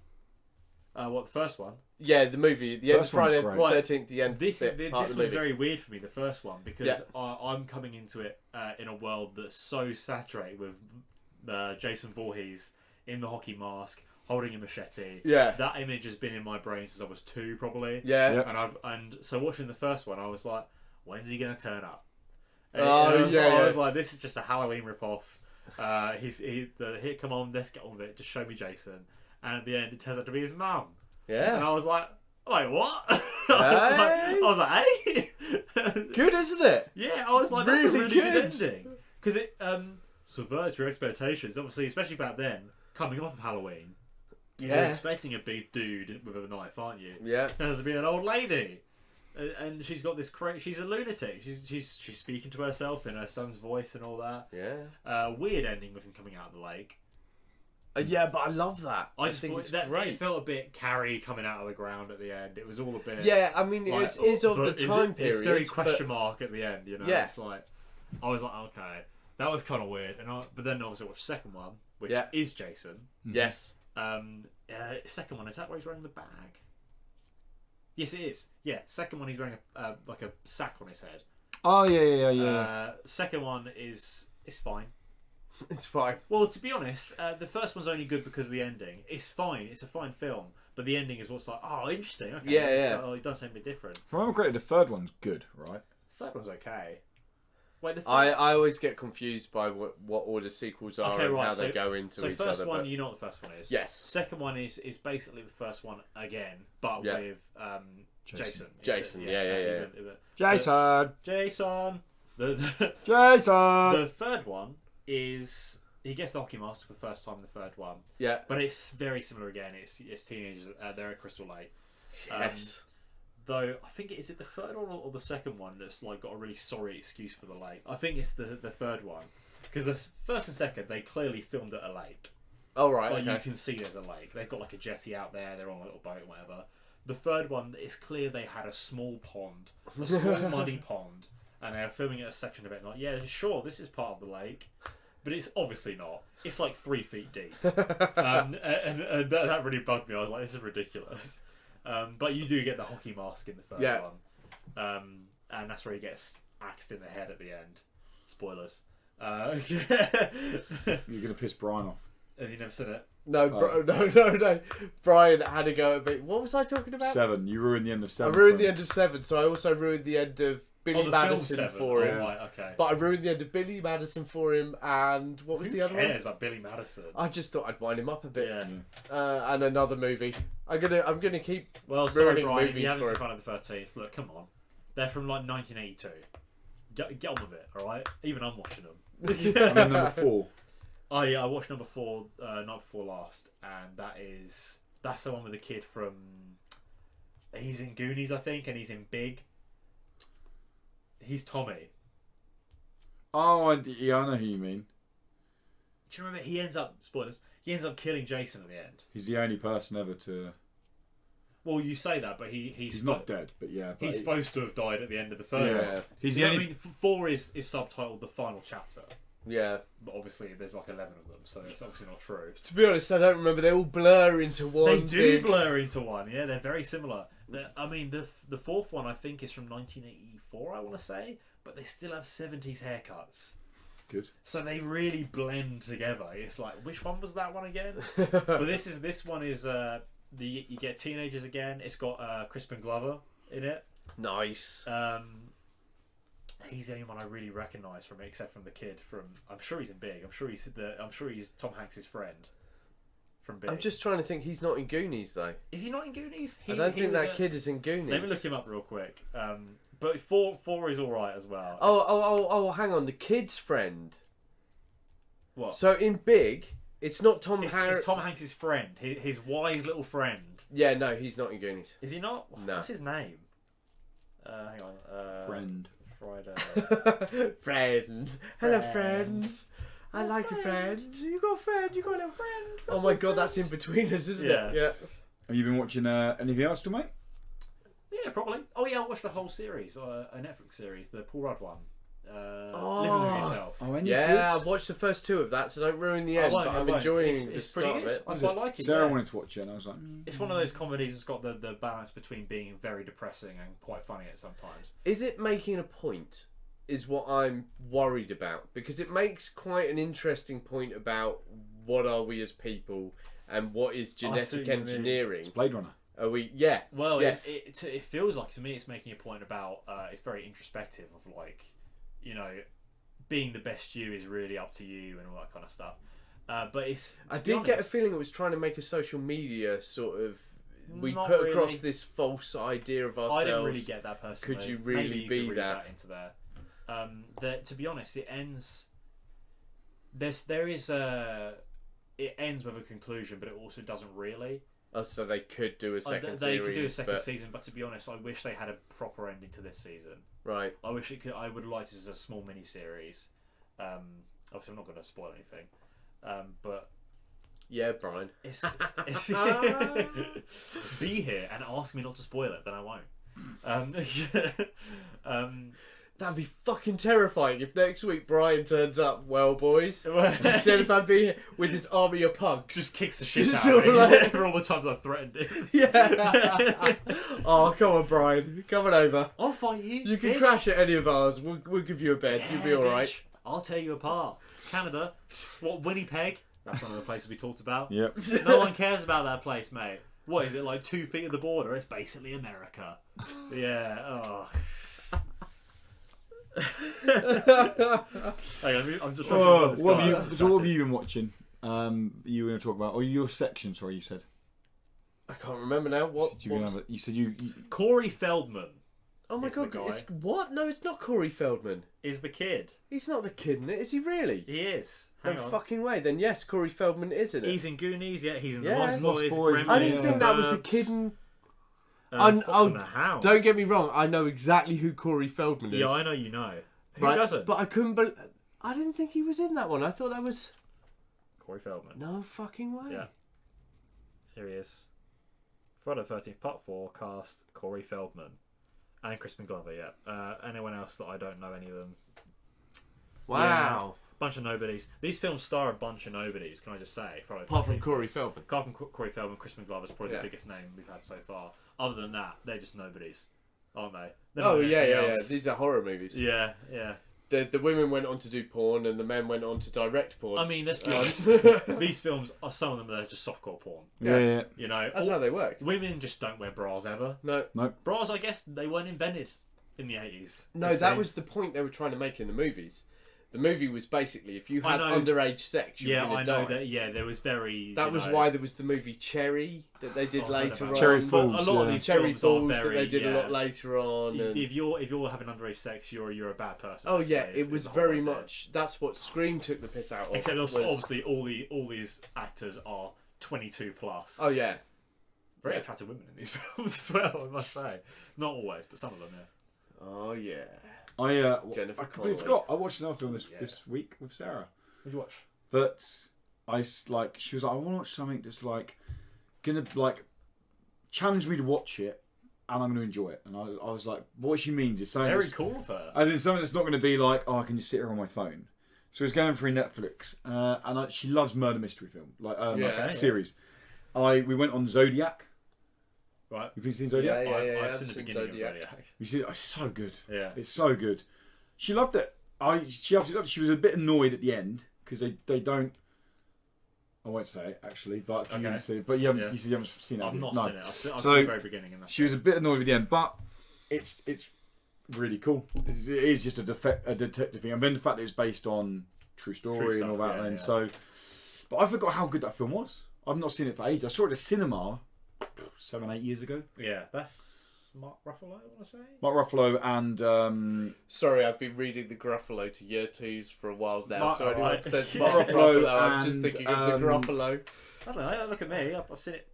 What, the first one? Yeah, the movie. The end First of Friday one's the great. 13th, the end This bit, part this of the was movie. very weird for me, the first one, because I'm coming into it in a world that's so saturated with Jason Voorhees in the hockey mask, holding a machete. Yeah. That image has been in my brain since I was 2, probably. Yeah. Yep. And so watching the first one, I was like, when's he going to turn up? Oh, I was like, this is just a Halloween ripoff. Come on, let's get on with it. Just show me Jason. And at the end, it turns out to be his mum. Yeah. And I was like, wait, what? I was like, hey? Good, isn't it? Yeah, I was like, that's Really a really good good. ending. Because it subverts your expectations. Obviously, especially back then, coming off of Halloween, you're expecting a big dude with a knife, aren't you? Yeah. There has to be an old lady. And she's got this she's a lunatic. She's speaking to herself in her son's voice and all that. Yeah. Weird ending with him coming out of the lake. Yeah, but I love that. I just think thought it's that great. it felt a bit Carrie coming out of the ground at the end. It was all a bit. Yeah, I mean, like, it is of the but is time it- period. It's very but- question mark at the end, you know. Yeah. It's like I was like, okay, that was kind of weird. But then obviously I watched the second one, which Yeah. is Jason. Yes. Second one, is that where he's wearing the bag? Yes, it is. Yeah, second one he's wearing like a sack on his head. Oh, yeah. Second one is fine. It's fine. Well, to be honest, the first one's only good because of the ending. It's fine. It's a fine film, but the ending is what's like, oh, interesting. Okay, Yeah. So, it does something a bit different. If I remember correctly, the third one's good, right? Third one's okay. Wait, the I always get confused by what order sequels are Okay, and right, how so- they go into so each first other. one, but- you know what the first one is. Yes. Second one is basically the first one again, but Yeah. with Jason. Jason, yeah. Jason! Jason. The Jason! the third one is he gets the hockey mask for the first time in the third one, Yeah. but it's very similar again. It's teenagers. They're at Crystal Lake. Yes. Though I think is it the third one or the second one that's like got a really sorry excuse for the lake. I think it's the third one because the first and second they clearly filmed at a lake. Oh, right. Like Okay. you can see there's a lake. They've got like a jetty out there. They're on a little boat, whatever. The third one, it's clear they had a small pond, a small muddy pond, and they're filming a section of it. Like, yeah, sure, this is part of the lake, but it's obviously not. It's like 3 feet deep, and that really bugged me. I was like, this is ridiculous. But you do get the hockey mask in the third one, and that's where he gets axed in the head at the end. Spoilers. You're going to piss Brian off. Has he never seen it? No, no. Brian had to go a bit. What was I talking about? 7. You ruined the end of I 7. ruined the end of 7, so I also ruined the end of Billy the Madison film 7. for him. Oh, right, okay. But I ruined the end of Billy Madison for him, and what was the other one? Who cares about Billy Madison? I just thought I'd wind him up a bit. Yeah. And another movie. I'm gonna keep. Well, sorry, ruining Brian, if movies you haven't for seen him. Friday the 13th, look, come on. They're from like 1982. Get on with it, alright? Even I'm watching them. And then number 4. Oh, yeah, I watched number 4 night before last, and that is That's the one with the kid from. He's in Goonies, I think, and he's in Big. He's Tommy. Oh, yeah, I know who you mean. Do you remember? He ends up spoilers. He ends up killing Jason at the end. He's the only person ever to. Well, you say that, but he's not dead. But yeah, he's supposed to have died at the end of the third one. Yeah, he's You the know only. what I mean, 4 is subtitled The Final Chapter, Yeah. but obviously there's like 11 of them, so it's obviously not true. To be honest, I don't remember. They all blur into one. They do big... blur into one. Yeah, they're very similar. I mean, the fourth one I think is from 1984. I want to say, but they still have 70s haircuts. Good. So they really blend together. It's like, which one was that one again? But this one is you get teenagers again. It's got Crispin Glover in it. Nice. He's the only one I really recognise from it, except from the kid from. I'm sure he's in Big. I'm sure he's Tom Hanks' friend from Big. I'm just trying to think. He's not in Goonies though. Is he not in Goonies? I don't think that kid is in Goonies. Let me look him up real quick. But four is all right as well. Oh! Hang on. The kid's friend. What? So in Big, it's not Tom Hanks. It's Tom Hanks' friend. His wise little friend. Yeah, no, he's not in Goonies. Is he not? No. What's his name? Hang on. Friend. Friday. Friend. Hello, friend. I like a friend. You got a friend. You got a little friend. Oh my god, that's in between us, isn't it? Yeah. Have you been watching anything else, still, mate? Yeah, probably. Oh yeah, I watched the whole series, a Netflix series, the Paul Rudd one. Oh. Living with Yourself. Oh, any Yeah, good? I've watched the first 2 of that, so don't ruin the end. I won't, But I I'm won't. enjoying the It's start pretty of good. it. I quite like it. Sarah yeah. wanted to watch it, and I was like, It's one of those comedies that's got the balance between being very depressing and quite funny at sometimes. Is it making a point? Is what I'm worried about, because it makes quite an interesting point about what are we as people and what is genetic engineering. it's Blade Runner. Are we? Yeah. Well, yes. it feels like to me it's making a point about it's very introspective of like, you know, being the best you is really up to you and all that kind of stuff. But it's I did get a feeling it was trying to make a social media sort of. We Not put across really. this false idea of ourselves. I didn't really get that personally. Could you really Maybe you be could read that? into there? That to be honest, it ends. It ends with a conclusion, but it also doesn't really. Oh, so they could do a second They series. could do a second but... season, but to be honest, I wish they had a proper ending to this season. Right. I wish it could. I would like this as a small mini series. Obviously, I'm not going to spoil anything, but Yeah, Brian. it's be here and ask me not to spoil it, then I won't. That'd be fucking terrifying if next week Brian turns up. Well, boys, instead if I'd be here with his army of punks, just kicks the shit Just out of me like- for all the times I've threatened him. yeah. Oh, come on, Brian, come on over. I'll fight you. You can bitch. crash at any of ours. We'll give you a bed. Yeah, You'll be all right. bitch. I'll tear you apart. Canada, what Winnipeg? That's one of the places we talked about. Yep. No one cares about that place, mate. What is it, like 2 feet of the border? It's basically America. Yeah. Oh. Hang on, I'm just trying to this what guy. have you been watching? You were going to talk about, or your section? Sorry, you said. I can't remember now. What? You said you. Corey Feldman Oh my It's the god! guy. It's, what? No, it's not Corey Feldman. is the kid. He's not the kid in it. Is he really? He is. No Hang on. fucking way. Then yes, Corey Feldman is in it. He's in Goonies, yeah. He's in Yeah. The Lost Lost Boys. Boys, Gremlins, I didn't Yeah. think that was the Burbs, kid in. Fox oh, and the Hound. Don't get me wrong. I know exactly who Corey Feldman is. Yeah, I know you know. Who Right, doesn't? But I couldn't. I didn't think he was in that one. I thought that was. Corey Feldman. No fucking way. Yeah. Here he is. Friday the 13th, Part 4, cast Corey Feldman. And Crispin Glover, yeah. Anyone else that I don't know any of them. Wow. Bunch of nobodies. These films star a bunch of nobodies, can I just say? Friday the Apart from 13th Corey films. Feldman. Apart from Corey Feldman, Crispin Glover's probably Yeah. the biggest name we've had so far. Other than that, they're just nobodies, aren't they? They're Oh not yeah, anything yeah, yeah. else. These are horror movies. Yeah, yeah. The women went on to do porn, and the men went on to direct porn. I mean, let's be honest. These films are some of them that are just softcore porn. Yeah. You know, That's how they worked. women just don't wear bras ever. No, Bras, I guess, they weren't invented in the 80s. no, it that seems. was the point they were trying to make in the movies. The movie was basically if you I had know. underage sex, you Yeah, were I going know to die. that. Yeah, there was very. That you was know, why there was the movie Cherry that they did Oh, I heard later about on. Cherry But Falls, a lot of yeah. these Cherry films Falls are very, that they did a yeah. lot later on. And... If you're having underage sex, you're a bad person. Oh yeah, basically, is it was the whole very idea. much. That's what Scream took the piss out of. Except was- obviously all these actors are 22 plus. Oh yeah, Very attractive women in these films as well, I must say. Not always, but some of them, yeah. Oh yeah. Jennifer I completely forgot. I watched another film this week with Sarah. What'd you watch? That she was like, I want to watch something that's like gonna like challenge me to watch it, and I'm gonna enjoy it. And I was like, what she means is something Very cool of her. as in something that's not gonna be like, oh, I can just sit here on my phone. So it's going through Netflix, and she loves murder mystery film, series. We went on Zodiac. Right. Have you seen Zodiac? Yeah. I've seen the beginning of Zodiac. You see, it's so good. Yeah. It's so good. She loved it. She absolutely loved it. She was a bit annoyed at the end because they don't. I won't say it actually, but you haven't seen it. But you haven't seen it. I've not seen it. I've seen the very beginning. And she was a bit annoyed at the end, but it's really cool. It is just a detective thing, and then the fact that it's based on true story and all that. And so, but I forgot how good that film was. I've not seen it for ages. I saw it at the cinema 7-8 years ago. Yeah, that's Mark Ruffalo, I want to say. Mark Ruffalo and Sorry, I've been reading the Gruffalo to year twos for a while now. So anyone right. says Mark Mark Ruffalo Ruffalo, I'm just and, thinking of the Gruffalo. I don't know. Look at me. I've seen it.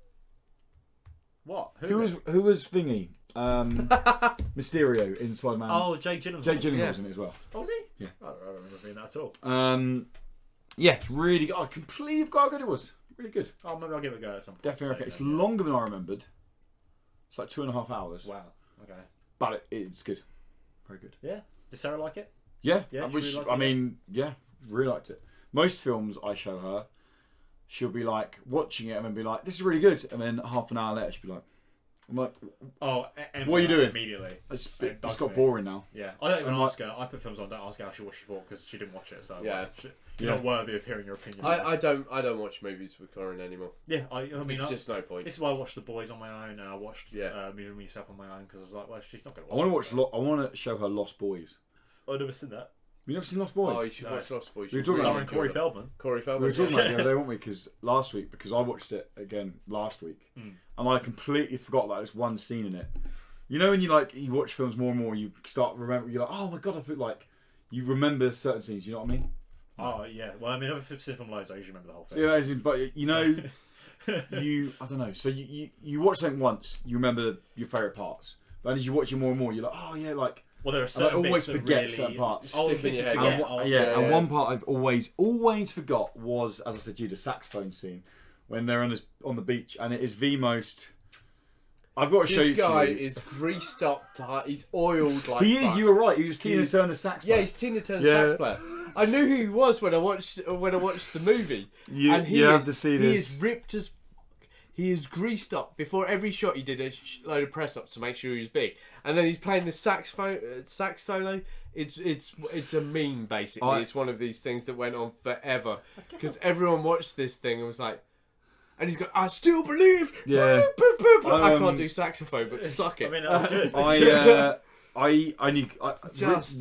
What? who was Thingy? Mysterio in Spider-Man. Oh, Jake Gyllenhaal. Jake Gyllenhaal was in it as well. Oh, was he? Yeah. I don't remember being that at all. Yeah, it's really good. I completely forgot how good it was. Really good. Oh, maybe I'll give it a go at some point. Definitely okay. It's longer than I remembered. It's like 2.5 hours. Wow. Okay. But it's good. Very good. Yeah. Did Sarah like it? Yeah. Yeah, Which, she really liked it, really liked it. Most films I show her, she'll be like watching it and then be like, this is really good. And then half an hour later, she'll be like, I'm like, and what are you doing? Immediately. It's got boring now. Yeah. I don't even ask her. I put films on, don't ask her how she watched it for because she didn't watch it. So Yeah. You're not worthy of hearing your opinion. I don't watch movies with Corin anymore. Yeah, I mean, There's just no point. This is why I watched The Boys on my own, and I watched Me and Myself on my own because I was like, well, she's not going to watch. I want to show her Lost Boys. I've never seen that. You never seen Lost Boys? Oh, you should watch Lost Boys. We were talking Starring Corey Feldman. Corey We Feldman. were talking about it the other day, weren't we? Because I watched it again last week, and I completely forgot about this one scene in it. You know when you watch films more and more, you start remembering. You're like, oh my god, I feel like you remember certain scenes. You know what I mean? Oh yeah. Well, I mean, I've seen from loads. I usually remember the whole thing. So, yeah, but you know, I don't know. So you watch something once, you remember your favourite parts, but as you watch it more and more, you're like, oh yeah, like. Well, there are certain I always bits forget really certain parts. Stick in your head. And one part I've always forgot was, as I said to you, the saxophone scene when they're on the beach, and it is the most. I've got to show you. This guy is greased up tight. He's oiled like. He is. You were right. He was Tina Turner's sax player. Yeah, he's Tina Turner's sax player. I knew who he was when I watched the movie. He is ripped as. He is greased up. Before every shot, he did a load of press ups to make sure he was big. And then he's playing the sax solo. It's a meme basically. It's one of these things that went on forever because everyone watched this thing and was like, and he's going, I still believe. Yeah. I can't do saxophone, but suck it. I mean, that was good.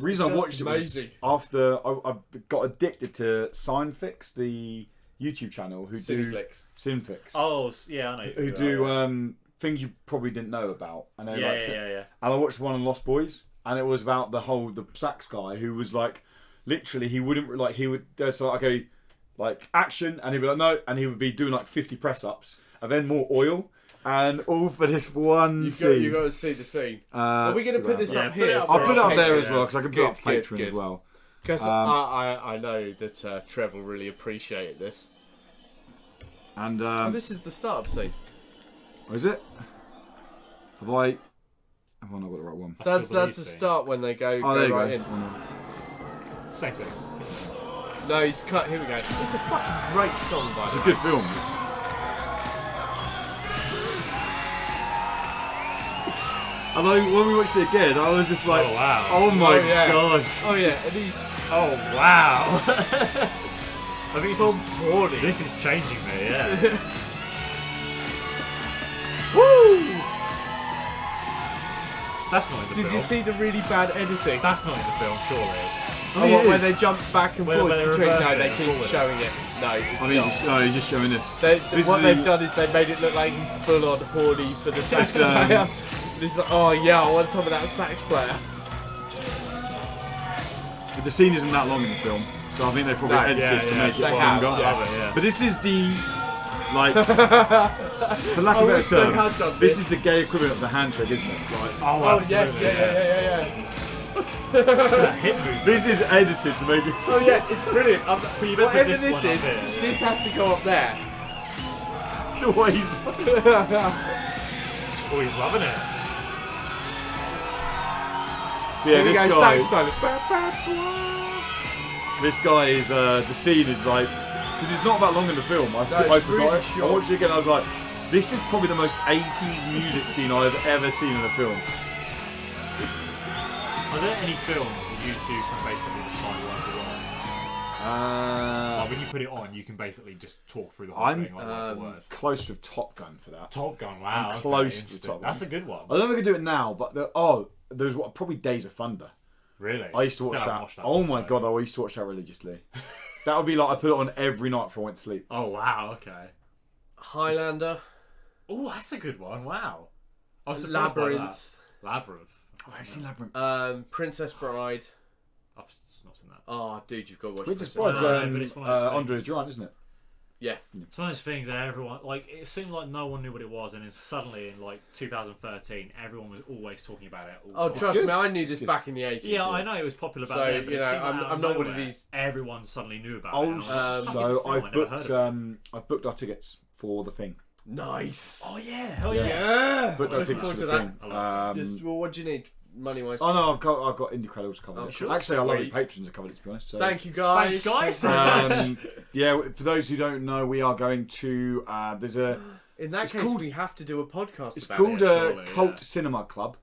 Reason I watched it was after I got addicted to Seinfix, the YouTube channel who Cineflix. Oh yeah, I know. Who do things you probably didn't know about, and And I watched one on Lost Boys, and it was about the sax guy who was like, literally, he would there's like, okay, like action, and he'd be like no, and he would be doing like 50 press ups, and then more oil. And all for this one scene. You've got to see the scene. Are we going to put this up here? I'll put it up there as well, because I can put it up Patreon as well. Because I know that Trev will really appreciate this. And this is the start-up scene. Oh, is it? Have I not got the right one? That's the start when they go right in. Same thing. No, he's cut. Here we go. It's a fucking great song, by the way. It's a good film. Although when we watched it again, I was just like, oh wow, oh my god. Oh yeah, and he's... Oh wow. I mean, Tom's horny. This is changing me, yeah. Woo! That's not in the film. Did you see the really bad editing? That's not in the film, surely. Where they jump back and forth between... No, they keep showing it. No, he's just showing this. What they've done is they made it look like he's full on horny for the sax player. This is like, oh yeah, I want some of that sax player. But the scene isn't that long in the film, so I think they probably edited it to make it longer. Yeah. But this is the Like, for lack of a wish they better had term, done this is the gay equivalent of the handshake, isn't it? Like, Oh, yes, absolutely. yeah. Hit move. this is edited to make it. Oh yeah, it's brilliant. you better Whatever put this this one is, up here. this has to go up there. The way he's Oh, he's loving it. yeah, Here we this go, guy. sax solo. This guy is the scene is like, because it's not that long in the film. I it's forgot really it. short. I watched it again. I was like, this is probably the most 80s music scene I've ever seen in a film. Are there any films that you two can basically decide word for word? Like when you put it on, you can basically just talk through the whole thing like word for word. Close with Top Gun for that. Top Gun, wow. I'm close to interesting. Top Gun. That's a good one. I don't know if I can do it now, but there's probably Days of Thunder. Really? I used to Still watch haven't that. watched that Oh one, my so- god, I used to watch that religiously. That would be like I put it on every night before I went to sleep. Oh wow, okay. Highlander. Oh, that's a good one. Wow. I was surprised by that. Labyrinth. Labyrinth. Oh, I've seen Labyrinth. Princess Bride. I've not seen that. Oh, dude, you've got to watch Princess Princess Bride's No, but it's one of those Andre things. Durant, isn't it? Yeah. It's one of those things that everyone like. It seemed like no one knew what it was, and then suddenly in like 2013, everyone was always talking about it. All Oh, the time. trust good. me, I knew It's this good. back in the 80s. Yeah, I know it was popular back So, then, but you it know, seemed like I'm out of not one of nowhere, these- Everyone suddenly knew about Oh, it. And I was like, "Fuck, so it's film, I've I never heard booked of it." I've booked our tickets for The Thing. Nice. Oh yeah, hell Yeah. yeah. Booked our Looking tickets for forward The to Thing. that. I Just, well, what do you need, money-wise? Oh no, I've got Indie covered Oh, it. sure. Actually, I love it. Sweet. Patrons have covered it, to be honest. So. Thank you, guys. Thanks, guys. Yeah, for those who don't know, we are going to. There's a. In that It's case, called- we have to do a podcast It's about called it. surely, Cult yeah. Cinema Club,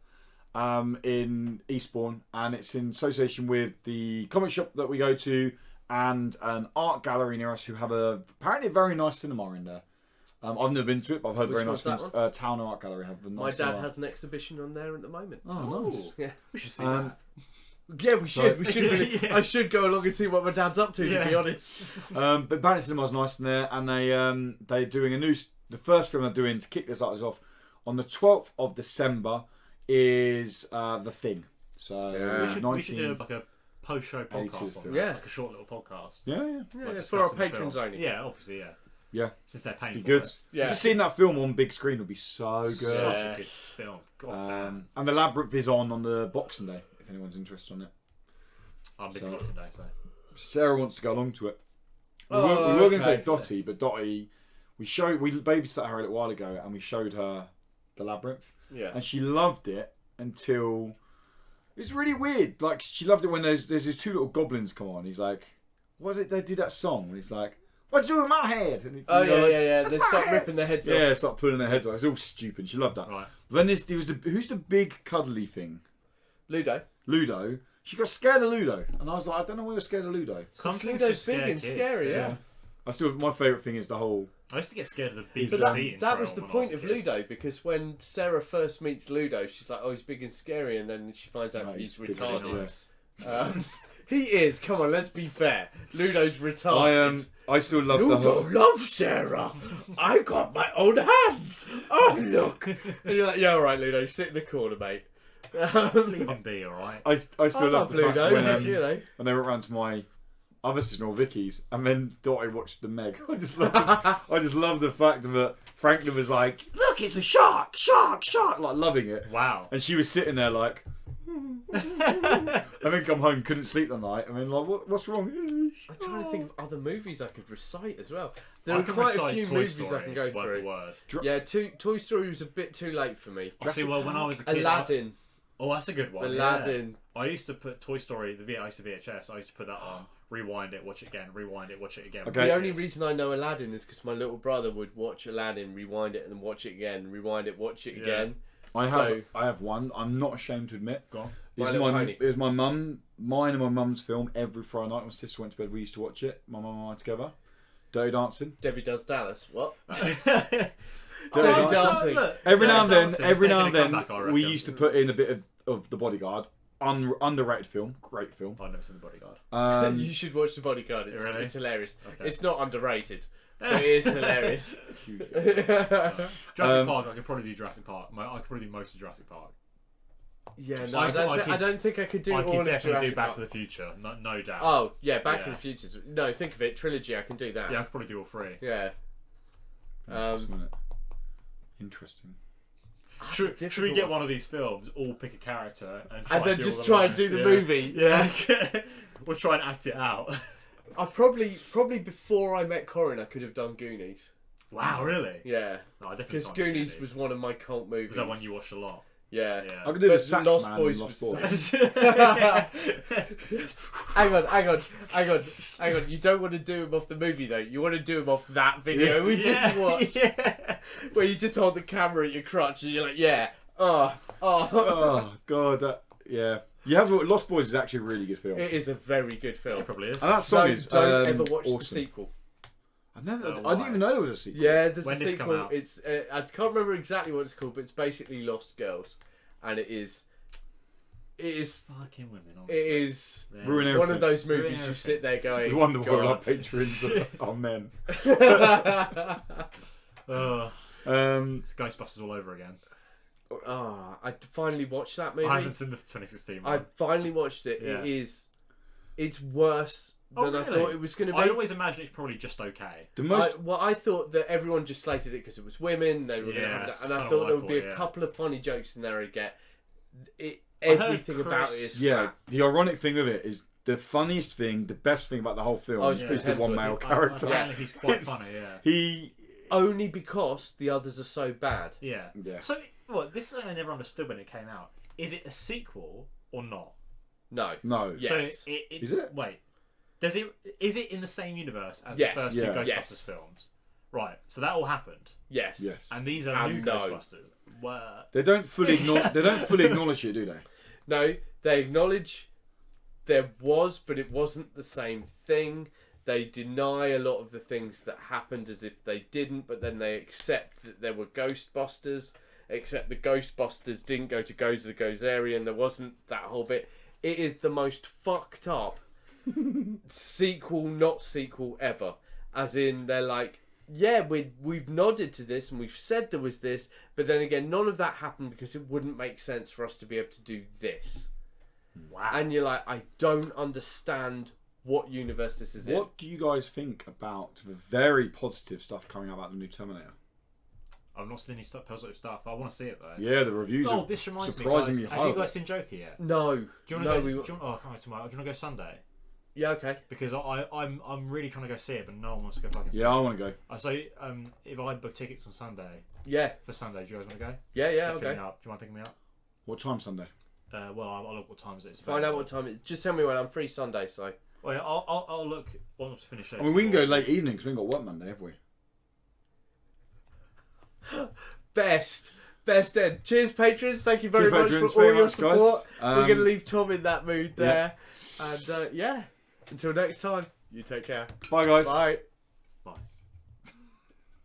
in Eastbourne, and it's in association with the comic shop that we go to and an art gallery near us who have apparently a very nice cinema in there. I've never been to it, but I've heard Which very one's nice that things. Town Art Gallery have a nice My dad cinema. has an exhibition on there at the moment. Oh, nice. Yeah. We should see Um, that. Yeah, we should. We should. Really, Yeah. I should go along and see what my dad's up to be Yeah. honest. But Barnet Cinema's nice in there, and they're doing the first film they're doing to kick this off on the 12th of December is The Thing. So Yeah. We should do like a post-show podcast on film. that, Yeah. like a short little podcast. yeah, Yeah, Like for our discussing the patrons film. only. Yeah, obviously, yeah. yeah, Since they're paying be for good. it. Yeah. Just seeing that film on big screen would be so good. Such Yeah. a good film. God damn. And the Labyrinth is on the Boxing Day if anyone's interested on it. I'm busy so- Boxing Day, so. Sarah wants to go along to it. We Oh, were going to say okay. Dottie, but Dottie, we babysat her a little while ago, and we showed her the Labyrinth, Yeah. and she loved it until it's really weird. Like she loved it when there's these two little goblins come on. He's like, "What did they do that song?" And he's like, "What's doing with my head?" And Oh you know, yeah, like, yeah, yeah. "That's They my start head." ripping their heads off. Yeah, start pulling their heads off. It's all stupid. She loved that. Right. But then who's the big cuddly thing? Ludo. Ludo. She got scared of Ludo, and I was like, I don't know why you're scared of Ludo. Some things Ludo's just big scare and kids, scary, yeah. My favourite thing is the whole. I used to get scared of the big But But seat that intro was the when I point a of kid. Ludo, because when Sarah first meets Ludo, she's like, "Oh, he's big and scary," and then she finds out No, he's he's big retarded. and Nice. He is. Come on, let's be fair. Ludo's retarded. I still love the Ludo whole. loves Sarah. I got my own hands. Oh look! And you're like, "Yeah, all right, Ludo, sit in the corner, mate." Leave him be, alright? I still I love love the fact Ludo. when, You know. when they went round to my other sister-in-law Vicky's, and then Dottie watched the Meg. I just love the fact that Franklin was like, "Look, it's a shark, like loving it, Wow. and she was sitting there like. And then come home, couldn't sleep the night. I mean, like, what's wrong? I'm trying to think of other movies I could recite as well. There I are can quite a recite few Toy movies Story, I can go word for through. word. Yeah, Toy Story was a bit too late for me. See, well, when I was a kid, Aladdin. Oh, that's a good one. Aladdin. Yeah. I used to put Toy Story, I used to VHS, I used to put that on, rewind it, watch it again, rewind it, watch it again. Okay. The only reason I know Aladdin is because my little brother would watch Aladdin, rewind it, and then watch it again, rewind it, watch it Yeah. again. I So- have one. I'm not ashamed to admit. Go on. My It Little was Pony. it was my mum, mine and my mum's film every Friday night. My sister went to bed. We used to watch it. My mum and I together. Dirty Dancing. Debbie Does Dallas. What? Dirty Dancing. Dancing. Look, Every now Dirty and then, Dancing is every now and making a then, comeback, I we reckon. used to put in a bit of The Bodyguard. Underrated film, great film. I've never seen The Bodyguard. You should watch The Bodyguard. It's, Really? it's hilarious. Okay. It's not underrated, but it is hilarious. Jurassic Um, Park, I could probably do Jurassic Park. I could probably do most of Jurassic Park. Yeah, no, I I don't think I could do I all could of definitely Jurassic do Back Park. to the Future, no doubt. Oh, yeah, Back to Yeah. the Future. No, think of it, trilogy, I can do that. Yeah, I could probably do all three. Yeah. Interesting, isn't it? Interesting. Should we get one of these films, all pick a character, and then just try and do the movie? Yeah. We'll try and act it out. I probably before I met Corin, I could have done Goonies. Wow, really? Yeah. No, I definitely Because can't Goonies was one of my cult movies. Was that one you watched a lot? Yeah. I could do the But Sax Lost Man Boys and Lost was Boys. Hang on. You don't want to do him off the movie though. You want to do him off that video we just watched, where you just hold the camera at your crotch and you're like, Oh god, yeah. You have Lost Boys is actually a really good film. It is a very good film. It probably is. And that song Don't ever watch awesome. the sequel. I didn't even know there was a sequel. Yeah, there's When a did this sequel. come out? It's I can't remember exactly what it's called, but it's basically Lost Girls, and it is Fucking women, honestly. it is Yeah. Ruin everything. one of those Ruin movies you everything. sit there going, We wonder why our God. patrons are men. It's Ghostbusters all over again. I finally watched that movie. I haven't seen the 2016 one. I finally watched it. Yeah. It's worse than I really? thought it was going to be. I always imagine it's probably just okay. The most I thought that everyone just slated it because it was women. They were going to have that's that, and I kinda thought what there I would be thought, a couple of funny jokes in there. I get heard everything about it Chris- is yeah. The ironic thing of it is the funniest thing, the best thing about the whole film it's is Chris the one Hemsworth. male character. Apparently he's quite It's- funny, yeah. He only because the others are so bad. Yeah. Yeah. So, this is something I never understood when it came out. Is it a sequel or not? No. no. Yeah. So Yes. Is it? Wait. Is it in the same universe as Yes. the first two Yeah. Ghostbusters Yes. films? Right. So that all happened. Yes. Yes. And these are new No. Ghostbusters. Well, They don't fully they don't fully acknowledge it, do they? No, they acknowledge there was, but it wasn't the same thing. They deny a lot of the things that happened as if they didn't, but then they accept that there were Ghostbusters, except the Ghostbusters didn't go to Gozer Gozerian. There wasn't that whole bit. It is the most fucked up sequel, not sequel ever. As in, they're like, yeah, we've nodded to this and we've said there was this, but then again, none of that happened because it wouldn't make sense for us to be able to do this. wow. And you're like, I don't understand what universe this is in. What do you guys think about the very positive stuff coming out about the new Terminator? I've not seen any positive stuff. I want to see it though. Yeah, the reviews Oh, are this reminds surprisingly me, guys. high. Have you of guys it. seen Joker yet? No. Do you want to No, go? we- Do you want to go Sunday? Yeah, okay. Because I'm really trying to go see it, but no one wants to go fucking see Yeah, I it. want to go. So if I book tickets on Sunday Yeah. for Sunday, do you guys want to go? Yeah, Pick okay. me up. Do you mind picking me up? What time Sunday? Well, I'll look what times it's. Find out what time it is. Just tell me when. I'm free Sunday, so. Well, yeah, I'll look once we finish. I mean, we can go late evening because we ain't got work Monday, have we? Best end. Cheers, patrons. Thank you very Cheers, much patrons. for all Very your much, guys. support. We're going to Um, leave Tom in that mood there. And yeah, until next time, you take care. Bye, guys. Bye. Bye.